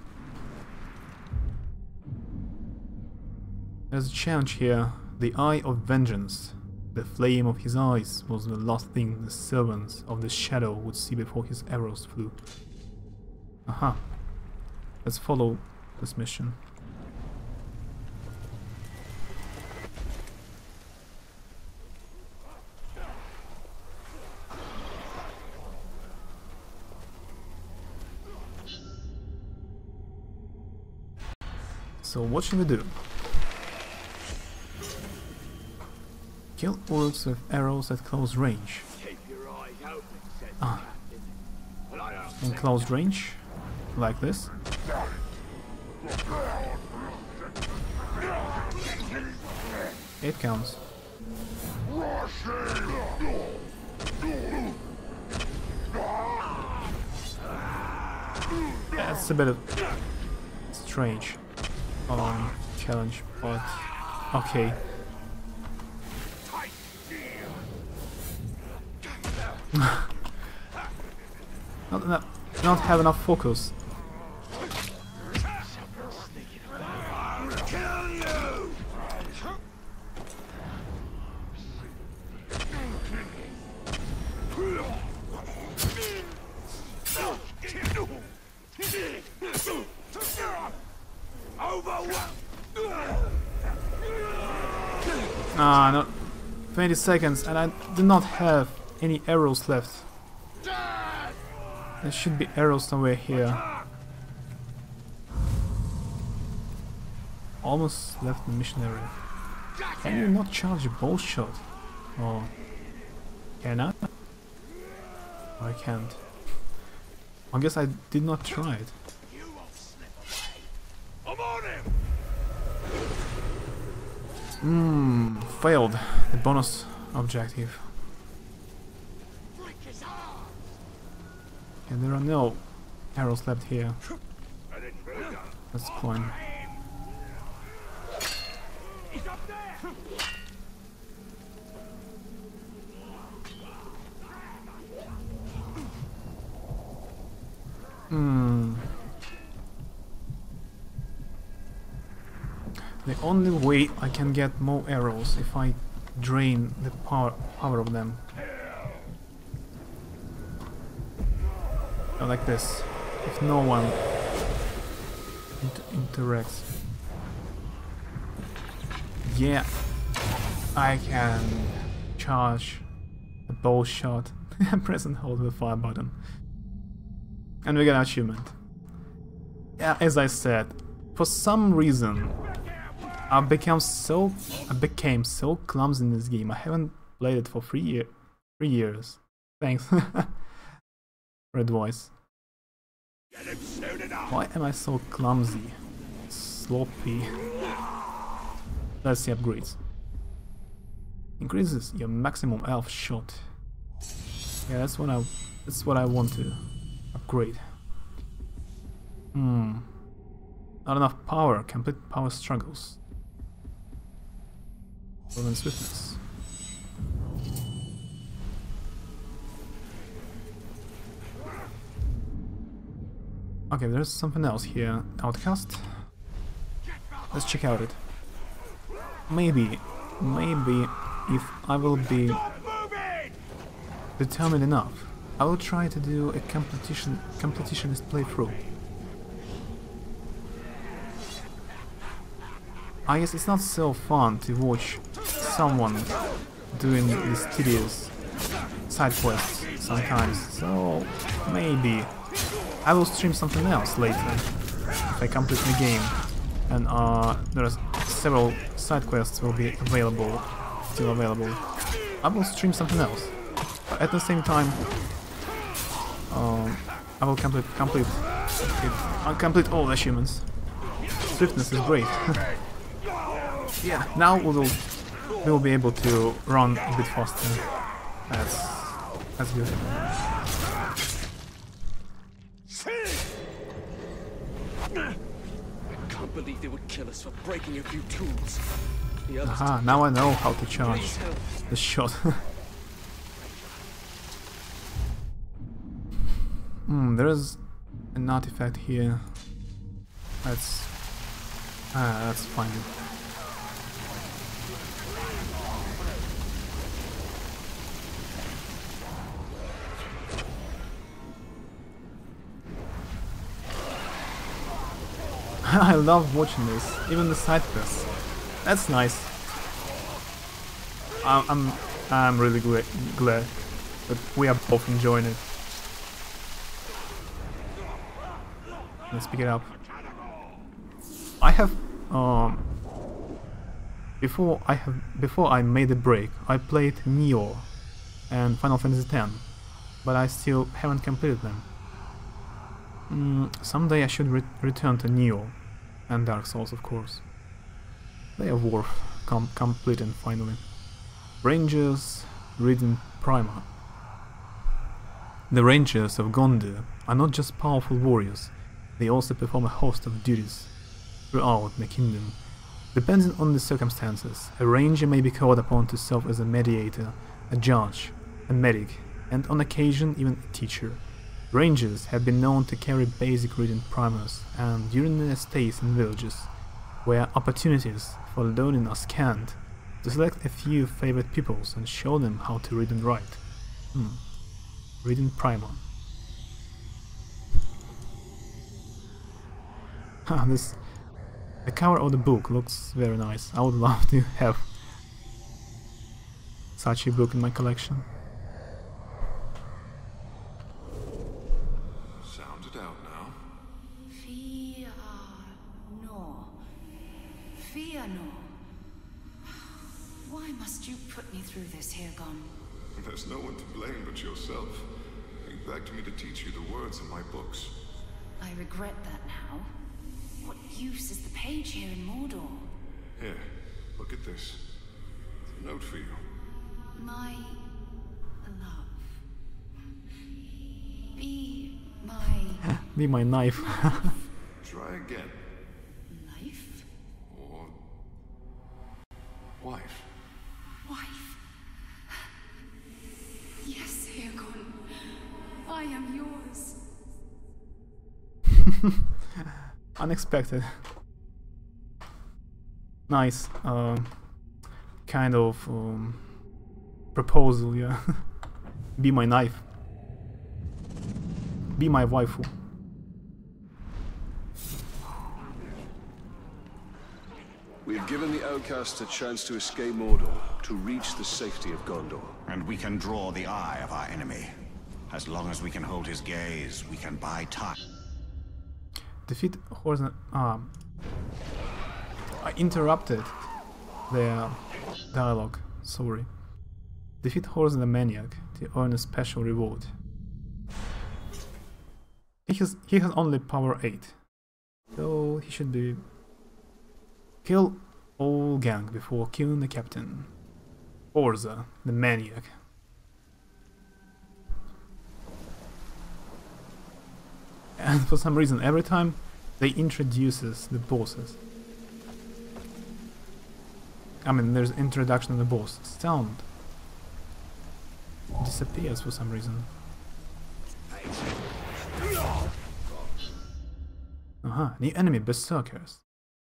S1: There's a challenge here. The Eye of Vengeance. The flame of his eyes was the last thing the servants of the Shadow would see before his arrows flew. Aha. Let's follow this mission. So what should we do? Kill Uruks with arrows at close range. in close range, like this. It counts. That's a bit of strange challenge, but okay. not have enough focus. Ah, no, 20 seconds, and I do not have any arrows left. There should be arrows somewhere here. Almost left the mission area. Can you not charge a bow shot? Oh, can I? I can't. I guess I did not try it. Failed the bonus objective. And there are no arrows left here. That's the point. The only way I can get more arrows if I drain the power of them. Like this, if no one interacts. Yeah, I can charge a bow shot. Press and hold the fire button. And we get an achievement. Yeah, as I said, for some reason I became so clumsy in this game. I haven't played it for 3 years. Thanks for advice. Why am I so clumsy? Sloppy. Let's see upgrades. Increases your maximum health shot. Yeah, that's what I want to upgrade. Not enough power. Complete power struggles. Proven swiftness. Okay, there's something else here. Outcast. Let's check out it. Maybe if I will be determined enough, I will try to do a competitionist playthrough. I guess it's not so fun to watch someone doing these tedious side quests sometimes, so maybe I will stream something else later if I complete the game, and there are several side quests will be still available. I will stream something else. But at the same time, I will complete all the achievements. Swiftness is great. Yeah, now we will be able to run a bit faster. That's good.
S7: I can't believe they would kill us for breaking a few tools.
S1: Aha, now I know how to charge the shot. There's an artifact here. That's fine. I love watching this, even the side quests. That's nice. I'm really glad that we are both enjoying it. Let's pick it up. I have before I made the break, I played Neo and Final Fantasy X, but I still haven't completed them. Someday I should return to Neo and Dark Souls, of course. They are worth completing finally. Rangers reading Primer. The Rangers of Gondor are not just powerful warriors, they also perform a host of duties throughout the kingdom. Depending on the circumstances, a ranger may be called upon to serve as a mediator, a judge, a medic, and on occasion even a teacher. Rangers have been known to carry basic reading primers, and during their stays in villages, where opportunities for learning are scant, to select a few favorite pupils and show them how to read and write. Reading primer. The cover of the book looks very nice. I would love to have such a book in my collection.
S4: Sound it out now.
S8: Fear no. Fear no. Why must you put me through this, Hirgon?
S4: There's no one to blame but yourself. You begged me to teach you the words in my books.
S8: I regret that now. What use is the page here in Mordor?
S4: Here, look at this. It's a note for you.
S8: My love. Be my...
S1: Be my knife.
S4: Try again.
S8: Life?
S4: Or... wife.
S8: Wife. Yes, Hirgon. I am yours.
S1: Unexpected. Nice. Kind of proposal, yeah. Be my knife. Be my waifu.
S3: We've given the outcasts a chance to escape Mordor, to reach the safety of Gondor.
S6: And we can draw the eye of our enemy. As long as we can hold his gaze, we can buy time.
S1: Defeat Horse. I interrupted their dialogue. Sorry. Defeat Horse the Maniac to earn a special reward. He has only power 8, so he should be kill all gang before killing the captain. Orza the Maniac. And for some reason, every time they introduces the bosses, I mean, there's introduction of the boss, sound disappears for some reason. New enemy, Berserkers.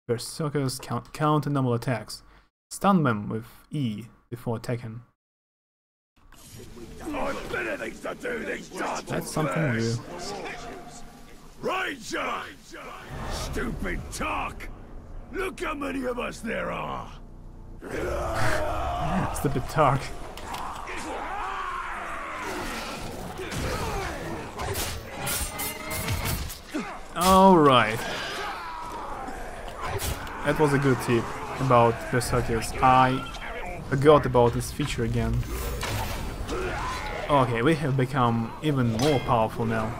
S1: Berserkers counter normal attacks. Stun them with E before attacking. That's something new.
S9: Ranger! Stupid talk! Look how many of us there are!
S1: Stupid talk. Alright. That was a good tip about Berserkers. I forgot about this feature again. Okay, we have become even more powerful now.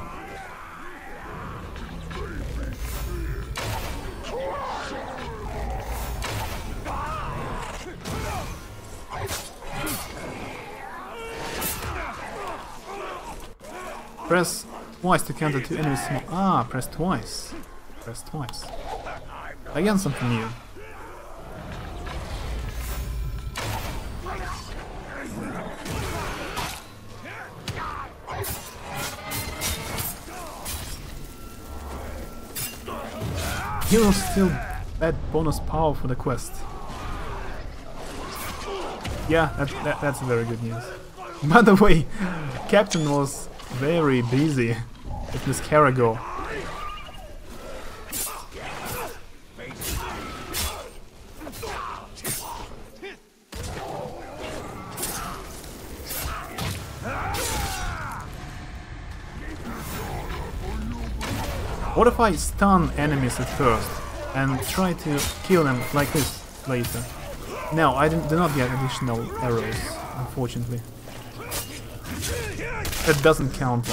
S1: Press twice to counter two enemies. Press twice. Press twice. Again, something new. Heroes still add bonus power for the quest. Yeah, that's very good news. By the way, Captain was very busy with this Caragor. What if I stun enemies at first and try to kill them like this later? No, I do not get additional arrows, unfortunately. That doesn't count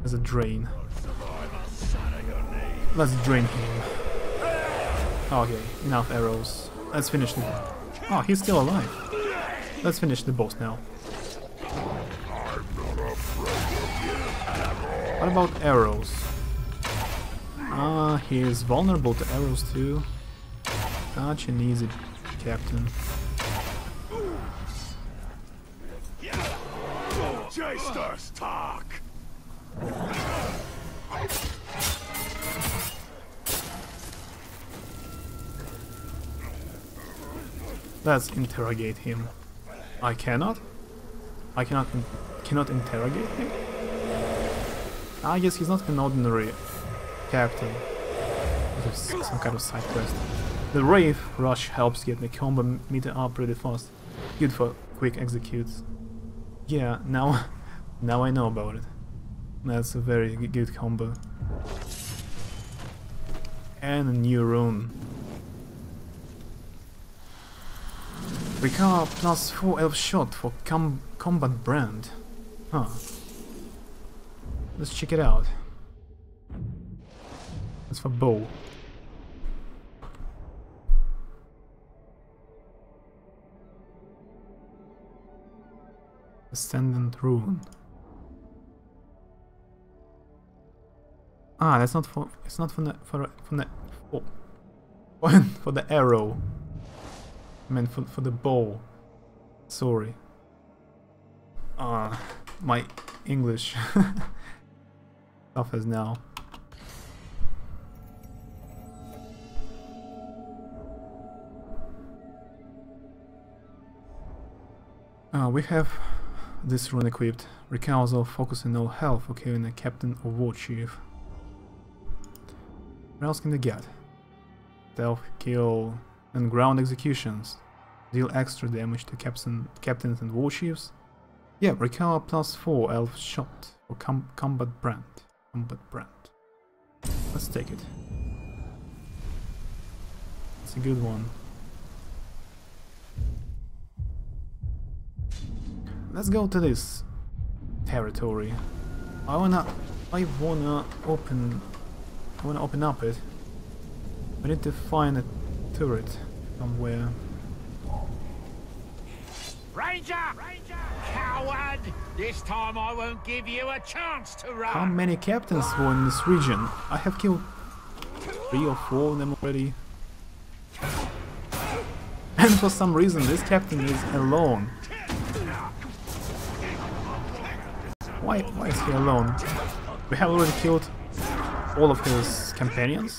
S1: as a drain. Let's drain him. Okay, enough arrows. Let's finish the... Oh, he's still alive. Let's finish the boss now. What about arrows? Ah, he is vulnerable to arrows too. Such an easy captain.
S9: Jesters talk.
S1: Let's interrogate him. I cannot? I cannot interrogate him? I guess he's not an ordinary captain. It's some kind of side quest. The Wraith Rush helps get the combo meter up pretty fast. Good for quick executes. Yeah, now I know about it. That's a very good combo. And a new rune. Recover plus 4 elf shot for combat brand. Huh. Let's check it out. That's for bow. Ascendant rune. Ah, that's not for. It's not for the for the arrow. I meant for the bow. Sorry. My English suffers now. We have this rune equipped. Recounsel, focus and no health, okay, in a captain or war chief. What else can they get? Stealth, kill, and ground executions. Deal extra damage to captains and war chiefs. Yeah, recover plus 4 elf shot for combat brand. Let's take it. It's a good one. Let's go to this territory. I wanna open up it. I need to find a turret somewhere.
S9: Ranger! Coward! This time I won't give you a chance to run!
S1: How many captains were in this region? I have killed 3 or 4 of them already. And for some reason this captain is alone. Why is he alone? We have already killed all of his companions.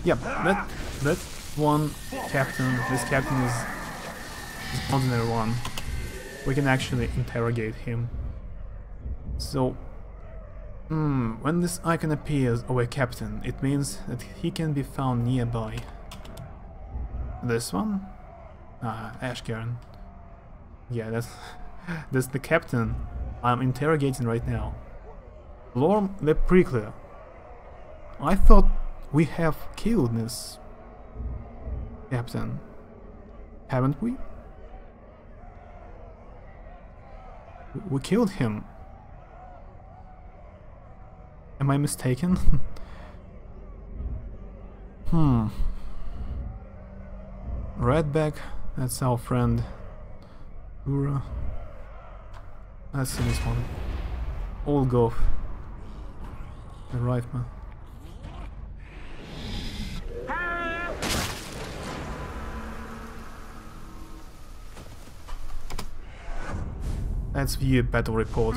S1: Yep, that one captain, this captain is an ordinary one. We can actually interrogate him. So, when this icon appears over a captain, it means that he can be found nearby. This one? Ashgarn. Yeah, that's the captain I'm interrogating right now. Lorm the Prickler. I thought we have killed this captain, haven't we? We killed him. Am I mistaken? Redback, that's our friend. Ura. Let's see this one. Olgov. The Rifleman. Let's view a battle report.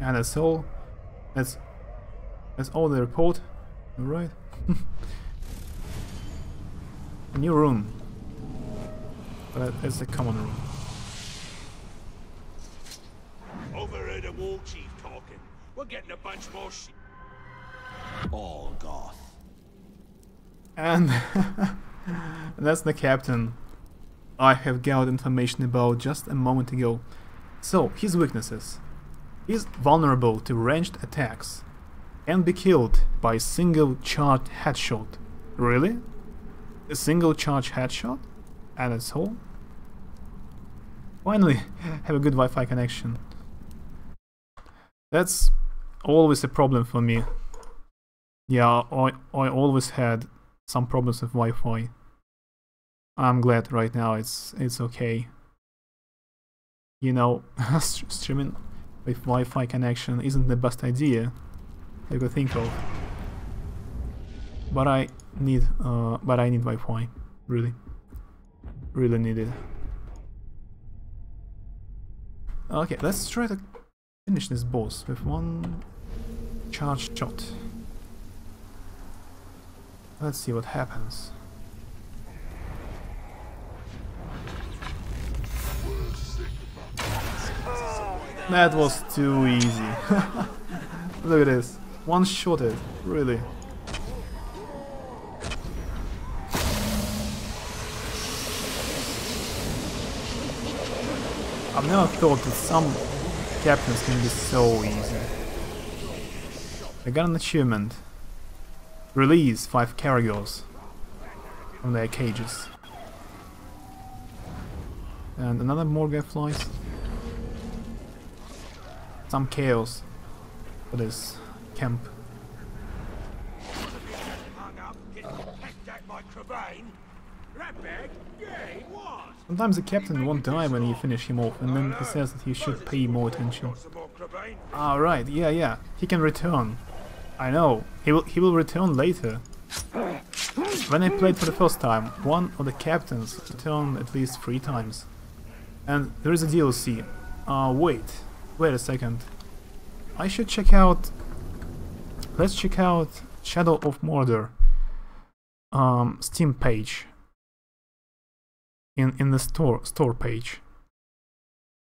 S1: And that's all. That's all the report. Alright. A new room. But it's a common room.
S9: Overheard a war chief talking. We're getting a bunch more shit.
S5: All goth.
S1: And that's the captain I have gathered information about just a moment ago. So, his weaknesses. He's vulnerable to ranged attacks. can be killed by a single charged headshot. Really? A single charge headshot? And that's all? Finally, have a good Wi-Fi connection. That's always a problem for me. Yeah, I always had some problems with Wi-Fi. I'm glad right now it's okay. You know, streaming with Wi-Fi connection isn't the best idea I could think of. But I need Wi-Fi. Really need it. Okay, let's try to finish this boss with one charge shot. Let's see what happens. That was too easy. Look at this. One-shotted, really. I've never thought that some captains can be so easy. I got an achievement. Release 5 caragors from their cages. And another Morgue flies. Some chaos for this camp. Sometimes the captain won't die when you finish him off, and then he says that you should pay more attention. Ah, right, yeah, he can return. I know, he will return later. When I played for the first time, one of the captains returned at least 3 times. And there is a DLC. Wait a second. I should check out... Let's check out Shadow of Mordor Steam page. In the store page.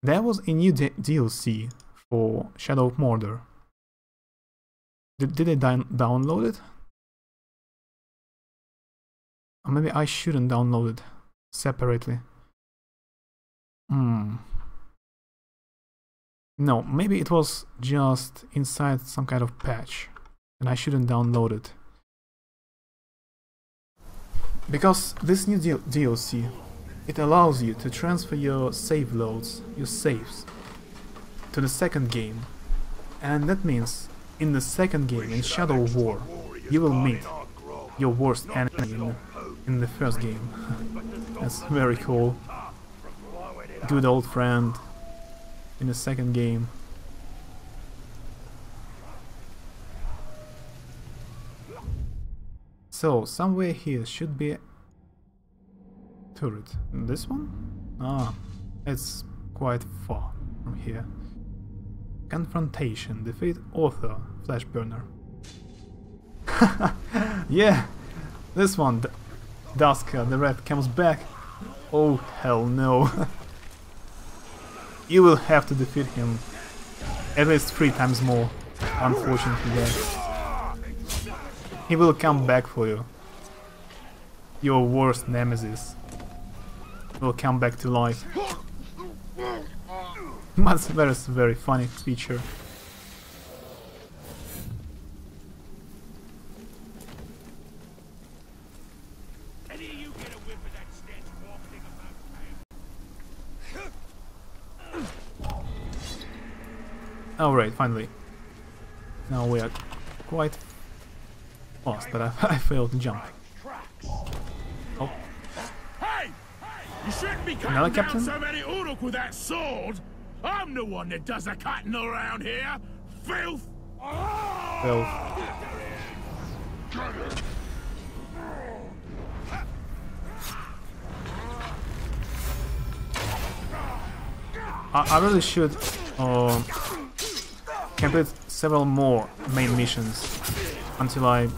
S1: There was a new DLC for Shadow of Mordor. Did I download it? Or maybe I shouldn't download it separately. No, maybe it was just inside some kind of patch and I shouldn't download it. Because this new DLC, it allows you to transfer your save loads, your saves, to the second game. And that means in the second game, in Shadow of War, you will meet your worst enemy in the first game. That's very cool. Good old friend in the second game. So, somewhere here should be a turret. This one? Ah, it's quite far from here. Confrontation. Defeat author. Flash burner. Yeah, this one. Duska, the red, comes back. Oh, hell no. You will have to defeat him at least 3 times more, unfortunately. He will come back for you. Your worst nemesis will come back to life. But that's a very funny feature. Alright, finally. Now we are quite fast, but I failed to jump. Oh.
S9: Hey! You shouldn't be
S1: Another
S9: cutting
S1: captain?
S9: down so many Uruk with that sword! I'm the one that does the cutting around here! Filth!
S1: Filth. I really should complete several more main missions until I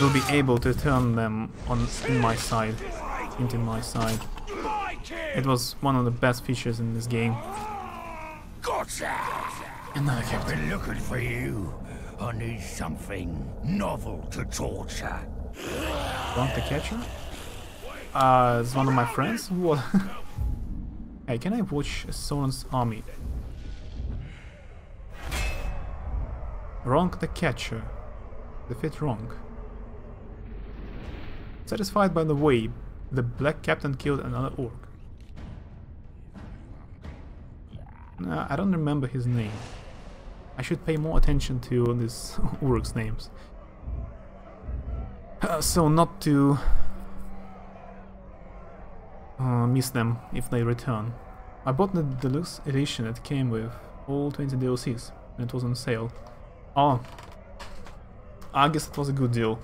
S1: will be able to turn them into my side. It was one of the best features in this game.
S5: Gotcha!
S1: Another
S5: I've
S1: captain.
S5: been looking for you. I need something novel to torture.
S1: Want the catcher? It's one of my friends? What? Hey, can I watch Sauron's army? Wrong the catcher. Defeat wrong. Satisfied by the way the black captain killed another orc. Nah, I don't remember his name. I should pay more attention to these orcs' names. So not to miss them if they return. I bought the deluxe edition that came with all 20 DLCs and it was on sale. Oh, I guess it was a good deal.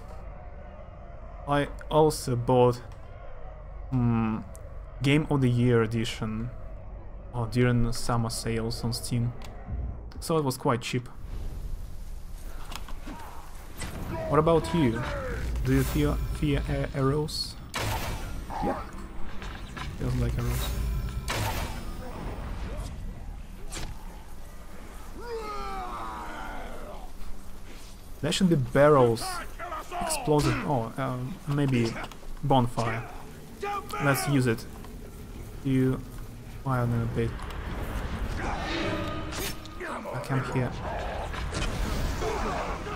S1: I also bought Game of the Year edition during the summer sales on Steam, so it was quite cheap. What about you? Do you fear arrows? Yeah, feels like arrows. There should be barrels, explosive, maybe bonfire. Let's use it. You fire them a bit. I come here.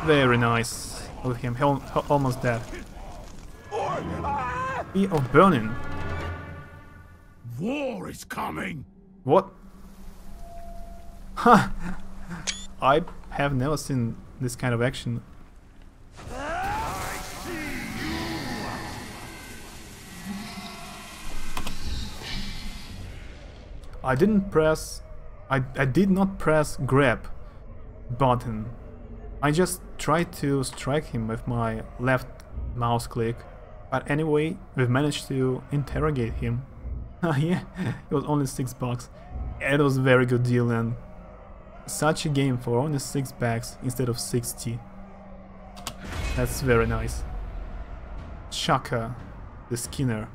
S1: Very nice. With him, almost dead. Fear of burning.
S9: War is coming.
S1: What? Huh. I have never seen this kind of action. I did not press grab button. I just tried to strike him with my left mouse click. But anyway, we've managed to interrogate him. Yeah, it was only $6. It was a very good deal, and such a game for only $6 instead of 60. That's very nice. Shaka, the Skinner.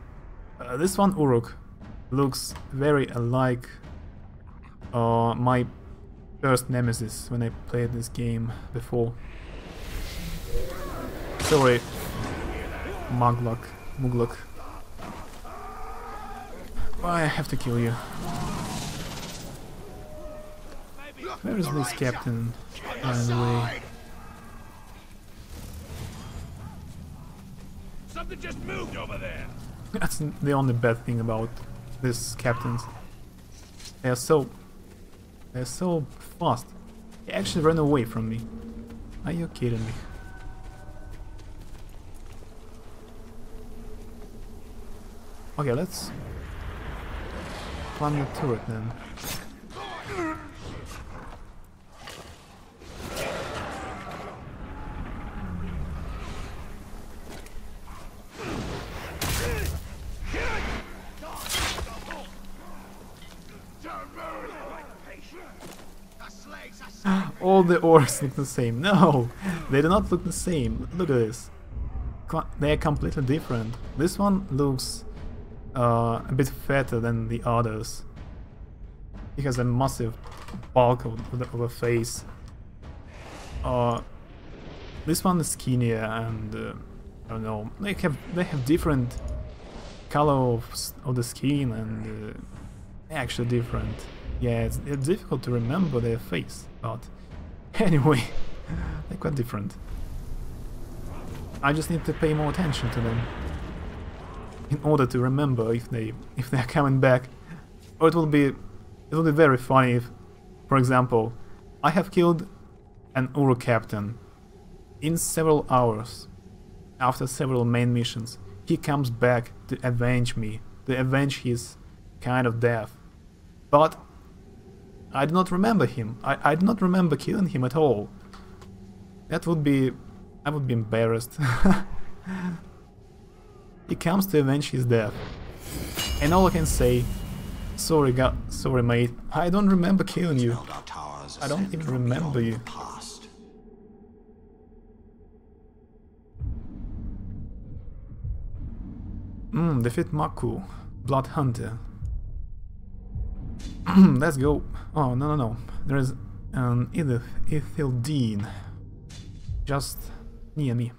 S1: This one Uruk looks very alike my first nemesis when I played this game before. Sorry, Mugluk. I have to kill you. Where is this captain, by the way?
S9: Something just moved over there.
S1: That's the only bad thing about these captains. They're so fast. He actually ran away from me. Are you kidding me? Okay, let's climb the turret then. All the orcs look the same. No, they do not look the same. Look at this. They are completely different. This one looks a bit fatter than the others. He has a massive bulk of a face. This one is skinnier, and I don't know. They have different color of the skin, and they're actually different. Yeah, it's difficult to remember their face, but anyway, they're quite different. I just need to pay more attention to them in order to remember if they're coming back. Or it will be very funny if, for example, I have killed an Uruk captain in several hours after several main missions. He comes back to avenge me, to avenge his kind of death. But I do not remember him. I do not remember killing him at all. I would be embarrassed. He comes to avenge his death, and all I can say, sorry mate, I don't remember killing you. I don't even remember you. Defeat Maku, Blood Hunter. Let's go. Oh, no. There is an Ithildine just near me.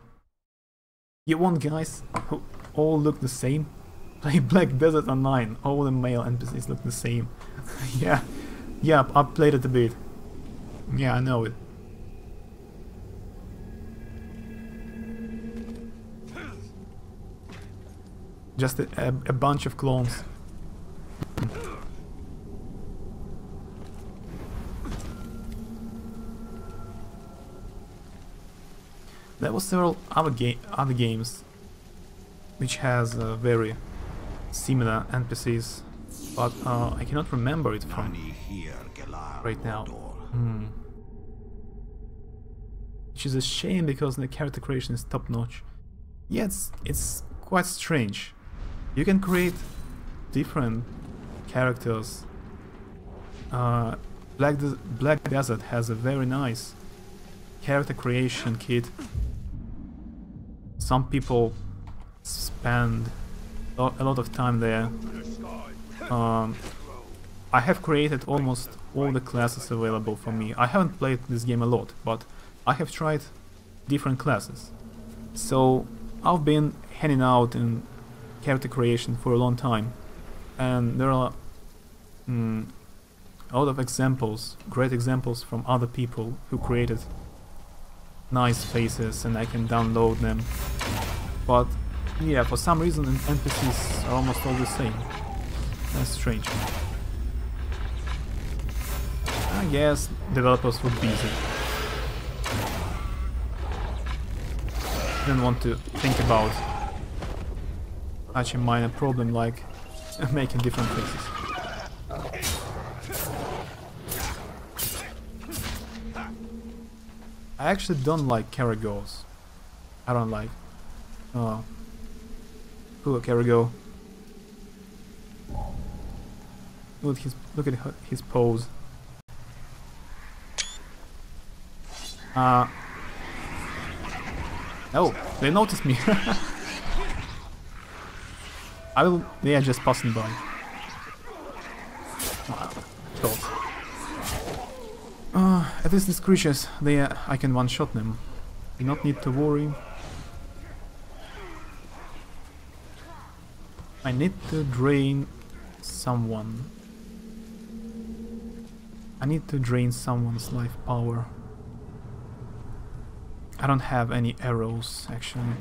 S1: You want guys who all look the same? Play Black Desert Online. All the male NPCs look the same. Yeah, I played it a bit. Yeah, I know it. Just a bunch of clones. There were several other games which has very similar NPCs, but I cannot remember it from right now. Which is a shame because the character creation is top notch. Yeah, it's quite strange. You can create different characters. Black Desert has a very nice character creation kit. Some people spend a lot of time there. I have created almost all the classes available for me. I haven't played this game a lot, but I have tried different classes. So I've been hanging out in character creation for a long time, and there are a lot of examples, great examples from other people who created nice faces, and I can download them. But yeah, for some reason NPCs are almost all the same. That's strange. I guess developers were busy. Didn't want to think about such a minor problem like making different faces. I actually don't like Caragors. I don't like. Poor Carago. Look at his pose. Oh, they noticed me. They are just passing by. At least these creatures, I can one-shot them. Do not need to worry. I need to drain someone. I need to drain someone's life power. I don't have any arrows, actually.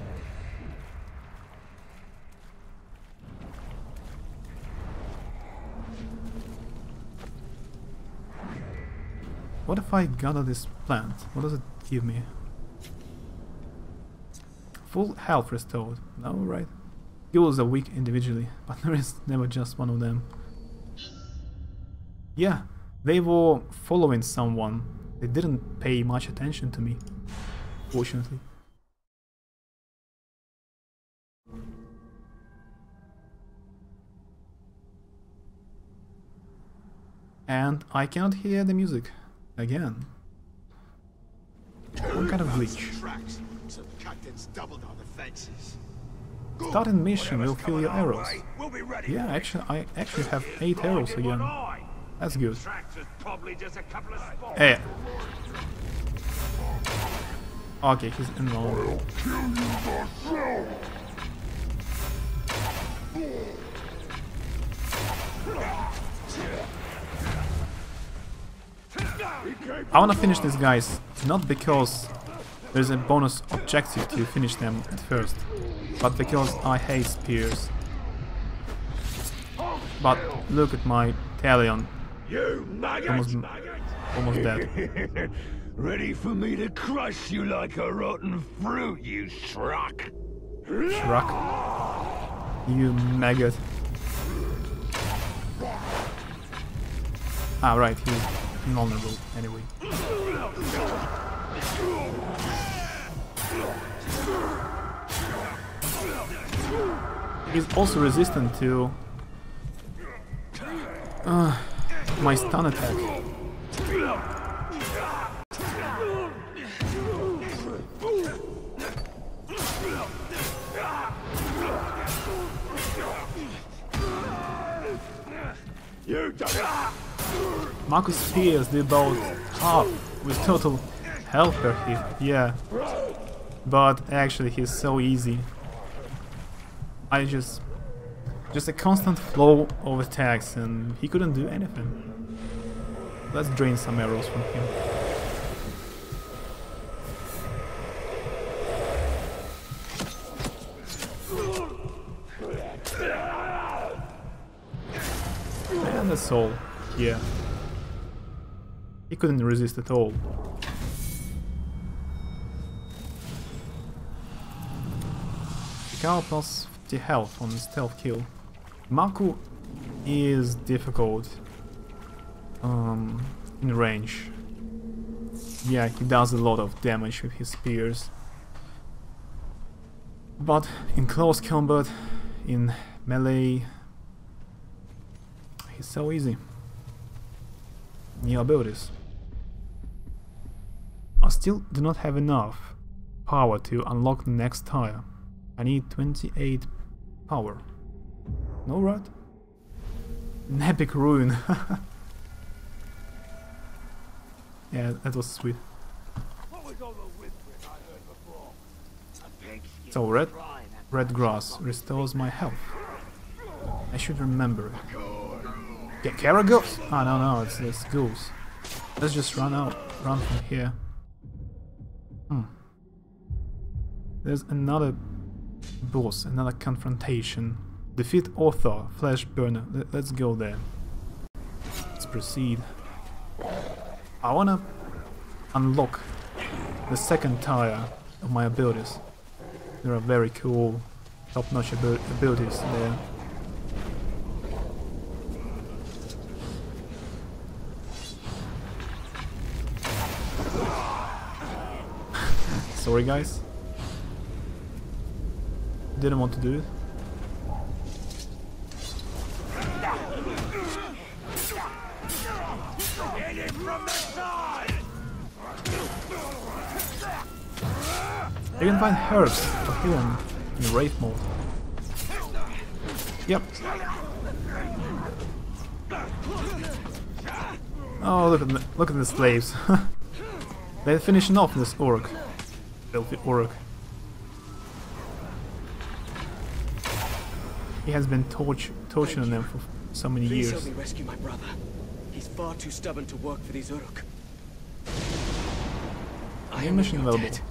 S1: What if I gather this plant? What does it give me? Full health restored. Alright. Heals are weak individually, but there is never just one of them. Yeah, they were following someone. They didn't pay much attention to me, fortunately. And I cannot hear the music again. What kind of glitch? Starting mission will fill your arrows. Yeah, actually, I actually have 8 arrows again. That's good. Hey. Okay, he's invulnerable. I wanna finish these guys, not because there's a bonus objective to finish them at first, but because I hate spears. But look at my Talion. Almost dead.
S9: Ready for me to crush you like a rotten fruit, you schrock.
S1: Schrock? You maggot. Ah, right, he's invulnerable anyway. He's also resistant to my stun attack. Marcus Spears did about half with total health per hit, yeah. But actually he's so easy. I just a constant flow of attacks and he couldn't do anything. Let's drain some arrows from him. soul. Yeah. He couldn't resist at all. Car plus 50 health on stealth kill. Maku is difficult in range. Yeah, he does a lot of damage with his spears. But in close combat, in melee, he's so easy. New abilities. I still do not have enough power to unlock the next tire. I need 28 power. No, right? An epic ruin. Yeah, that was sweet. So red grass restores my health. I should remember. Get Caragos? Oh no, it's ghouls. Let's just run from here. There's another boss, another confrontation. Defeat Author, Flesh Burner. Let's go there. Let's proceed. I wanna unlock the second tier of my abilities. There are very cool, top-notch abilities there. Sorry guys. Didn't want to do it. You can find herbs for healing in raid mode. Yep. Oh, look at the slaves. They're finishing off this orc. Filthy orc. He has been torturing them for so many years.
S7: Please help me rescue my brother. He's far too stubborn to work for these Uruk. I am
S1: mission
S7: not
S1: available.
S7: dead.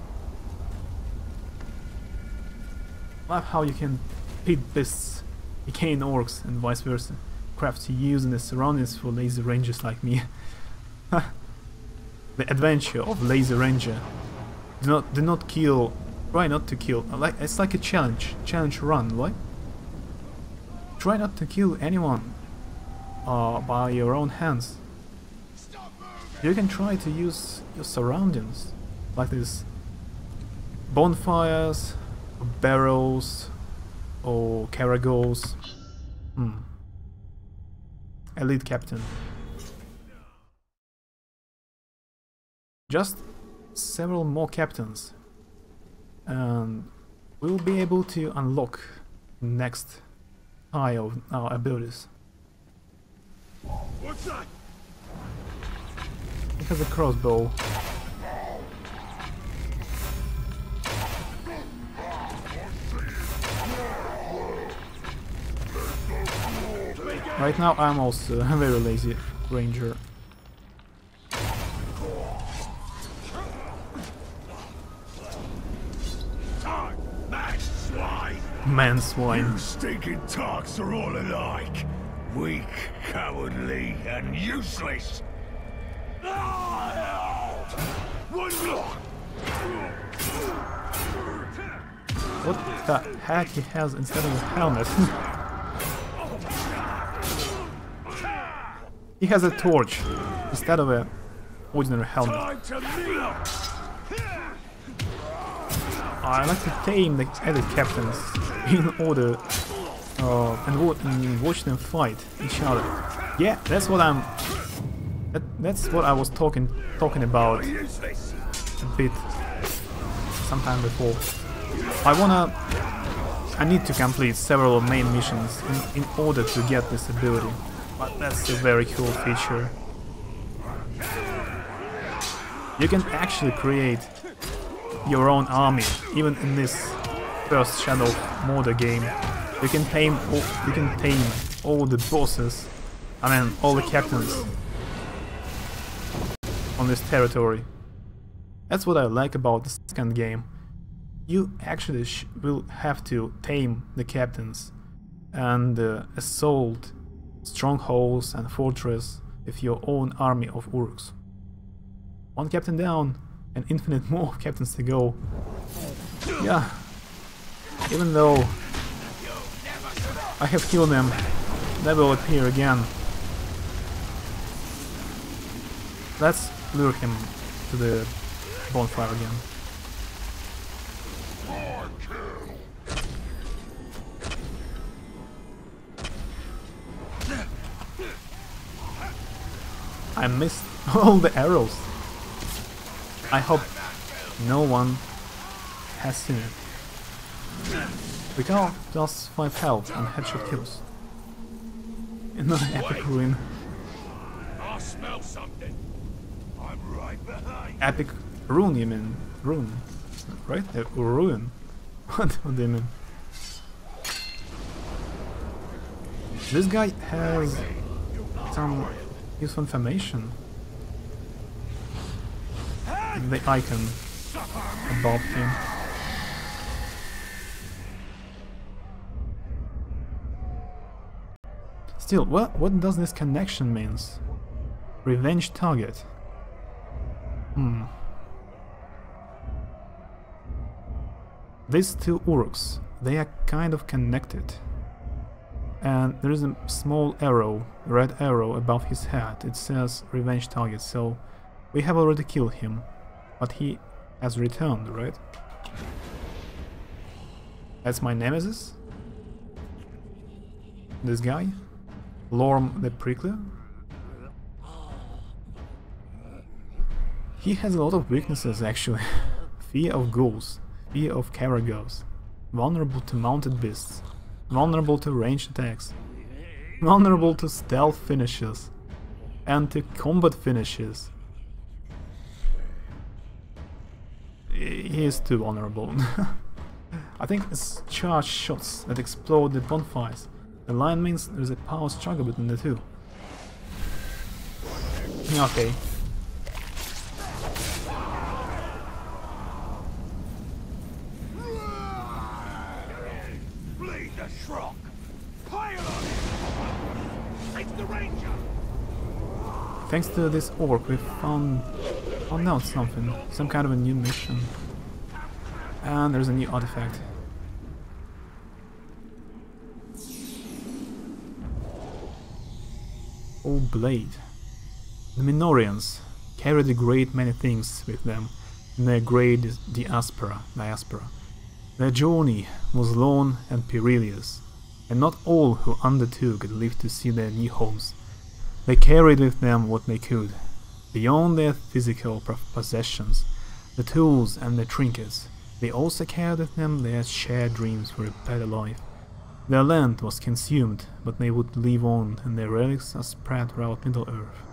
S1: Love how you can pit beasts, decaying orcs, and vice versa. Crafts to use in the surroundings for lazy rangers like me. The adventure of lazy ranger. Do not kill. Try not to kill. It's like a challenge run, right? Try not to kill anyone by your own hands. You can try to use your surroundings, like these bonfires, barrels, or caragos. Elite captain. Just several more captains, and we'll be able to unlock next high of our abilities.
S9: What's that?
S1: He has a crossbow. Right now I'm also a very lazy ranger. Man swine.
S9: You stinking tarks are all alike. Weak, cowardly, and useless.
S1: What the heck he has instead of a helmet? He has a torch instead of a ordinary helmet. I like to tame the other captains in order and watch them fight each other. Yeah, that's what that's what I was talking about a bit sometime before. I need to complete several main missions in order to get this ability, but that's a very cool feature. You can actually create your own army, even in this first Shadow of Mordor game. You can tame all the bosses, I mean all the captains on this territory. That's what I like about the second game. You actually will have to tame the captains and assault strongholds and fortress with your own army of Uruks. One captain down, and infinite more captains to go. Yeah, even though I have killed them, they will appear again. Let's lure him to the bonfire again. I missed all the arrows. I hope no one has seen it. We got plus 5 health and headshot kills. Another epic ruin.
S9: I smell something. I'm right behind.
S1: Epic rune, you mean? Rune. Right? Ruin. What do you mean? This guy has some useful information. The icon above him. Still, what does this connection means? Revenge target. These two Uruks, they are kind of connected. And there is a small arrow, red arrow above his head. It says revenge target, so we have already killed him. But he has returned, right? That's my nemesis? This guy? Lorm the Prickler? He has a lot of weaknesses actually. Fear of ghouls, fear of caragors, vulnerable to mounted beasts, vulnerable to ranged attacks, vulnerable to stealth finishes, and to combat finishes. He is too vulnerable. I think it's charged shots that explode the bonfires. The line means there's a power struggle between the two. Okay.
S9: Bleed the Shrock! Pile on it! Take the Ranger!
S1: Thanks to this orc, we found out something. Some kind of a new mission. And there's a new artifact. Oh, blade. The Minorians carried a great many things with them in their great diaspora. Their journey was long and perilous, and not all who undertook it lived to see their new homes. They carried with them what they could, beyond their physical possessions, the tools and the trinkets. They also carried with them their shared dreams for a better life. Their land was consumed, but they would live on, and their relics are spread throughout Middle-earth.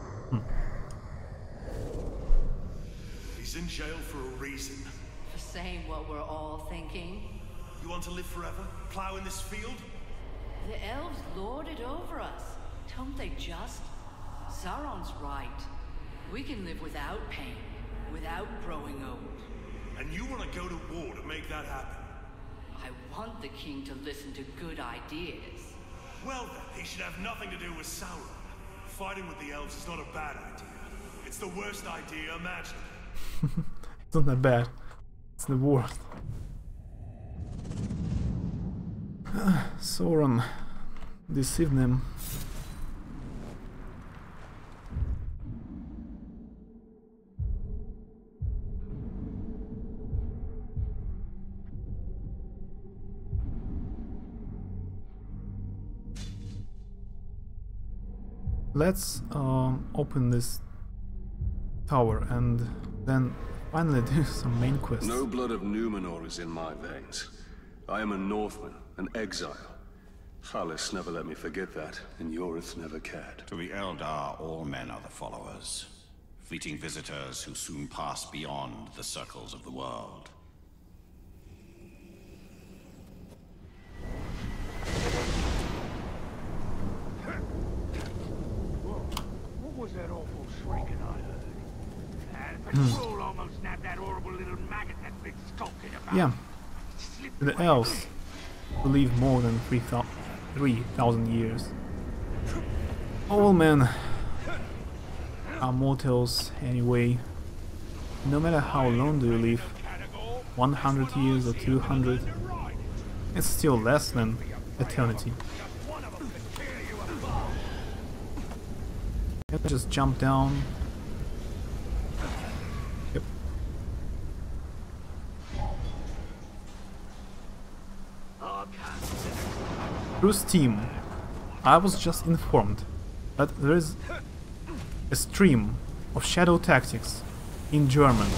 S10: He's in jail for a reason.
S11: For saying what we're all thinking.
S10: You want to live forever? Plow in this field?
S11: The elves lord it over us. Don't they just? Sauron's right. We can live without pain, without growing old.
S10: And you want to go to war to make that happen?
S11: I want the king to listen to good ideas.
S10: Well then, he should have nothing to do with Sauron. Fighting with the elves is not a bad idea. It's the worst idea imaginable.
S1: It's not that bad. It's the worst. Sauron deceived them. Let's open this tower and then finally do some main quests.
S3: No blood of Numenor is in my veins. I am a Northman, an exile. Halis never let me forget that, and Yorith never cared.
S6: To the Eldar, all men are the followers. Fleeting visitors who soon pass beyond the circles of the world.
S9: What was that awful shrieking I heard? The patrol almost nabbed that horrible little maggot that's been skulking about.
S1: Yeah, the elves who live more than 3,000 years. All men are mortals anyway. No matter how long do you live, 100 years or 200, it's still less than eternity. Let's just jump down. Yep. Through Steam, I was just informed that there is a stream of Shadow Tactics in German.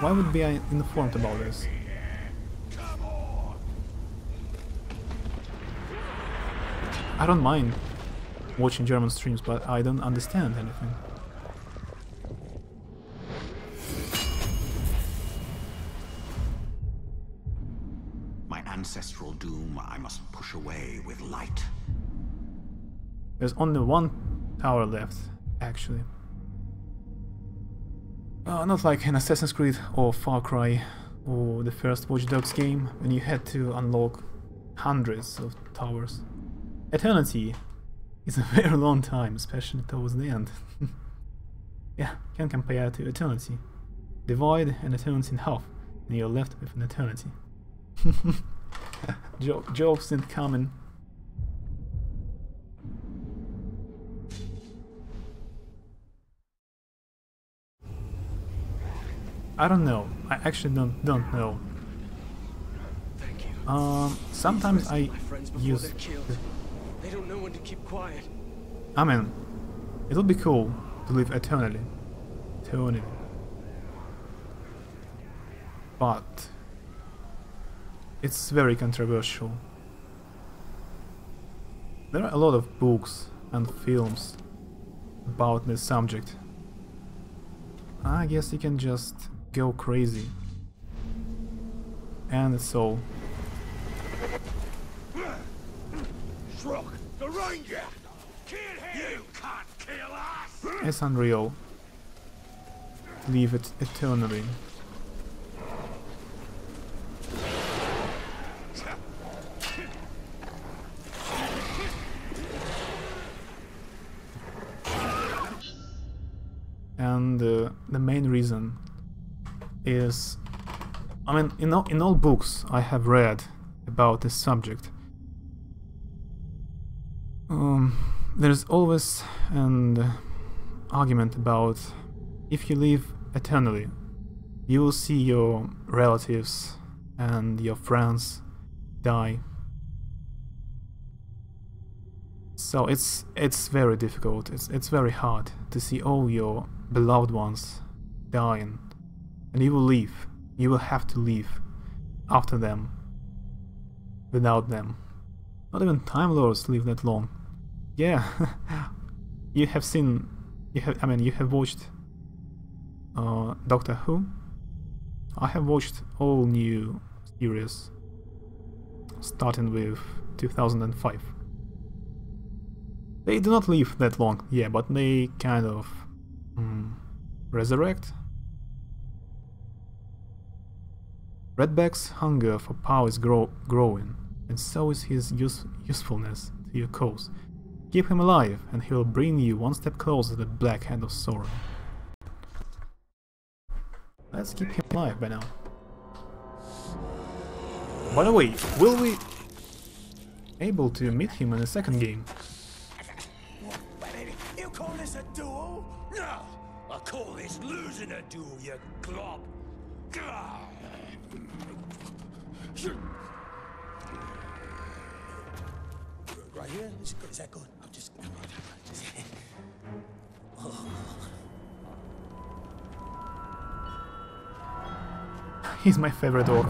S1: Why would be I informed about this? I don't mind watching German streams, but I don't understand anything.
S6: My ancestral doom I must push away with light.
S1: There's only one tower left, actually. Not like an Assassin's Creed or Far Cry or the first Watch Dogs game, when you had to unlock hundreds of towers. Eternity is a very long time, especially towards the end. Yeah, can compare to eternity. Divide an eternity in half, and you're left with an eternity. Jokes incoming. I don't know. I actually don't know. Sometimes I use.
S7: They don't know when to keep quiet.
S1: I mean, it'll be cool to live eternally. Eternally. But it's very controversial. There are a lot of books and films about this subject. I guess you can just go crazy. And it's all.
S9: Shrug, the ranger! You can't kill us!
S1: It's unreal. Leave it eternally. And the main reason is, I mean, in all books I have read about this subject, there's always an argument about if you live eternally, you will see your relatives and your friends die. So it's very difficult. It's very hard to see all your beloved ones dying, and you will leave. You will have to leave after them, without them. Not even Time Lords live that long. Yeah, you have seen. You have watched Doctor Who. I have watched all new series, starting with 2005. They do not live that long, yeah, but they kind of resurrect. Redback's hunger for power is growing, and so is his usefulness to your cause. Keep him alive, and he will bring you one step closer to the Black Hand of Sauron. Let's keep him alive by now. By the way, will we able to meet him in the second game?
S5: You call this a duel? No! I call this losing a duel, you glob! Right here? Is that good? I'm just...
S1: He's my favorite orc.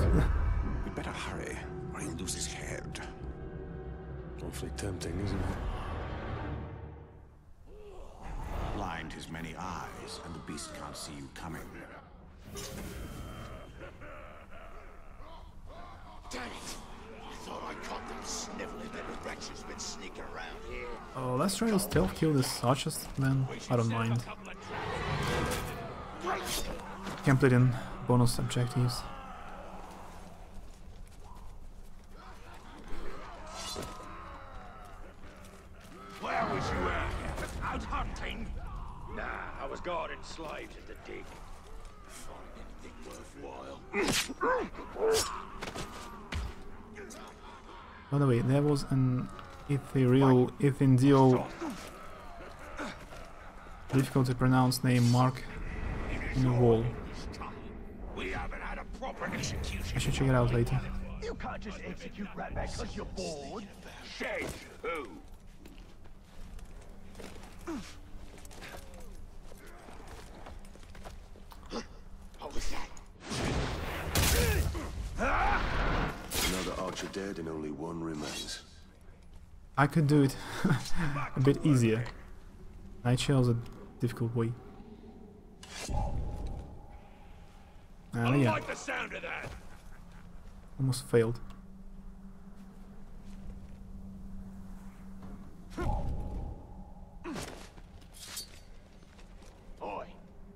S4: We better hurry, or he'll lose his head.
S3: Awfully tempting, isn't it?
S6: Blind his many eyes, and the beast can't see you coming.
S9: Damn it! I thought I caught them sniveling little wretches been sneaking around here.
S1: Oh, let's try to stealth kill this archers, then. I don't mind. Completing bonus objectives.
S9: hunting? Nah, I was guarding slaves at the dig. Anything worthwhile.
S1: By the way, there was an ethereal, difficult to pronounce name mark on the wall.
S9: We haven't had a proper execution.
S1: I should check it out later.
S5: You can't just execute Ratback because you're bored.
S9: Says who?
S5: What was that?
S3: Another archer dead and only one remains.
S1: I could do it a bit easier. I chose a difficult way.
S9: I
S1: Yeah,
S9: like the sound of that.
S1: almost failed.
S5: Oi,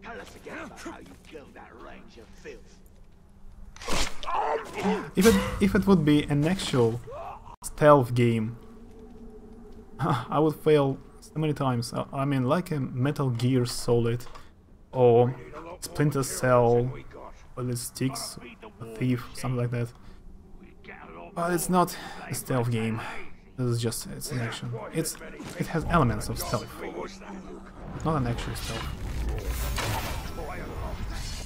S5: tell us again about how you killed that ranger filth.
S1: If it would be an actual stealth game, I would fail so many times. I mean, like a Metal Gear Solid or Splinter Cell, or it sticks, a thief, something like that. But it's not a stealth game. This is just it's an action. It has elements of stealth, not an actual stealth.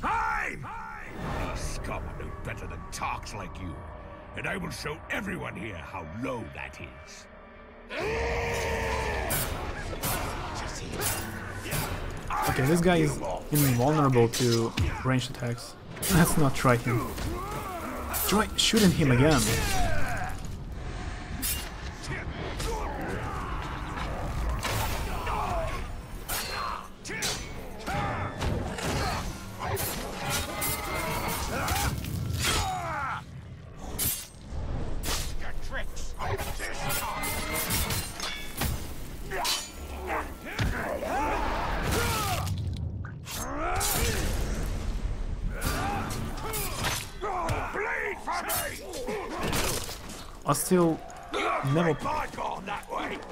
S9: Time! These scum are no better than tarks like you, and I will show everyone here how low that is.
S1: Okay, this guy is invulnerable to ranged attacks. Let's not try him. Try shooting him again.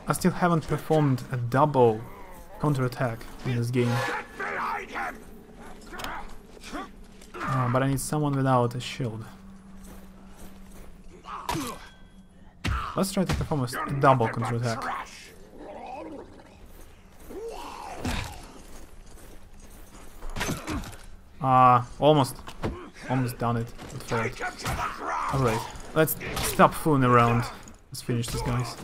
S1: I still haven't performed a double counterattack in this game. But I need someone without a shield. Let's try to perform a double counterattack. Almost done it. Alright, let's stop fooling around. Let's finish these guys.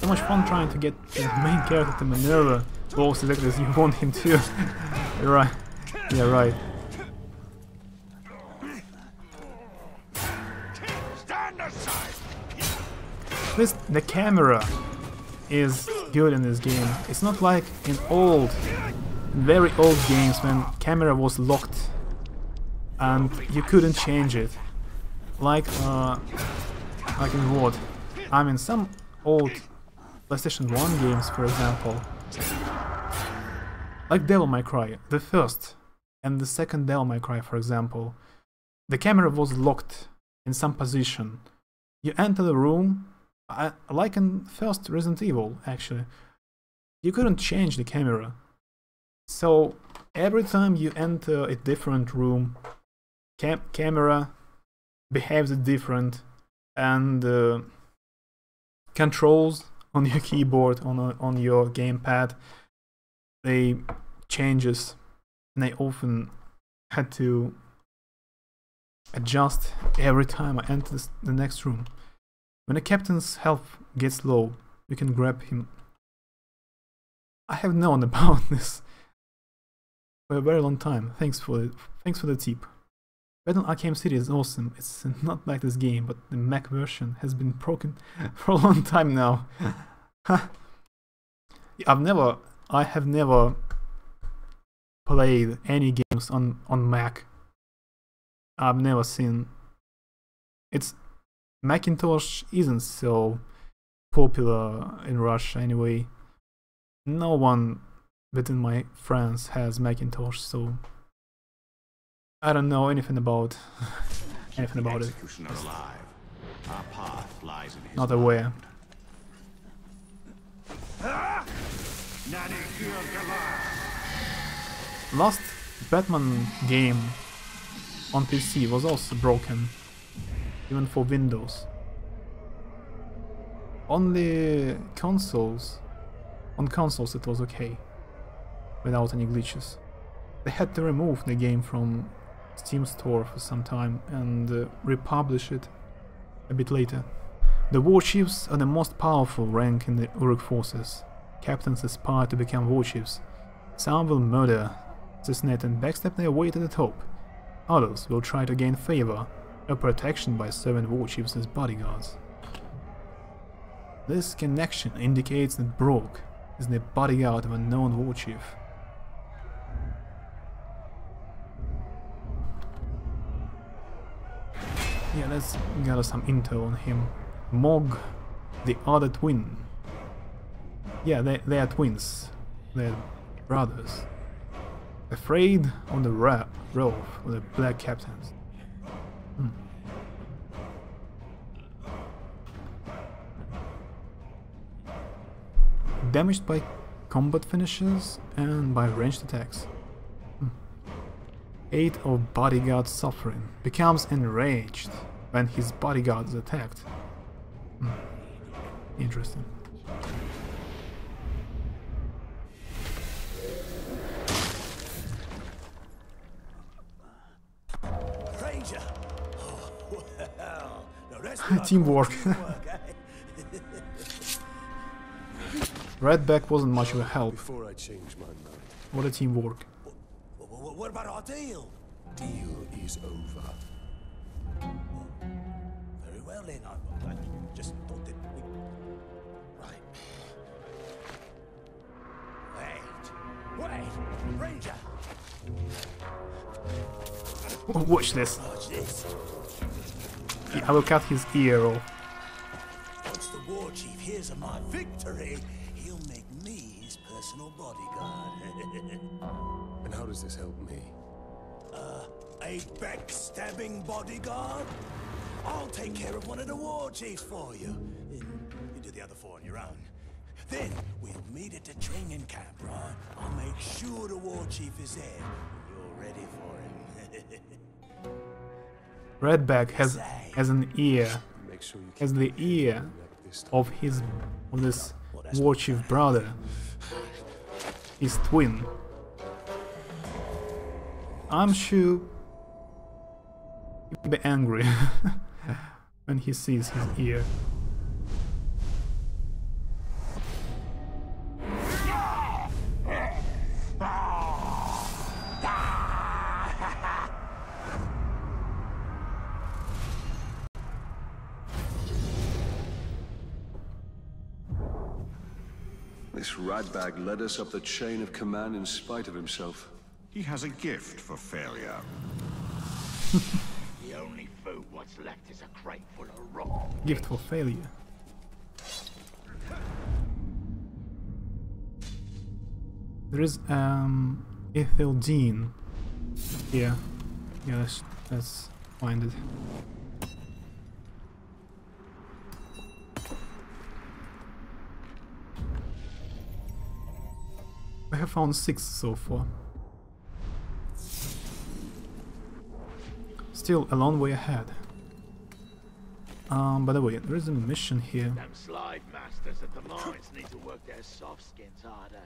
S1: So much fun trying to get the main character to maneuver all selected as you want him to. You're right. Yeah, right. The camera is good in this game. It's not like in very old games when camera was locked and you couldn't change it. Like in what? I mean, some old PlayStation 1 games, for example, like Devil May Cry, the first and the second Devil May Cry, for example, the camera was locked in some position. You enter the room, like in first Resident Evil, actually, you couldn't change the camera. So every time you enter a different room, camera behaves different, and controls on your keyboard, on your gamepad, they changes, and I often had to adjust every time I enter the next room. When a captain's health gets low, you can grab him. I have known about this for a very long time. Thanks for the tip. Battle Arkham City is awesome. It's not like this game, but the Mac version has been broken for a long time now. I have never played any games on Mac. I've never seen. Macintosh isn't so popular in Russia anyway. No one within my friends has Macintosh, so I don't know anything about it.
S6: Executioner alive. Our path lies in his
S1: Not aware. Last Batman game on PC was also broken, even for Windows. Only consoles, on consoles it was okay, without any glitches. They had to remove the game from Steam store for some time and republish it a bit later. The warchiefs are the most powerful rank in the Uruk forces. Captains aspire to become warchiefs. Some will murder, assassinate and backstab their way to the top. Others will try to gain favor or protection by serving warchiefs as bodyguards. This connection indicates that Brok is the bodyguard of a known warchief. Yeah, let's gather some intel on him. Mog, the other twin. Yeah, they are twins. They're brothers. Afraid of the wrath of the Black Captains. Damaged by combat finishes and by ranged attacks. 8 of bodyguard suffering. Becomes enraged when his bodyguard is attacked. Interesting.
S5: Ranger. Oh, well, now that's
S1: Teamwork. Redback wasn't much of a help.
S3: Before I change my mind.
S1: What a teamwork.
S5: What about our deal?
S3: Deal is over.
S5: Very well then. I just thought that we... Right. Wait! Ranger!
S1: Watch this.
S5: Watch this.
S1: I will cut his ear off.
S5: Once the war chief hears of my victory, he'll make me his personal bodyguard.
S3: And how does this help me?
S5: A backstabbing bodyguard? I'll take care of one of the war chiefs for you. You do the other 4 on your own. Then we'll meet at the training camp, right? I'll make sure the war chief is there. You're ready for him.
S1: Redback has an ear, has the ear of this war chief brother, his twin. I'm sure he'll be angry when he sees his ear.
S3: This ratbag led us up the chain of command in spite of himself.
S6: He has a gift for failure.
S9: The only food what's left is a crate full of rock.
S1: Gift for failure. There is Ethildine here. Yeah, let's find it. I have found 6 so far. Still a long way ahead. By the way, there is a mission here.
S9: Them slide masters at the mines need to work their soft skins harder.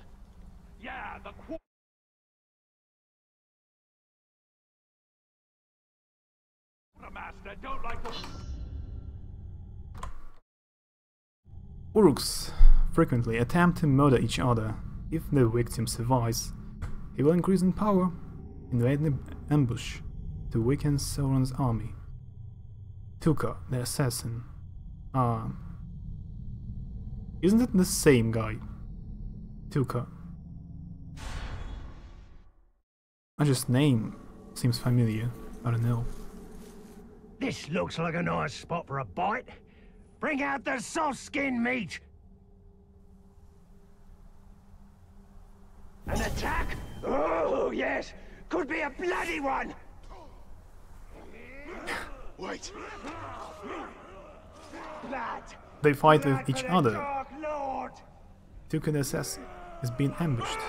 S9: Yeah, the quartermaster don't like the...
S1: Uruks frequently attempt to murder each other. If the victim survives, he will increase in power, invade the ambush to weaken Sauron's army. Tuka, the assassin. Isn't it the same guy? Tuka. Just name seems familiar. I don't know.
S9: This looks like a nice spot for a bite. Bring out the soft skin meat. An attack? Oh, yes. Could be a bloody one.
S4: Wait.
S1: They fight with each other. Duke and SS is being ambushed.